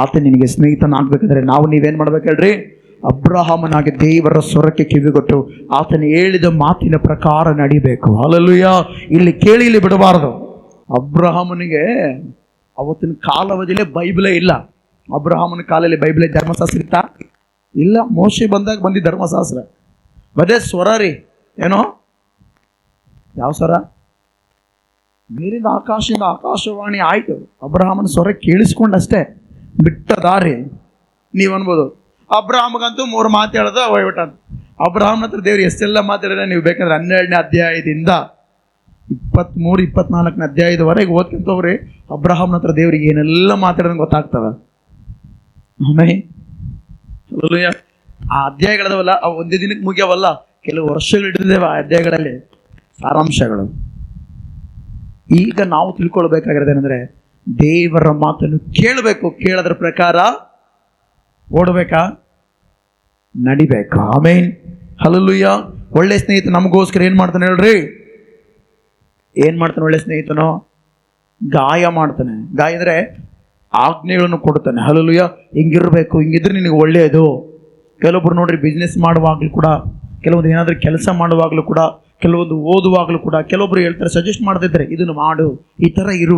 ಆತ ನಿನಗೆ ಸ್ನೇಹಿತನಾಗಬೇಕಾದ್ರೆ ನೀವೇನು ಮಾಡ್ಬೇಕು ಹೇಳ್ರಿ? ಅಬ್ರಹಾಮನಾಗಿ ದೇವರ ಸ್ವರಕ್ಕೆ ಕಿವಿಗೊಟ್ಟು ಆತನ ಹೇಳಿದ ಮಾತಿನ ಪ್ರಕಾರ ನಡಿಬೇಕು. ಹಲ್ಲೆಲೂಯ. ಇಲ್ಲಿ ಕೇಳಿ ಇಲ್ಲಿ ಬಿಡಬಾರದು. ಅಬ್ರಹಾಮನಿಗೆ ಅವತ್ತಿನ ಕಾಲಾವಧಿಯಲ್ಲೇ ಬೈಬಲೇ ಇಲ್ಲ. ಅಬ್ರಹಾಮನ ಕಾಲದಲ್ಲಿ ಬೈಬಲೇ ಧರ್ಮಶಾಸ್ತ್ರ ಇತ್ತಾ? ಇಲ್ಲ. ಮೋಶೆ ಬಂದಾಗ ಬಂದಿದ್ದ ಧರ್ಮಶಾಸ್ತ್ರ ಬದೇ ಸ್ವರ ರೀ. ಏನೋ ಯಾವ ಸ್ವರ? ಮೇಲಿಂದ ಆಕಾಶವಾಣಿ ಆಯಿತು, ಅಬ್ರಹಾಮನ ಸ್ವರ ಕೇಳಿಸ್ಕೊಂಡಷ್ಟೇ, ಬಿಟ್ಟ ದಾರಿ. ನೀವು ಅನ್ಬೋದು ಅಬ್ರಹಾಮಗಂತೂ 3 ಮಾತು ಹೇಳ್ದ ಹೋಗ್ಬಿಟ್ಟಂತ. ಅಬ್ರಹಾಮನ ಹತ್ರ ದೇವ್ರು ಎಷ್ಟೆಲ್ಲ ಮಾತಾಡಿದ್ರೆ ನೀವು ಬೇಕಾದ್ರೆ 12ನೇ ಅಧ್ಯಾಯದಿಂದ 23-24ನೇ ಅಧ್ಯಾಯದವರೆಗೆ ಓದ್ಕೊಂತವ್ರಿ. ಅಬ್ರಹಾಮನ ಹತ್ರ ದೇವ್ರಿಗೆ ಏನೆಲ್ಲ ಮಾತಾಡೋದು ಗೊತ್ತಾಗ್ತವೆ. ಆಮೇಲೆ ಆ ಅಧ್ಯಾಯಗಳದವಲ್ಲ, ಅವು ಒಂದೇ ದಿನಕ್ಕೆ ಮುಗಿಯವಲ್ಲ, ಕೆಲವು ವರ್ಷಗಳು ಹಿಡಿದೇವೆ ಆ ಅಧ್ಯಾಯಗಳಲ್ಲಿ ಸಾರಾಂಶಗಳು. ಈಗ ನಾವು ತಿಳ್ಕೊಳ್ಬೇಕಾಗಿರೋದೇನೆಂದರೆ, ದೇವರ ಮಾತನ್ನು ಕೇಳಬೇಕು, ಕೇಳೋದ್ರ ಪ್ರಕಾರ ಓಡಬೇಕಾ, ನಡಿಬೇಕು. ಆಮೇನ್, ಹಲ್ಲೆಲೂಯಾ. ಒಳ್ಳೆ ಸ್ನೇಹಿತ ನಮಗೋಸ್ಕರ ಏನು ಮಾಡ್ತಾನೆ ಹೇಳ್ರಿ? ಏನು ಮಾಡ್ತಾನೆ ಒಳ್ಳೆ ಸ್ನೇಹಿತನೋ? ಗಾಯ ಮಾಡ್ತಾನೆ. ಗಾಯ ಅಂದರೆ ಆಜ್ಞೆಗಳನ್ನು ಕೊಡ್ತಾನೆ. ಹಲ್ಲೆಲೂಯಾ. ಹಿಂಗಿರ್ಬೇಕು, ಹಿಂಗಿದ್ರೆ ನಿನಗೆ ಒಳ್ಳೆಯದು. ಕೆಲವೊಬ್ರು ನೋಡ್ರಿ, ಬಿಸ್ನೆಸ್ ಮಾಡುವಾಗಲೂ ಕೂಡ, ಕೆಲವೊಂದು ಏನಾದರೂ ಕೆಲಸ ಮಾಡುವಾಗಲೂ ಕೂಡ, ಕೆಲವೊಂದು ಓದುವಾಗಲೂ ಕೂಡ ಕೆಲವೊಬ್ರು ಹೇಳ್ತಾರೆ, ಸಜೆಸ್ಟ್ ಮಾಡ್ತಿದ್ದಾರೆ, ಇದನ್ನು ಮಾಡು, ಈ ಥರ ಇರು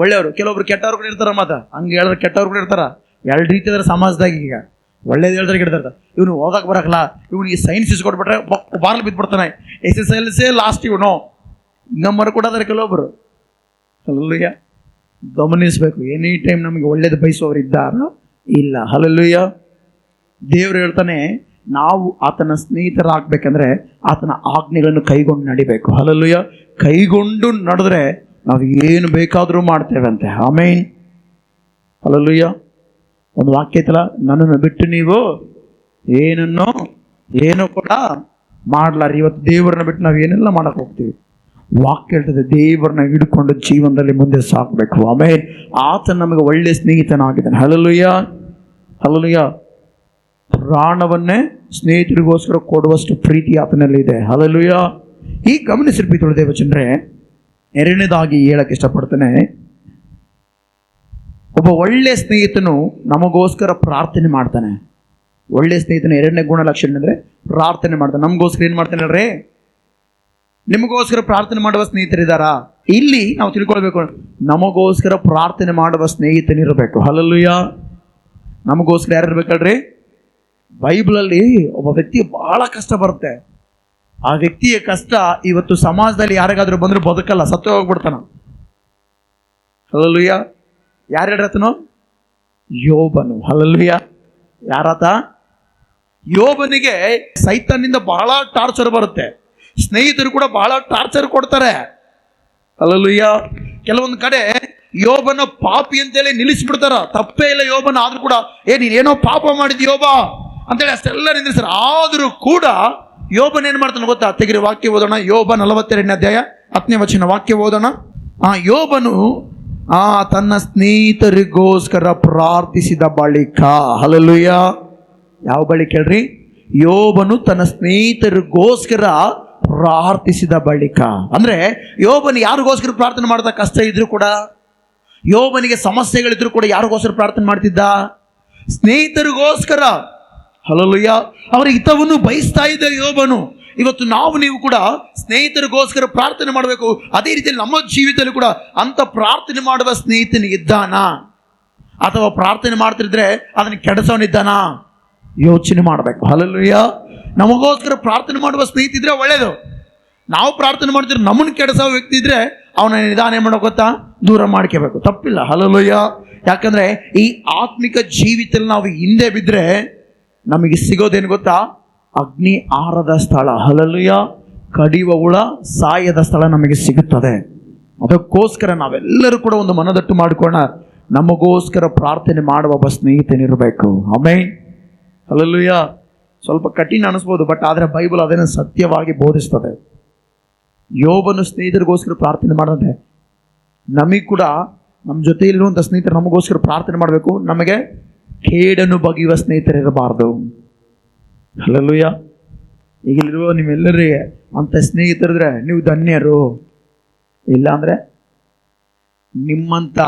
ಒಳ್ಳೆಯವರು. ಕೆಲವೊಬ್ರು ಕೆಟ್ಟವ್ರು ಕೂಡ ಇರ್ತಾರ. ಮಾತಾ ಹಂಗೆ ಹೇಳಿದ್ರೆ ಕೆಟ್ಟವ್ರು ಕೂಡ ಇರ್ತಾರ. 2 ರೀತಿ ಇದಾರೆ ಸಮಾಜದಾಗ. ಈಗ ಒಳ್ಳೇದು ಹೇಳಿದ್ರೆ ಕೆಡ್ತಾರೆ. ಇವನು ಓದಕ್ಕೆ ಬರಕಲ್ಲ, ಇವನಿಗೆ ಸೈನ್ಸ್ ಇಸ್ಕೊಟ್ಬಿಟ್ರೆ ಬಾರ್ಲು ಬಿದ್ದುಬಿಡ್ತಾನೆ, SSLC ಲಾಸ್ಟ್ ಇವನು ನಮ್ಮರು ಕೂಡ ಅದಾರೆ ಕೆಲವೊಬ್ರು. ಹಲ್ಲೆಲೂಯಾ. ಗಮನಿಸಬೇಕು, ಎನಿ ಟೈಮ್ ನಮಗೆ ಒಳ್ಳೇದು ಬಯಸುವವರು ಇದ್ದಾರ? ಇಲ್ಲ. ಹಲ್ಲೆಲೂಯಾ. ದೇವರು ಹೇಳ್ತಾನೆ, ನಾವು ಆತನ ಸ್ನೇಹಿತರಾಗಬೇಕಂದ್ರೆ ಆತನ ಆಜ್ಞೆಗಳನ್ನು ಕೈಗೊಂಡು ನಡಿಬೇಕು. ಹಲ್ಲೆಲೂಯಾ. ಕೈಗೊಂಡು ನಡೆದ್ರೆ ನಾವು ಏನು ಬೇಕಾದರೂ ಮಾಡ್ತೇವೆ ಅಂತೆ. ಆಮೇನ್, ಹಲ್ಲೆಲೂಯಾ. ಒಂದು ವಾಕ್ಯ ಐತಲ್ಲ, ನನ್ನನ್ನು ಬಿಟ್ಟು ನೀವು ಏನು ಕೂಡ ಮಾಡ್ಲಾರಿ. ಇವತ್ತು ದೇವರನ್ನ ಬಿಟ್ಟು ನಾವು ಏನೆಲ್ಲ ಮಾಡಕ್ಕೆ ಹೋಗ್ತೀವಿ? ವಾಕ್ಯ ಹೇಳ್ತದೆ, ದೇವರನ್ನ ಹಿಡ್ಕೊಂಡು ಜೀವನದಲ್ಲಿ ಮುಂದೆ ಸಾಕಬೇಕು. ಆಮೇಲೆ ಆತ ನಮಗೆ ಒಳ್ಳೆ ಸ್ನೇಹಿತನಾಗಿದ್ದಾನೆ. ಹಲ್ಲೆಲೂಯಾ. ಹಲ್ಲೆಲೂಯಾ. ಪ್ರಾಣವನ್ನೇ ಸ್ನೇಹಿತರಿಗೋಸ್ಕರ ಕೊಡುವಷ್ಟು ಪ್ರೀತಿ ಆತನಲ್ಲಿ ಇದೆ. ಹಲ್ಲೆಲೂಯಾ. ಈ ಗಮನಿಸಿರ್ಬೇಕು ದೇವಚಂದ್ರೆ. ಎರಡನೇದಾಗಿ ಹೇಳಕ್ಕೆ ಇಷ್ಟಪಡ್ತೇನೆ, ಒಬ್ಬ ಒಳ್ಳೆ ಸ್ನೇಹಿತನು ನಮಗೋಸ್ಕರ ಪ್ರಾರ್ಥನೆ ಮಾಡ್ತಾನೆ. ಒಳ್ಳೆ ಸ್ನೇಹಿತನ ಎರಡನೇ ಗುಣಲಕ್ಷಣ ಅಂದರೆ ಪ್ರಾರ್ಥನೆ ಮಾಡ್ತಾನೆ. ನಮಗೋಸ್ಕರ ಏನು ಮಾಡ್ತಾನೆ ಹೇಳ್ರಿ? ನಿಮಗೋಸ್ಕರ ಪ್ರಾರ್ಥನೆ ಮಾಡುವ ಸ್ನೇಹಿತರಿದ್ದಾರಾ? ಇಲ್ಲಿ ನಾವು ತಿಳ್ಕೊಳ್ಬೇಕು, ನಮಗೋಸ್ಕರ ಪ್ರಾರ್ಥನೆ ಮಾಡುವ ಸ್ನೇಹಿತನಿರಬೇಕು. ಹಲ್ಲೆಲೂಯಾ. ನಮಗೋಸ್ಕರ ಯಾರು ಇರ್ಬೇಕಲ್ರಿ? ಬೈಬಲಲ್ಲಿ ಒಬ್ಬ ವ್ಯಕ್ತಿ ಬಹಳ ಕಷ್ಟ ಬರುತ್ತೆ. ಆ ವ್ಯಕ್ತಿಯ ಕಷ್ಟ ಇವತ್ತು ಸಮಾಜದಲ್ಲಿ ಯಾರಿಗಾದ್ರೂ ಬಂದರೂ ಬದುಕಲ್ಲ, ಸತ್ತು ಹೋಗ್ಬಿಡ್ತಾನ. ಹಲ್ಲೆಲೂಯಾ. ಯಾರು ಹೇಳಿರತನೋ? ಯೋಬನು. ಹಲ್ಲೆಲೂಯಾ. ಯಾರಾತ? ಯೋಬನಿಗೆ ಸೈತಾನ್ನಿಂದ ಬಹಳ ಟಾರ್ಚರ್ ಬರುತ್ತೆ. ಸ್ನೇಹಿತರು ಕೂಡ ಬಹಳ ಟಾರ್ಚರ್ ಕೊಡ್ತಾರೆ. ಹಲ್ಲೆಲೂಯಾ. ಕೆಲವೊಂದು ಕಡೆ ಯೋಬನ ಪಾಪಿ ಅಂತೇಳಿ ನಿಲ್ಲಿಸ್ಬಿಡ್ತಾರ. ತಪ್ಪೇ ಇಲ್ಲ ಯೋಬನ, ಆದ್ರೂ ಕೂಡ ನೀನೇನೋ ಪಾಪ ಮಾಡಿದ್ಯ ಯೋಬ ಅಂತೇಳಿ ಅಷ್ಟೆಲ್ಲ ನಿಂದಿಸ್ತಾರೆ. ಆದರೂ ಕೂಡ ಯೋಬನ ಏನು ಮಾಡ್ತಾನೆ ಗೊತ್ತಾ? ತೆಗಿರಿ ವಾಕ್ಯ ಓದೋಣ. ಯೋಬ 42ನೇ ಅಧ್ಯಾಯ 10ನೇ ವಚನ ವಾಕ್ಯ ಓದೋಣ. ಯೋಬನು ತನ್ನ ಸ್ನೇಹಿತರಿಗೋಸ್ಕರ ಪ್ರಾರ್ಥಿಸಿದ ಬಳಿಕ, ಹಲ್ಲೆಲೂಯಾ. ಯಾವ ಬಳಿಕ ಹೇಳ್ರಿ? ಯೋಬನು ತನ್ನ ಸ್ನೇಹಿತರಿಗೋಸ್ಕರ ಪ್ರಾರ್ಥಿಸಿದ ಬಳಿಕ. ಅಂದ್ರೆ ಯೋಬನು ಯಾರಿಗೋಸ್ಕರ ಪ್ರಾರ್ಥನೆ ಮಾಡ್ದ? ಕಷ್ಟ ಇದ್ರು ಕೂಡ, ಯೋಬನಿಗೆ ಸಮಸ್ಯೆಗಳಿದ್ರು ಕೂಡ ಯಾರಿಗೋಸ್ಕರ ಪ್ರಾರ್ಥನೆ ಮಾಡ್ತಿದ್ದ? ಸ್ನೇಹಿತರಿಗೋಸ್ಕರ. ಹಲ್ಲೆಲೂಯಾ. ಅವರ ಹಿತವನ್ನು ಬಯಸ್ತಾ ಇದ್ದ ಯೋಬನು. ಇವತ್ತು ನೀವು ಕೂಡ ಸ್ನೇಹಿತರಿಗೋಸ್ಕರ ಪ್ರಾರ್ಥನೆ ಮಾಡಬೇಕು. ಅದೇ ರೀತಿಯಲ್ಲಿ ನಮ್ಮ ಜೀವಿತದಲ್ಲಿ ಕೂಡ ಅಂತ ಪ್ರಾರ್ಥನೆ ಮಾಡುವ ಸ್ನೇಹಿತನಿಗಿದ್ದಾನ, ಅಥವಾ ಪ್ರಾರ್ಥನೆ ಮಾಡ್ತಿದ್ರೆ ಅದನ್ನು ಕೆಡಿಸೋನಿದ್ದಾನ? ಯೋಚನೆ ಮಾಡಬೇಕು. ಹಲ್ಲೆಲೂಯಾ. ನಮಗೋಸ್ಕರ ಪ್ರಾರ್ಥನೆ ಮಾಡುವ ಸ್ನೇಹಿತ ಇದ್ರೆ ಒಳ್ಳೇದು. ನಾವು ಪ್ರಾರ್ಥನೆ ಮಾಡ್ತಿದ್ರೆ ನಮ್ಮನ್ನು ಕೆಡಿಸೋ ವ್ಯಕ್ತಿ ಇದ್ರೆ ಅವನ ನಿಧಾನ ಮಾಡೋ ಗೊತ್ತಾ? ದೂರ ಮಾಡ್ಕೋಬೇಕು. ತಪ್ಪಿಲ್ಲ. ಹಲ್ಲೆಲೂಯಾ. ಯಾಕಂದ್ರೆ ಈ ಆತ್ಮಿಕ ಜೀವಿತದಲ್ಲಿ ನಾವು ಹಿಂದೆ ಬಿದ್ದರೆ ನಮಗೆ ಸಿಗೋದೇನು ಗೊತ್ತಾ? ಅಗ್ನಿ ಆರದ ಸ್ಥಳ. ಹಲ್ಲೆಲೂಯಾ. ಕಡಿಯುವ ಹುಳ ಸಾಯದ ಸ್ಥಳ ನಮಗೆ ಸಿಗುತ್ತದೆ. ಅದಕ್ಕೋಸ್ಕರ ನಾವೆಲ್ಲರೂ ಕೂಡ ಒಂದು ಮನದಟ್ಟು ಮಾಡಿಕೊಳ್ಳೋಣ, ನಮಗೋಸ್ಕರ ಪ್ರಾರ್ಥನೆ ಮಾಡುವ ಒಬ್ಬ ಸ್ನೇಹಿತನಿರಬೇಕು. ಆಮೇನ್, ಹಲ್ಲೆಲೂಯಾ. ಸ್ವಲ್ಪ ಕಠಿಣ ಅನಿಸ್ಬೋದು, ಬಟ್ ಆದರೆ ಬೈಬಲ್ ಅದನ್ನು ಸತ್ಯವಾಗಿ ಬೋಧಿಸ್ತದೆ. ಯೋಬನು ಸ್ನೇಹಿತರಿಗೋಸ್ಕರ ಪ್ರಾರ್ಥನೆ ಮಾಡಂತೆ ನಮಗೆ ಕೂಡ ನಮ್ಮ ಜೊತೆಯಲ್ಲಿರುವಂಥ ಸ್ನೇಹಿತರು ನಮಗೋಸ್ಕರ ಪ್ರಾರ್ಥನೆ ಮಾಡಬೇಕು. ನಮಗೆ ಕೇಡನ್ನು ಬಗೆಯುವ ಸ್ನೇಹಿತರಿರಬಾರ್ದು. ಹಲ್ಲೆಲೂಯಾ. ಈಗಿರುವ ನಿಮ್ಮೆಲ್ಲರಿಗೆ ಅಂಥ ಸ್ನೇಹಿತರಿದ್ರೆ ನೀವು ಧನ್ಯರು. ಇಲ್ಲಾಂದರೆ ನಿಮ್ಮಂಥ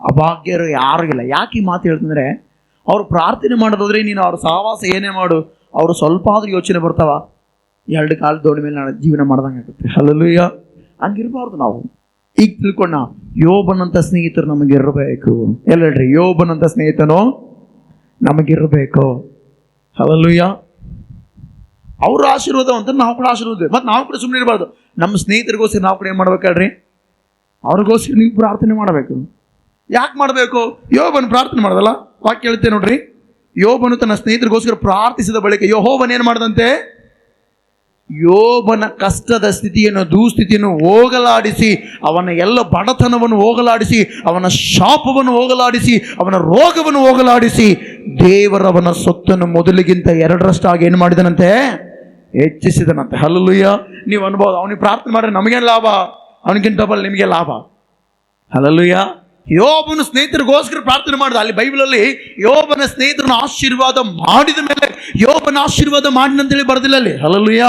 ಅಭಾಗ್ಯರು ಯಾರೂ ಇಲ್ಲ. ಯಾಕೆ ಈ ಮಾತು ಹೇಳ್ತಂದರೆ, ಅವ್ರು ಪ್ರಾರ್ಥನೆ ಮಾಡೋದಾದ್ರೆ ನೀನು ಅವ್ರ ಸಹವಾಸ ಏನೇ ಮಾಡು, ಅವರು ಸ್ವಲ್ಪ ಆದ್ರೂ ಯೋಚನೆ ಬರ್ತಾವ, 2 ಕಾಲು ದೋಣಿ ಮೇಲೆ ನಾನು ಜೀವನ ಮಾಡ್ದಂಗೆ ಆಗುತ್ತೆ. ಹಲ್ಲೆಲೂಯಾ. ಹಂಗಿರಬಾರ್ದು ನಾವು. ಈಗ ತಿಳ್ಕೊಂಡ ಯೋಬನಂಥ ಸ್ನೇಹಿತರು ನಮಗಿರಬೇಕು. ಎಲ್ಲ ಹೇಳ್ರಿ, ಯೋಬನಂಥ ಸ್ನೇಹಿತನು ನಮಗಿರಬೇಕು. ಹಲ್ಲೆಲೂಯಾ. ಅವ್ರ ಆಶೀರ್ವಾದ ಅಂತ ನಾವು ಕೂಡ ಆಶೀರ್ವಾದ. ಮತ್ತು ನಾವು ಕೂಡ ಸುಮ್ಮನೆ ಇರಬಾರ್ದು. ನಮ್ಮ ಸ್ನೇಹಿತರಿಗೋಸ್ಕರ ನಾವು ಕೂಡ ಏನು ಮಾಡ್ಬೇಕು ಹೇಳ್ರಿ? ಅವ್ರಿಗೋಸ್ಕರ ನೀವು ಪ್ರಾರ್ಥನೆ ಮಾಡಬೇಕು. ಯಾಕೆ ಮಾಡಬೇಕು? ಯೋಬನು ಪ್ರಾರ್ಥನೆ ಮಾಡೋದಲ್ಲ, ವಾಕ್ಯ ಹೇಳ್ತೇನೆ ನೋಡ್ರಿ. ಯೋಬನು ತನ್ನ ಸ್ನೇಹಿತರಿಗೋಸ್ಕರ ಪ್ರಾರ್ಥಿಸಿದ ಬಳಿಕ ಯೆಹೋವನು ಏನು ಮಾಡಿದಂತೆ? ಯೋಬನ ಕಷ್ಟದ ಸ್ಥಿತಿಯನ್ನು, ದುಸ್ಥಿತಿಯನ್ನು ಹೋಗಲಾಡಿಸಿ, ಅವನ ಎಲ್ಲ ಬಡತನವನ್ನು ಹೋಗಲಾಡಿಸಿ, ಅವನ ಶಾಪವನ್ನು ಹೋಗಲಾಡಿಸಿ, ಅವನ ರೋಗವನ್ನು ಹೋಗಲಾಡಿಸಿ, ದೇವರವನ ಸೊತ್ತನ್ನು ಮೊದಲಿಗಿಂತ 2ರಷ್ಟಾಗಿ ಏನು ಮಾಡಿದನಂತೆ? ಹೆಚ್ಚಿಸಿದನಂತೆ. ಹಲ್ಲೆಲೂಯಾ. ನೀವು ಅನ್ಬೋದು, ಅವನಿಗೆ ಪ್ರಾರ್ಥನೆ ಮಾಡಿದ್ರೆ ನಮಗೇನು ಲಾಭ, ಅವನಿಗಿಂತ ಡಬಲ್ ನಿಮಗೆ ಲಾಭ. ಹಲ್ಲೆಲೂಯಾ. ಯೋಬನ ಸ್ನೇಹಿತರಿಗೋಸ್ಕರ ಪ್ರಾರ್ಥನೆ ಮಾಡಿದ. ಅಲ್ಲಿ ಬೈಬಲಲ್ಲಿ ಯೋಬನ ಸ್ನೇಹಿತರನ್ನು ಆಶೀರ್ವಾದ ಮಾಡಿದ ಮೇಲೆ ಯೋಬನ ಆಶೀರ್ವಾದ ಮಾಡಿನಂತೇಳಿ ಬರೆದಿಲ್ಲ ಅಲ್ಲಿ. ಹಲ್ಲೆಲೂಯಾ.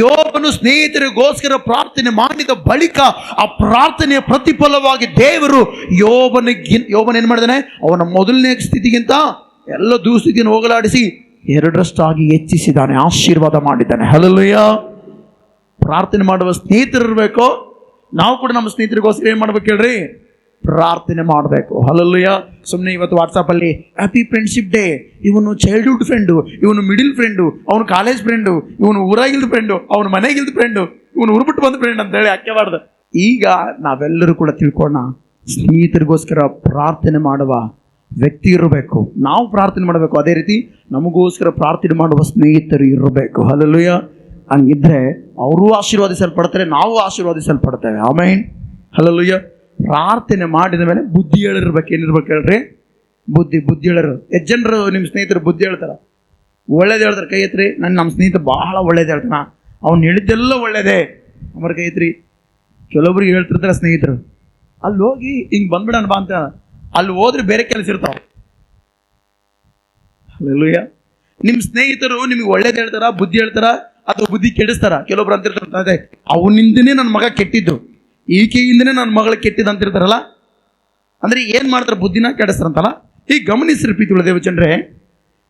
ಯೋಬನು ಸ್ನೇಹಿತರಿಗೋಸ್ಕರ ಪ್ರಾರ್ಥನೆ ಮಾಡಿದ ಬಳಿಕ ಆ ಪ್ರಾರ್ಥನೆಯ ಪ್ರತಿಫಲವಾಗಿ ದೇವರು ಯೋಬನ ಏನು ಮಾಡಿದಾನೆ? ಅವನ ಮೊದಲನೇ ಸ್ಥಿತಿಗಿಂತ ಎಲ್ಲ ದುಸ್ಥಿತಿಯನ್ನು ಹೋಗಲಾಡಿಸಿ 2ರಷ್ಟಾಗಿ ಹೆಚ್ಚಿಸಿದ್ದಾನೆ, ಆಶೀರ್ವಾದ ಮಾಡಿದ್ದಾನೆ. ಹಲ್ಲೆಲೂಯಾ. ಪ್ರಾರ್ಥನೆ ಮಾಡುವ ಸ್ನೇಹಿತರು ಇರಬೇಕು. ನಾವು ಕೂಡ ನಮ್ಮ ಸ್ನೇಹಿತರಿಗೋಸ್ಕರ ಏನು ಮಾಡ್ಬೇಕು ಹೇಳ್ರಿ? ಪ್ರಾರ್ಥನೆ ಮಾಡಬೇಕು. ಹಲ್ಲೆಲೂಯಾ. ಸುಮ್ಮನೆ ಇವತ್ತು ವಾಟ್ಸಪ್ಪಲ್ಲಿ ಹ್ಯಾಪಿ ಫ್ರೆಂಡ್ಶಿಪ್ ಡೇ, ಇವನು ಚೈಲ್ಡ್ಹುಡ್ ಫ್ರೆಂಡು, ಇವನು ಮಿಡಿಲ್ ಫ್ರೆಂಡು, ಅವನು ಕಾಲೇಜ್ ಫ್ರೆಂಡು, ಇವನು ಊರಾಗಿಲ್ದ ಫ್ರೆಂಡು, ಅವನು ಮನೆಗಿಲ್ದ ಫ್ರೆಂಡು, ಇವನು ಊರ್ಬಿಟ್ಟು ಬಂದ ಫ್ರೆಂಡ್ ಅಂತೇಳಿ ಹಾಕ್ಯಬಾರ್ದು. ಈಗ ನಾವೆಲ್ಲರೂ ಕೂಡ ತಿಳ್ಕೊಳ್ಳೋಣ, ಸ್ನೇಹಿತರಿಗೋಸ್ಕರ ಪ್ರಾರ್ಥನೆ ಮಾಡುವ ವ್ಯಕ್ತಿ ಇರಬೇಕು. ನಾವು ಪ್ರಾರ್ಥನೆ ಮಾಡಬೇಕು, ಅದೇ ರೀತಿ ನಮಗೋಸ್ಕರ ಪ್ರಾರ್ಥನೆ ಮಾಡುವ ಸ್ನೇಹಿತರು ಇರಬೇಕು. ಹಲ್ಲೆಲೂಯಾ. ಹಂಗಿದ್ರೆ ಅವರು ಆಶೀರ್ವಾದಿಸಲ್ಪಡ್ತಾರೆ, ನಾವು ಆಶೀರ್ವಾದಿಸಲ್ಪಡ್ತೇವೆ. ಆಮೆನ್. ಹಲ್ಲೆಲೂಯಾ. ಪ್ರಾರ್ಥನೆ ಮಾಡಿದ ಮೇಲೆ ಬುದ್ಧಿ ಹೇಳಿರ್ಬೇಕು. ಏನಿರ್ಬೇಕು ಹೇಳ್ರಿ? ಬುದ್ಧಿ ಹೇಳರು. ಎಷ್ಟು ಜನರು ನಿಮ್ಮ ಸ್ನೇಹಿತರು ಬುದ್ಧಿ ಹೇಳ್ತಾರ? ಒಳ್ಳೇದು ಹೇಳ್ತಾರೆ, ಕೈ ಎತ್ರಿ. ನಮ್ಮ ಸ್ನೇಹಿತ ಬಹಳ ಒಳ್ಳೇದು ಹೇಳ್ತಾನ, ಅವ್ನು ಹೇಳಿದ್ದೆಲ್ಲ ಒಳ್ಳೇದೇ, ಅವ್ರ ಕೈ ಎತ್ರಿ. ಕೆಲವೊಬ್ರಿಗೆ ಹೇಳ್ತಿರ್ತಾರೆ ಸ್ನೇಹಿತರು, ಅಲ್ಲಿ ಹೋಗಿ ಹಿಂಗೆ ಬಂದ್ಬಿಡೋಣ ಬಾ ಅಂತ. ಅಲ್ಲಿ ಹೋದ್ರೆ ಬೇರೆ ಕೆಲಸ ಇರ್ತಾವ. ಹಲ್ಲೆಲೂಯಾ. ನಿಮ್ಮ ಸ್ನೇಹಿತರು ನಿಮಗೆ ಒಳ್ಳೇದು ಹೇಳ್ತಾರ, ಬುದ್ಧಿ ಹೇಳ್ತಾರ, ಅಥವಾ ಬುದ್ಧಿ ಕೆಡಿಸ್ತಾರ? ಕೆಲವೊಬ್ರು ಅಂತಿರ್ತಾರೆ, ಅವನಿಂದನೇ ನನ್ನ ಮಗ ಕೆಟ್ಟಿದ್ದು, ಈಕೆಯಿಂದನೇ ನನ್ನ ಮಗಳು ಕೆಟ್ಟಿದ್ದು ಅಂತಿರ್ತಾರಲ್ಲ. ಅಂದರೆ ಏನು ಮಾಡ್ತಾರೆ? ಬುದ್ಧಿನ ಕೆಡಿಸ್ತಾರಂತಲ್ಲ. ಈಗ ಗಮನಿಸ್ರಿ ಪ್ರೀತಿ ದೇವ ಜನರೇ,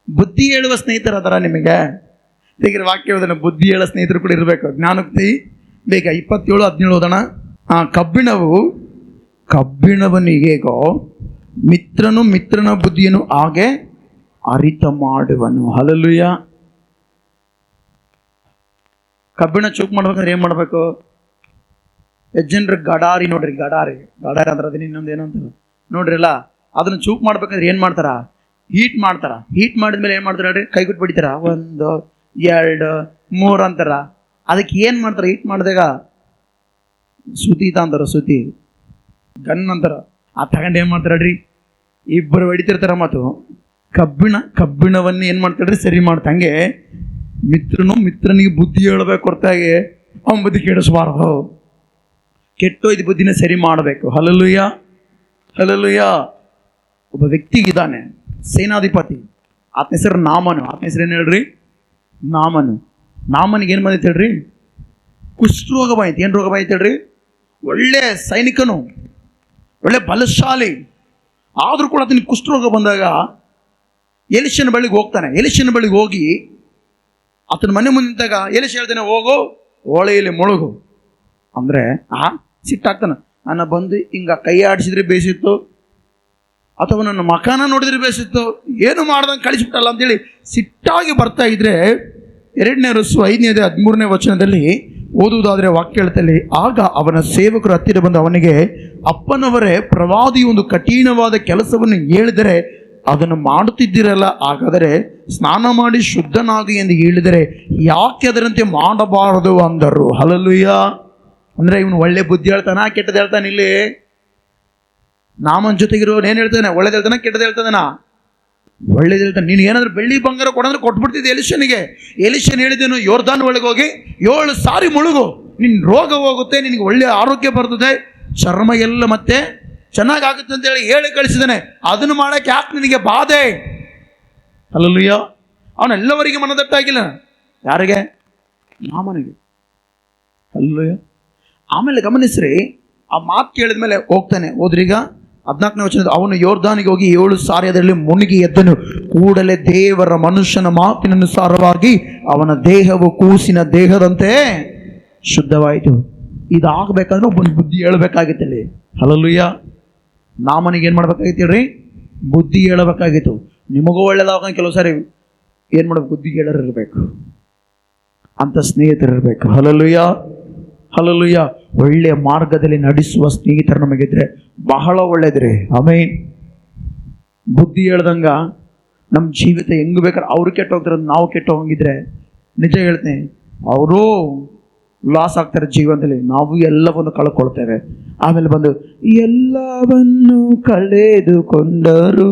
ಬುದ್ಧಿ ಹೇಳುವ ಸ್ನೇಹಿತರು ಅದರ ನಿಮಗೆ. ಹೀಗೆ ವಾಕ್ಯ ಹೇಳೋದನ್ನ, ಬುದ್ಧಿ ಹೇಳೋ ಸ್ನೇಹಿತರು ಕೂಡ ಇರಬೇಕು. ಜ್ಞಾನೋಕ್ತಿ ಬೇಗ 27:17 ಓದೋಣ. ಕಬ್ಬಿಣವನಿಗೇಗೋ ಮಿತ್ರನು ಮಿತ್ರನ ಬುದ್ಧಿಯನ್ನು ಹಾಗೆ ಅರಿತ ಮಾಡುವನು. ಹಲ್ಲೆಲೂಯಾ. ಕಬ್ಬಿಣ ಚೂಕ್ ಮಾಡ್ಬೇಕಂದ್ರೆ ಏನು ಮಾಡಬೇಕು? ಜನರು ಗಡಾರಿ ನೋಡ್ರಿ, ಗಡಾರಿ ಅಂದ್ರೆ ಅದನ್ನ ಇನ್ನೊಂದು ಏನು ಅಂತಾರೆ ನೋಡ್ರಿ ಅಲ್ಲ. ಅದನ್ನು ಚೂಕ್ ಮಾಡ್ಬೇಕಂದ್ರೆ ಏನು ಮಾಡ್ತಾರ? ಹೀಟ್ ಮಾಡ್ತಾರ. ಹೀಟ್ ಮಾಡಿದ್ಮೇಲೆ ಏನು ಮಾಡ್ತಾರೆ ಹೇಳ್ರಿ? ಕೈಗುಟ್ಟು ಬಿಡ್ತಾರ. 1 2 3 ಅಂತಾರ. ಅದಕ್ಕೆ ಏನು ಮಾಡ್ತಾರೆ? ಹೀಟ್ ಮಾಡಿದಾಗ ಸುತಿ ಅಂತಾರ, ಸುತಿ ಗನ್ ಅಂತಾರ. ಆ ತಗೊಂಡು ಏನು ಮಾಡ್ತಾರೆ ಹೇಳ್ರಿ? ಇಬ್ಬರು ಹೊಡಿತಿರ್ತಾರ. ಮತ್ತು ಕಬ್ಬಿಣವನ್ನು ಏನು ಮಾಡ್ತಾಳ್ರಿ? ಸರಿ ಮಾಡ್ತಂಗೆ ಮಿತ್ರನು ಮಿತ್ರನಿಗೆ ಬುದ್ಧಿ ಹೇಳಬೇಕು ಹೊರತಾಗಿ ಅವನ ಬುದ್ಧಿ ಕೆಡಿಸಬಾರ್ದು. ಕೆಟ್ಟೋಯ್ದು ಬುದ್ಧಿನ ಸರಿ ಮಾಡಬೇಕು. ಹಲ್ಲೆಲೂಯಾ. ಹಲ್ಲೆಲೂಯಾ. ಒಬ್ಬ ವ್ಯಕ್ತಿಗಿದ್ದಾನೆ, ಸೇನಾಧಿಪತಿ. ಆತನ ಹೆಸರು ನಾಮನು. ಆತನ ಹೆಸರು ಏನು ಹೇಳ್ರಿ? ನಾಮನಿಗೆ ಏನು ಬಂದೈತೆ ಹೇಳ್ರಿ? ಕುಷ್ಠರೋಗ ಬಂದೈತೆ. ಏನು ರೋಗ ಬಂದೈತೆ ಹೇಳ್ರಿ? ಒಳ್ಳೆ ಸೈನಿಕನು, ಒಳ್ಳೆ ಬಲಶಾಲಿ. ಆದರೂ ಕೂಡ ಆತನಿಗೆ ಕುಷ್ಠರೋಗ ಬಂದಾಗ ಎಲಿಷನ ಬಳಿಗೆ ಹೋಗ್ತಾನೆ. ಎಲಿಷನ ಬಳಿಗೆ ಹೋಗಿ ಆತನ ಮನೆ ಮುಂದೆ ನಿಂತಾಗ ಎಲಿಷ ಹೇಳ್ತಾನೆ, ಹೋಗು ಹೊಳೆಯಲ್ಲಿ ಮುಳುಗು ಅಂದರೆ ಸಿಟ್ಟಾಗ್ತಾನೆ. ನನ್ನ ಬಂದು ಹಿಂಗೆ ಕೈ ಆಡಿಸಿದ್ರೆ ಬೇಸಿತ್ತು, ಅಥವಾ ನನ್ನ ಮಕಾನ ನೋಡಿದ್ರೆ ಬೇಸಿತ್ತು, ಏನು ಮಾಡ್ದಂಗೆ ಕಳಿಸ್ಬಿಟ್ಟಲ್ಲ ಅಂತೇಳಿ ಸಿಟ್ಟಾಗಿ ಬರ್ತಾ ಇದ್ರೆ 2ನೇ ಅರಸು 5:13 ವಚನದಲ್ಲಿ ಓದುವುದಾದರೆ ವಾಕ್ಯ ಹೇಳ್ತಲ್ಲಿ, ಆಗ ಅವನ ಸೇವಕರು ಹತ್ತಿರ ಬಂದು ಅವನಿಗೆ, ಅಪ್ಪನವರೇ, ಪ್ರವಾದಿ ಒಂದು ಕಠಿಣವಾದ ಕೆಲಸವನ್ನು ಹೇಳಿದರೆ ಅದನ್ನು ಮಾಡುತ್ತಿದ್ದಿರಲ್ಲ, ಹಾಗಾದರೆ ಸ್ನಾನ ಮಾಡಿ ಶುದ್ಧನಾಗಿ ಎಂದು ಹೇಳಿದರೆ ಯಾಕೆ ಅದರಂತೆ ಮಾಡಬಾರದು ಅಂದರು. ಹಲ್ಲೆಲೂಯಾ. ಅಂದರೆ ಇವನು ಒಳ್ಳೆ ಬುದ್ಧಿ ಹೇಳ್ತಾನ, ಕೆಟ್ಟದ್ದು ಹೇಳ್ತಾನೆ? ಇಲ್ಲಿ ನಾಮನ ಜೊತೆಗಿರೋ ಏನು ಹೇಳ್ತಾನೆ? ಒಳ್ಳೇದು ಹೇಳ್ತಾನ, ಕೆಟ್ಟದ್ದು ಹೇಳ್ತಾನ? ಒಳ್ಳೇದು ಹೇಳ್ತಾನೆ. ನೀನು ಏನಾದರೂ ಬೆಳ್ಳಿ ಬಂಗಾರ ಕೊಡಂದ್ರೆ ಕೊಟ್ಬಿಡ್ತಿದ್ದೆ ಎಲಿಷನಿಗೆ. ಎಲಿಷನ್ ಹೇಳಿದ್ದೇನು? ಯೋರ್ದಾನ್ ಒಳಗೆ ಹೋಗಿ 7 ಸಾರಿ ಮುಳುಗು, ನಿನ್ನ ರೋಗ ಹೋಗುತ್ತೆ, ನಿನಗೆ ಒಳ್ಳೆ ಆರೋಗ್ಯ ಬರ್ತದೆ, ಚರ್ಮ ಎಲ್ಲ ಮತ್ತೆ ಚೆನ್ನಾಗಾಗುತ್ತೆ ಅಂತೇಳಿ ಹೇಳಿ ಕಳಿಸಿದ್ದಾನೆ. ಅದನ್ನು ಮಾಡೋಕ್ಕೆ ಯಾಕೆ ನಿನಗೆ ಬಾಧೆ? ಹಲ್ಲೆಲೂಯಾ. ಅವನೆಲ್ಲವರಿಗೆ ಮನದಟ್ಟಾಗಿಲ್ಲ. ಯಾರಿಗೆ? ನಾಮನಿಗೆ. ಹಲ್ಲೆಲೂಯಾ. ಆಮೇಲೆ ಗಮನಿಸ್ರಿ, ಆ ಮಾತು ಕೇಳಿದ ಮೇಲೆ ಹೋಗ್ತಾನೆ. ಹೋದ್ರೀಗ 14ನೇ ವಚನದ, ಅವನು ಯೋರ್ದಾನಿಗೆ ಹೋಗಿ 7 ಸಾರಿ ಅದರಲ್ಲಿ ಮುಳುಗಿ ಎದ್ದನು. ಕೂಡಲೇ ದೇವರ ಮನುಷ್ಯನ ಮಾತಿನನುಸಾರವಾಗಿ ಅವನ ದೇಹವು ಕೂಸಿನ ದೇಹದಂತೆ ಶುದ್ಧವಾಯಿತು. ಇದಾಗಬೇಕಂದ್ರೆ ಒಬ್ಬನ ಬುದ್ಧಿ ಹೇಳಬೇಕಾಗಿತ್ತು ಅಲ್ಲಿ. ಹಲ್ಲೆಲೂಯಾ. ನಾಮನಿಗೆ ಏನು ಮಾಡ್ಬೇಕಾಗಿತ್ತು ಹೇಳ್ರಿ? ಬುದ್ಧಿ ಹೇಳಬೇಕಾಗಿತ್ತು. ನಿಮಗೂ ಒಳ್ಳೇದಾಗ ಕೆಲವು ಸಾರಿ ಏನು ಮಾಡ್ಬೇಕು? ಬುದ್ಧಿ ಹೇಳೋರು ಇರಬೇಕು, ಅಂಥ ಸ್ನೇಹಿತರು ಇರಬೇಕು. ಹಲ್ಲೆಲೂಯಾ. ಹಲ್ಲೆಲೂಯಾ. ಒಳ್ಳೆಯ ಮಾರ್ಗದಲ್ಲಿ ನಡೆಸುವ ಸ್ನೇಹಿತರು ನಮಗಿದ್ರೆ ಬಹಳ ಒಳ್ಳೇದ್ರಿ. ಆಮೇನ್. ಬುದ್ಧಿ ಹೇಳ್ದಂಗ ನಮ್ಮ ಜೀವಿತ ಹೆಂಗ್ ಬೇಕಾದ್ರೆ ಅವ್ರು ಕೆಟ್ಟು ಹೋಗ್ತಾರೆ, ನಾವು ಕೆಟ್ಟು ಹೋಗಿದ್ರೆ ನಿಜ ಹೇಳ್ತೀನಿ, ಅವರು ಲಾಸ್ ಆಗ್ತಾರೆ ಜೀವನದಲ್ಲಿ, ನಾವು ಎಲ್ಲವನ್ನು ಕಳ್ಕೊಳ್ತೇವೆ. ಆಮೇಲೆ ಬಂದು ಎಲ್ಲವನ್ನು ಕಳೆದುಕೊಂಡರು,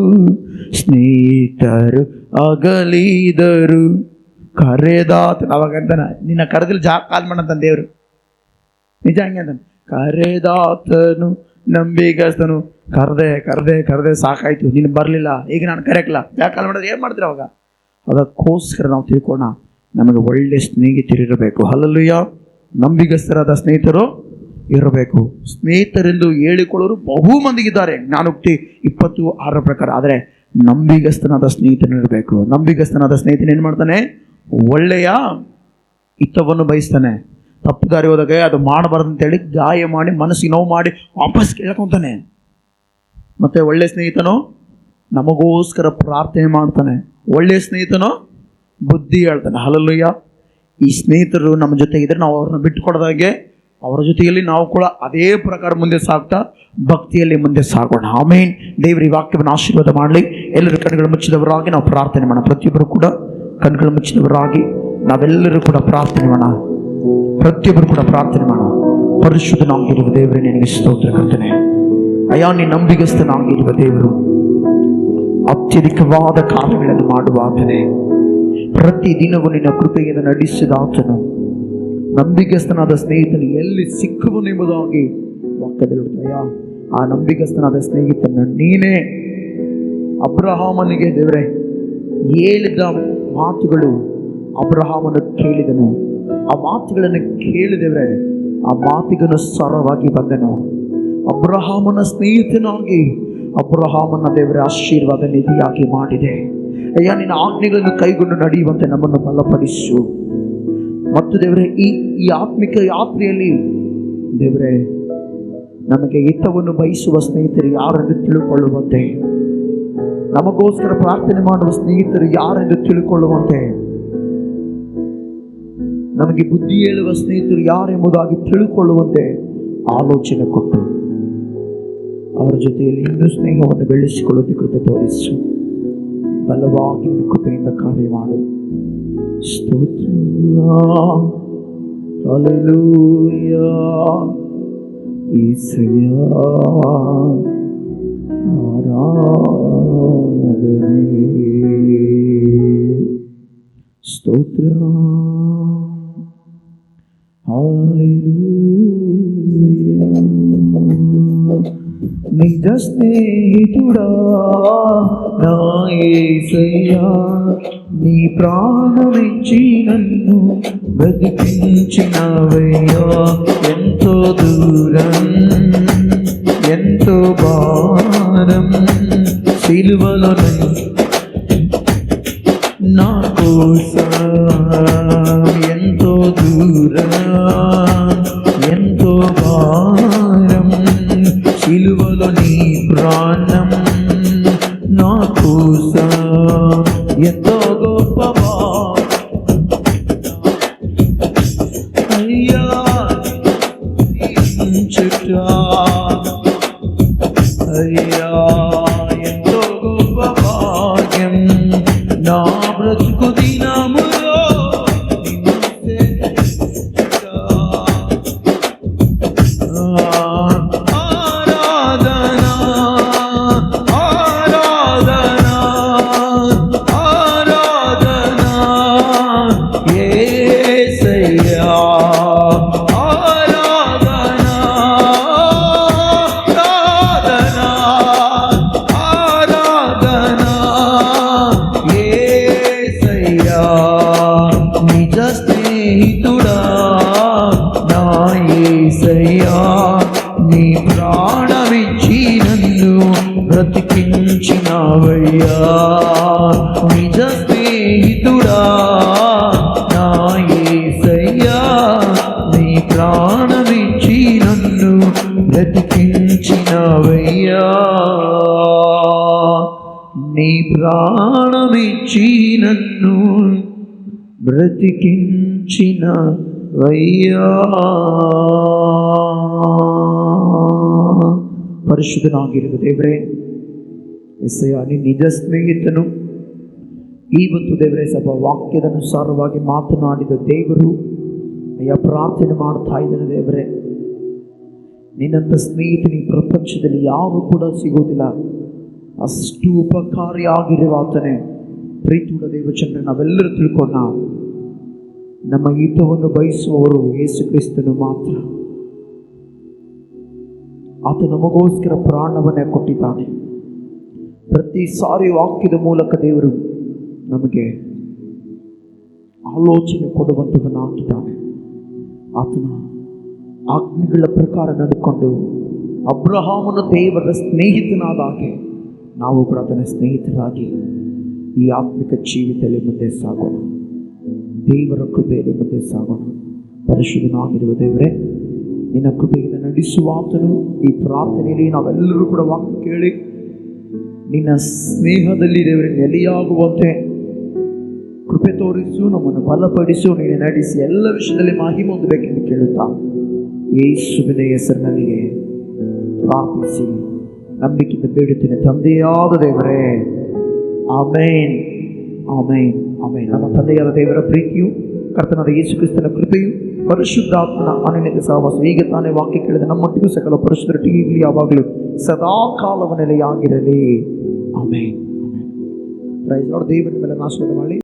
ಸ್ನೇಹಿತರು ಅಗಲಿದರು, ಕರೆದಾತ ಅವಾಗ ಅಂತಾನ ನಿನ್ನ ಕರೆದಲ್ಲಿ ಕಾಲ್ ಮಾಡಂತ ದೇವ್ರು. ನಿಜ ಹಂಗೆ ಅಂತಾನೆ, ಕರೆದಾತನು ನಂಬಿಗಸ್ತನು. ಕರೆದೆ ಸಾಕಾಯ್ತು, ನೀನು ಬರಲಿಲ್ಲ, ಈಗ ನಾನು ಕರೆಯಕ್ಲ, ಯಾಕೆ ಕಾಲ್ ಮಾಡಿದ್ರೆ ಏನು ಮಾಡ್ತೀರ ಅವಾಗ? ಅದಕ್ಕೋಸ್ಕರ ನಾವು ತಿಳ್ಕೋಣ, ನಮಗೆ ಒಳ್ಳೆ ಸ್ನೇಹಿತರು ಇರಬೇಕು. ಹಲ್ಲೆಲೂಯಾ. ನಂಬಿಗಸ್ತರಾದ ಸ್ನೇಹಿತರು ಇರಬೇಕು. ಸ್ನೇಹಿತರೆಂದು ಹೇಳಿಕೊಳ್ಳೋರು ಬಹು ಮಂದಿಗಿದ್ದಾರೆ, ಜ್ಞಾನೋಕ್ತಿ 26 ಪ್ರಕಾರ. ಆದರೆ ನಂಬಿಗಸ್ತನಾದ ಸ್ನೇಹಿತನಿರಬೇಕು. ನಂಬಿಗಸ್ತನಾದ ಸ್ನೇಹಿತನ ಏನು ಮಾಡ್ತಾನೆ? ಒಳ್ಳೆಯ ಹಿತವನ್ನು ಬಯಸ್ತಾನೆ. ತಪ್ಪು ದಾರಿ ಹೋದಾಗ ಅದು ಮಾಡಬಾರ್ದು ಅಂತೇಳಿ ಗಾಯ ಮಾಡಿ ಮನಸ್ಸಿಗೆ ನೋವು ಮಾಡಿ ವಾಪಸ್ ಕೇಳ್ಕೊತಾನೆ. ಮತ್ತು ಒಳ್ಳೆಯ ಸ್ನೇಹಿತನು ನಮಗೋಸ್ಕರ ಪ್ರಾರ್ಥನೆ ಮಾಡ್ತಾನೆ. ಒಳ್ಳೆಯ ಸ್ನೇಹಿತನು ಬುದ್ಧಿ ಹೇಳ್ತಾನೆ. ಹಲ್ಲೆಲೂಯಾ. ಈ ಸ್ನೇಹಿತರು ನಮ್ಮ ಜೊತೆಗಿದ್ರೆ ನಾವು ಅವ್ರನ್ನ ಬಿಟ್ಟುಕೊಡದಾಗೆ ಅವರ ಜೊತೆಯಲ್ಲಿ ನಾವು ಕೂಡ ಅದೇ ಪ್ರಕಾರ ಮುಂದೆ ಸಾಗ್ತಾ ಭಕ್ತಿಯಲ್ಲಿ ಮುಂದೆ ಸಾಗೋಣ. ಆಮೇನ್. ದೇವರ ಈ ವಾಕ್ಯವನ್ನು ಆಶೀರ್ವಾದ ಮಾಡಲಿ. ಎಲ್ಲರೂ ಕಣ್ಣುಗಳು ಮುಚ್ಚಿದವರಾಗಿ ನಾವು ಪ್ರಾರ್ಥನೆ ಮಾಡೋಣ. ಪ್ರತಿಯೊಬ್ಬರು ಕೂಡ ಕಣ್ಣುಗಳು ಮುಚ್ಚಿದವರಾಗಿ ನಾವೆಲ್ಲರೂ ಕೂಡ ಪ್ರಾರ್ಥನೆ ಮಾಡೋಣ. ಪ್ರತಿಯೊಬ್ಬರು ಕೂಡ ಪ್ರಾರ್ಥನೆ ಮಾಡೋಣ. ಪರಿಶುದ್ಧನಾಗಿರುವ ದೇವರೇ, ನಿನಗೆ ಸ್ತೋತ್ರ ಕರ್ತನೆ. ಅಯ್ಯ, ನೀ ನಂಬಿಗಸ್ತನಾಗಿರುವ ದೇವರು, ಅತ್ಯಧಿಕವಾದ ಕಾರ್ಯಗಳನ್ನು ಮಾಡುವ ಆತನೇ, ಪ್ರತಿದಿನವೂ ನಿನ್ನ ಕೃಪೆಯಿಂದ ನಡೆಸಿದ ಆತನು, ನಂಬಿಗಸ್ತನಾದ ಸ್ನೇಹಿತನು ಎಲ್ಲಿ ಸಿಕ್ಕುವನು ಎಂಬುದಾಗಿ ವಾಕ್ಯದಲ್ಲಿರುತ್ತಯ್ಯ. ಆ ನಂಬಿಗಸ್ತನಾದ ಸ್ನೇಹಿತನ ನೀನೇ ಅಬ್ರಹಾಮನಿಗೆ ದೇವರೇ ಹೇಳಿದ ಮಾತುಗಳು ಅಬ್ರಹಾಮನು ಕೇಳಿದನು. ಆ ಮಾತುಗಳನ್ನು ಕೇಳಿದವರೇ ಆ ಮಾತಿಗನುಸಾರವಾಗಿ ಬಂದನು. ಅಬ್ರಹಾಮನ ಸ್ನೇಹಿತನಾಗಿ ಅಬ್ರಹಾಮನ ದೇವರ ಆಶೀರ್ವಾದ ನಿಧಿಯಾಗಿ ಮಾಡಿದೆ. ಅಯ್ಯ, ನಿನ್ನ ಆಜ್ಞೆಗಳನ್ನು ಕೈಗೊಂಡು ನಡೆಯುವಂತೆ ನಮ್ಮನ್ನು ಬಲಪಡಿಸು. ಮತ್ತು ದೇವರೇ, ಈ ಆತ್ಮಿಕ ಯಾತ್ರೆಯಲ್ಲಿ ದೇವರೇ ನಮಗೆ ಹಿತವನ್ನು ಬಯಸುವ ಸ್ನೇಹಿತರು ಯಾರೆಂದು ತಿಳುಕೊಳ್ಳುವಂತೆ, ನಮಗೋಸ್ಕರ ಪ್ರಾರ್ಥನೆ ಮಾಡುವ ಸ್ನೇಹಿತರು ಯಾರೆಂದು ತಿಳುಕೊಳ್ಳುವಂತೆ, ನಮಗೆ ಬುದ್ಧಿ ಹೇಳುವ ಸ್ನೇಹಿತರು ಯಾರೆಂಬುದಾಗಿ ತಿಳುಕೊಳ್ಳುವಂತೆ ಆಲೋಚನೆ ಕೊಟ್ಟು ಅವರ ಜೊತೆಯಲ್ಲಿ ಇನ್ನೂ ಸ್ನೇಹವನ್ನು ಬೆಳೆಸಿಕೊಳ್ಳುವಂತೆ ಕೃಪೆ ತೋರಿಸು. ಬಲವಾಗಿ ಕೃಪೆಯಿಂದ ಕಾರ್ಯ ಮಾಡು. ಸ್ತೋತ್ರ. ಹಲ್ಲೆಲೂಯಾ. యేసయ్యా ఆరాధనే స్తోత్రం. హల్లెలూయా. నిజ స్నేహితుడా నా యేసయ్యా, నీ ప్రాణమిచ్చి నన్ను బ్రతికించినవయ్యా. ఎంతో దూరం ఎంతో భారం సిలువలో నా కోసం, ఎంతో దూరం ఎంతో భారం సిలువలో నీ ప్రాణం నా కోసం. ఎంతో గొప్పవా అయ్యా చుట్టా, అయ్యా ఎంతో గొప్ప భాగ్యం నా బ్రతుకు దినములో ఆరాధనా ఆరాధనా ఆరాధనా యేసయ్యా. నిజ స్నేహితుడా నా యేసయ్యా, నీ ప్రాణమిచ్చి నన్ను బ్రతికించినవయ్యా. నిజ స్నేహితుడా నా యేసయ్యా, నీ ప్రాణమిచ్చి నన్ను బ్రతికించినవయ్యా. నీ ప్రాణమిచ్చి నన్ను బ్రతికించిన ಅಯ್ಯಾ. ಪರಿಶುದ್ಧನಾಗಿರುವ ದೇವರೇ, ಎಸ್ಸಯ್ಯ, ನೀನು ನಿಜ ಸ್ನೇಹಿತನು. ಇವತ್ತು ದೇವರೇ ಸಭಾ ವಾಕ್ಯದ ಅನುಸಾರವಾಗಿ ಮಾತನಾಡಿದ ದೇವರು, ಅಯ್ಯ ಪ್ರಾರ್ಥನೆ ಮಾಡ್ತಾ ಇದ್ದೇನೆ ದೇವರೇ, ನಿನ್ನಂಥ ಸ್ನೇಹಿತನ ಈ ಪ್ರಪಂಚದಲ್ಲಿ ಯಾರು ಕೂಡ ಸಿಗೋದಿಲ್ಲ. ಅಷ್ಟು ಉಪಕಾರಿಯಾಗಿರುವ ಆತನೇ. ಪ್ರೀತಿಯುಳ್ಳ ದೇವಚಂದ್ರ, ನಾವೆಲ್ಲರೂ ತಿಳ್ಕೊಂಡ ನಮ್ಮ ಹಿತವನ್ನು ಬಯಸುವವರು ಯೇಸು ಕ್ರಿಸ್ತನು ಮಾತ್ರ. ಆತ ನಮಗೋಸ್ಕರ ಪ್ರಾಣವನ್ನೇ ಕೊಟ್ಟಿದ್ದಾನೆ. ಪ್ರತಿ ಸಾರಿ ವಾಕ್ಯದ ಮೂಲಕ ದೇವರು ನಮಗೆ ಆಲೋಚನೆ ಕೊಡುವಂಥವನಾಗಿದ್ದಾನೆ. ಆತನ ಆಜ್ಞೆಗಳ ಪ್ರಕಾರ ನಡೆದುಕೊಂಡು ಅಬ್ರಹಾಮನ ದೇವರ ಸ್ನೇಹಿತನಾದ ಹಾಗೆ ನಾವು ಕೂಡ ಆತನ ಸ್ನೇಹಿತರಾಗಿ ಈ ಆತ್ಮಿಕ ಜೀವಿತದಲ್ಲಿ ಮುಂದೆ ಸಾಗೋಣ. ದೇವರ ಕೃಪೆಯಲ್ಲಿ ಮುಂದೆ ಸಾಗೋಣ. ಪರಿಶುದ್ಧನಾಗಿರುವ ದೇವರೇ, ನಿನ್ನ ಕೃಪೆಯಿಂದ ನಡೆಸುವ ಆತನು ಈ ಪ್ರಾರ್ಥನೆಯಲ್ಲಿ ನಾವೆಲ್ಲರೂ ಕೂಡ ವಾಕ್ಯ ಕೇಳಿ ನಿನ್ನ ಸ್ನೇಹದಲ್ಲಿ ದೇವರೇ ನೆಲೆಯಾಗುವಂತೆ ಕೃಪೆ ತೋರಿಸು, ನಮ್ಮನ್ನು ಬಲಪಡಿಸು, ನೀನು ನಡೆಸಿ ಎಲ್ಲ ವಿಷಯದಲ್ಲಿ ಮಹಿಮೆ ಹೊಂದಬೇಕೆಂದು ಕೇಳುತ್ತಾ ಯೇಸುವಿನ ಹೆಸರಿನಲ್ಲಿ ಪ್ರಾರ್ಥಿಸಿ ನಂಬಿಕೆಯಿಂದ ಬೇಡುತ್ತೇನೆ ತಂದೆಯಾದ ದೇವರೇ. ಆಮೇನ್, ಆಮೇನ್, ಆಮೇನ್. ನಮ್ಮ ತಂದೆಯಾದ ದೇವರ ಪ್ರೀತಿಯು, ಕರ್ತನಾದ ಯೇಸು ಕ್ರಿಸ್ತನ ಕೃಪೆಯು, ಪರಿಶುದ್ಧಾತ್ಮನ ಅನನ್ಯತೆ ಸಹವಾಸ ಈಗ ತಾನೇ ವಾಕ್ಯ ಕೇಳಿದ ನಮ್ಮೊಟ್ಟಿಗೂ ಸಕಲ ಪರಿಶುದ್ಧರಿಗೆ ಈಗಲೂ ಯಾವಾಗಲೂ ಸದಾ ಕಾಲವ ನೆಲೆಯಾಗಿರಲಿ. ಆಮೇನ್, ಆಮೇನ್. Price lord. ದೇವರ ಮೇಲೆ ಆಶೀರ್ವಾದ ಮಾಡಿ.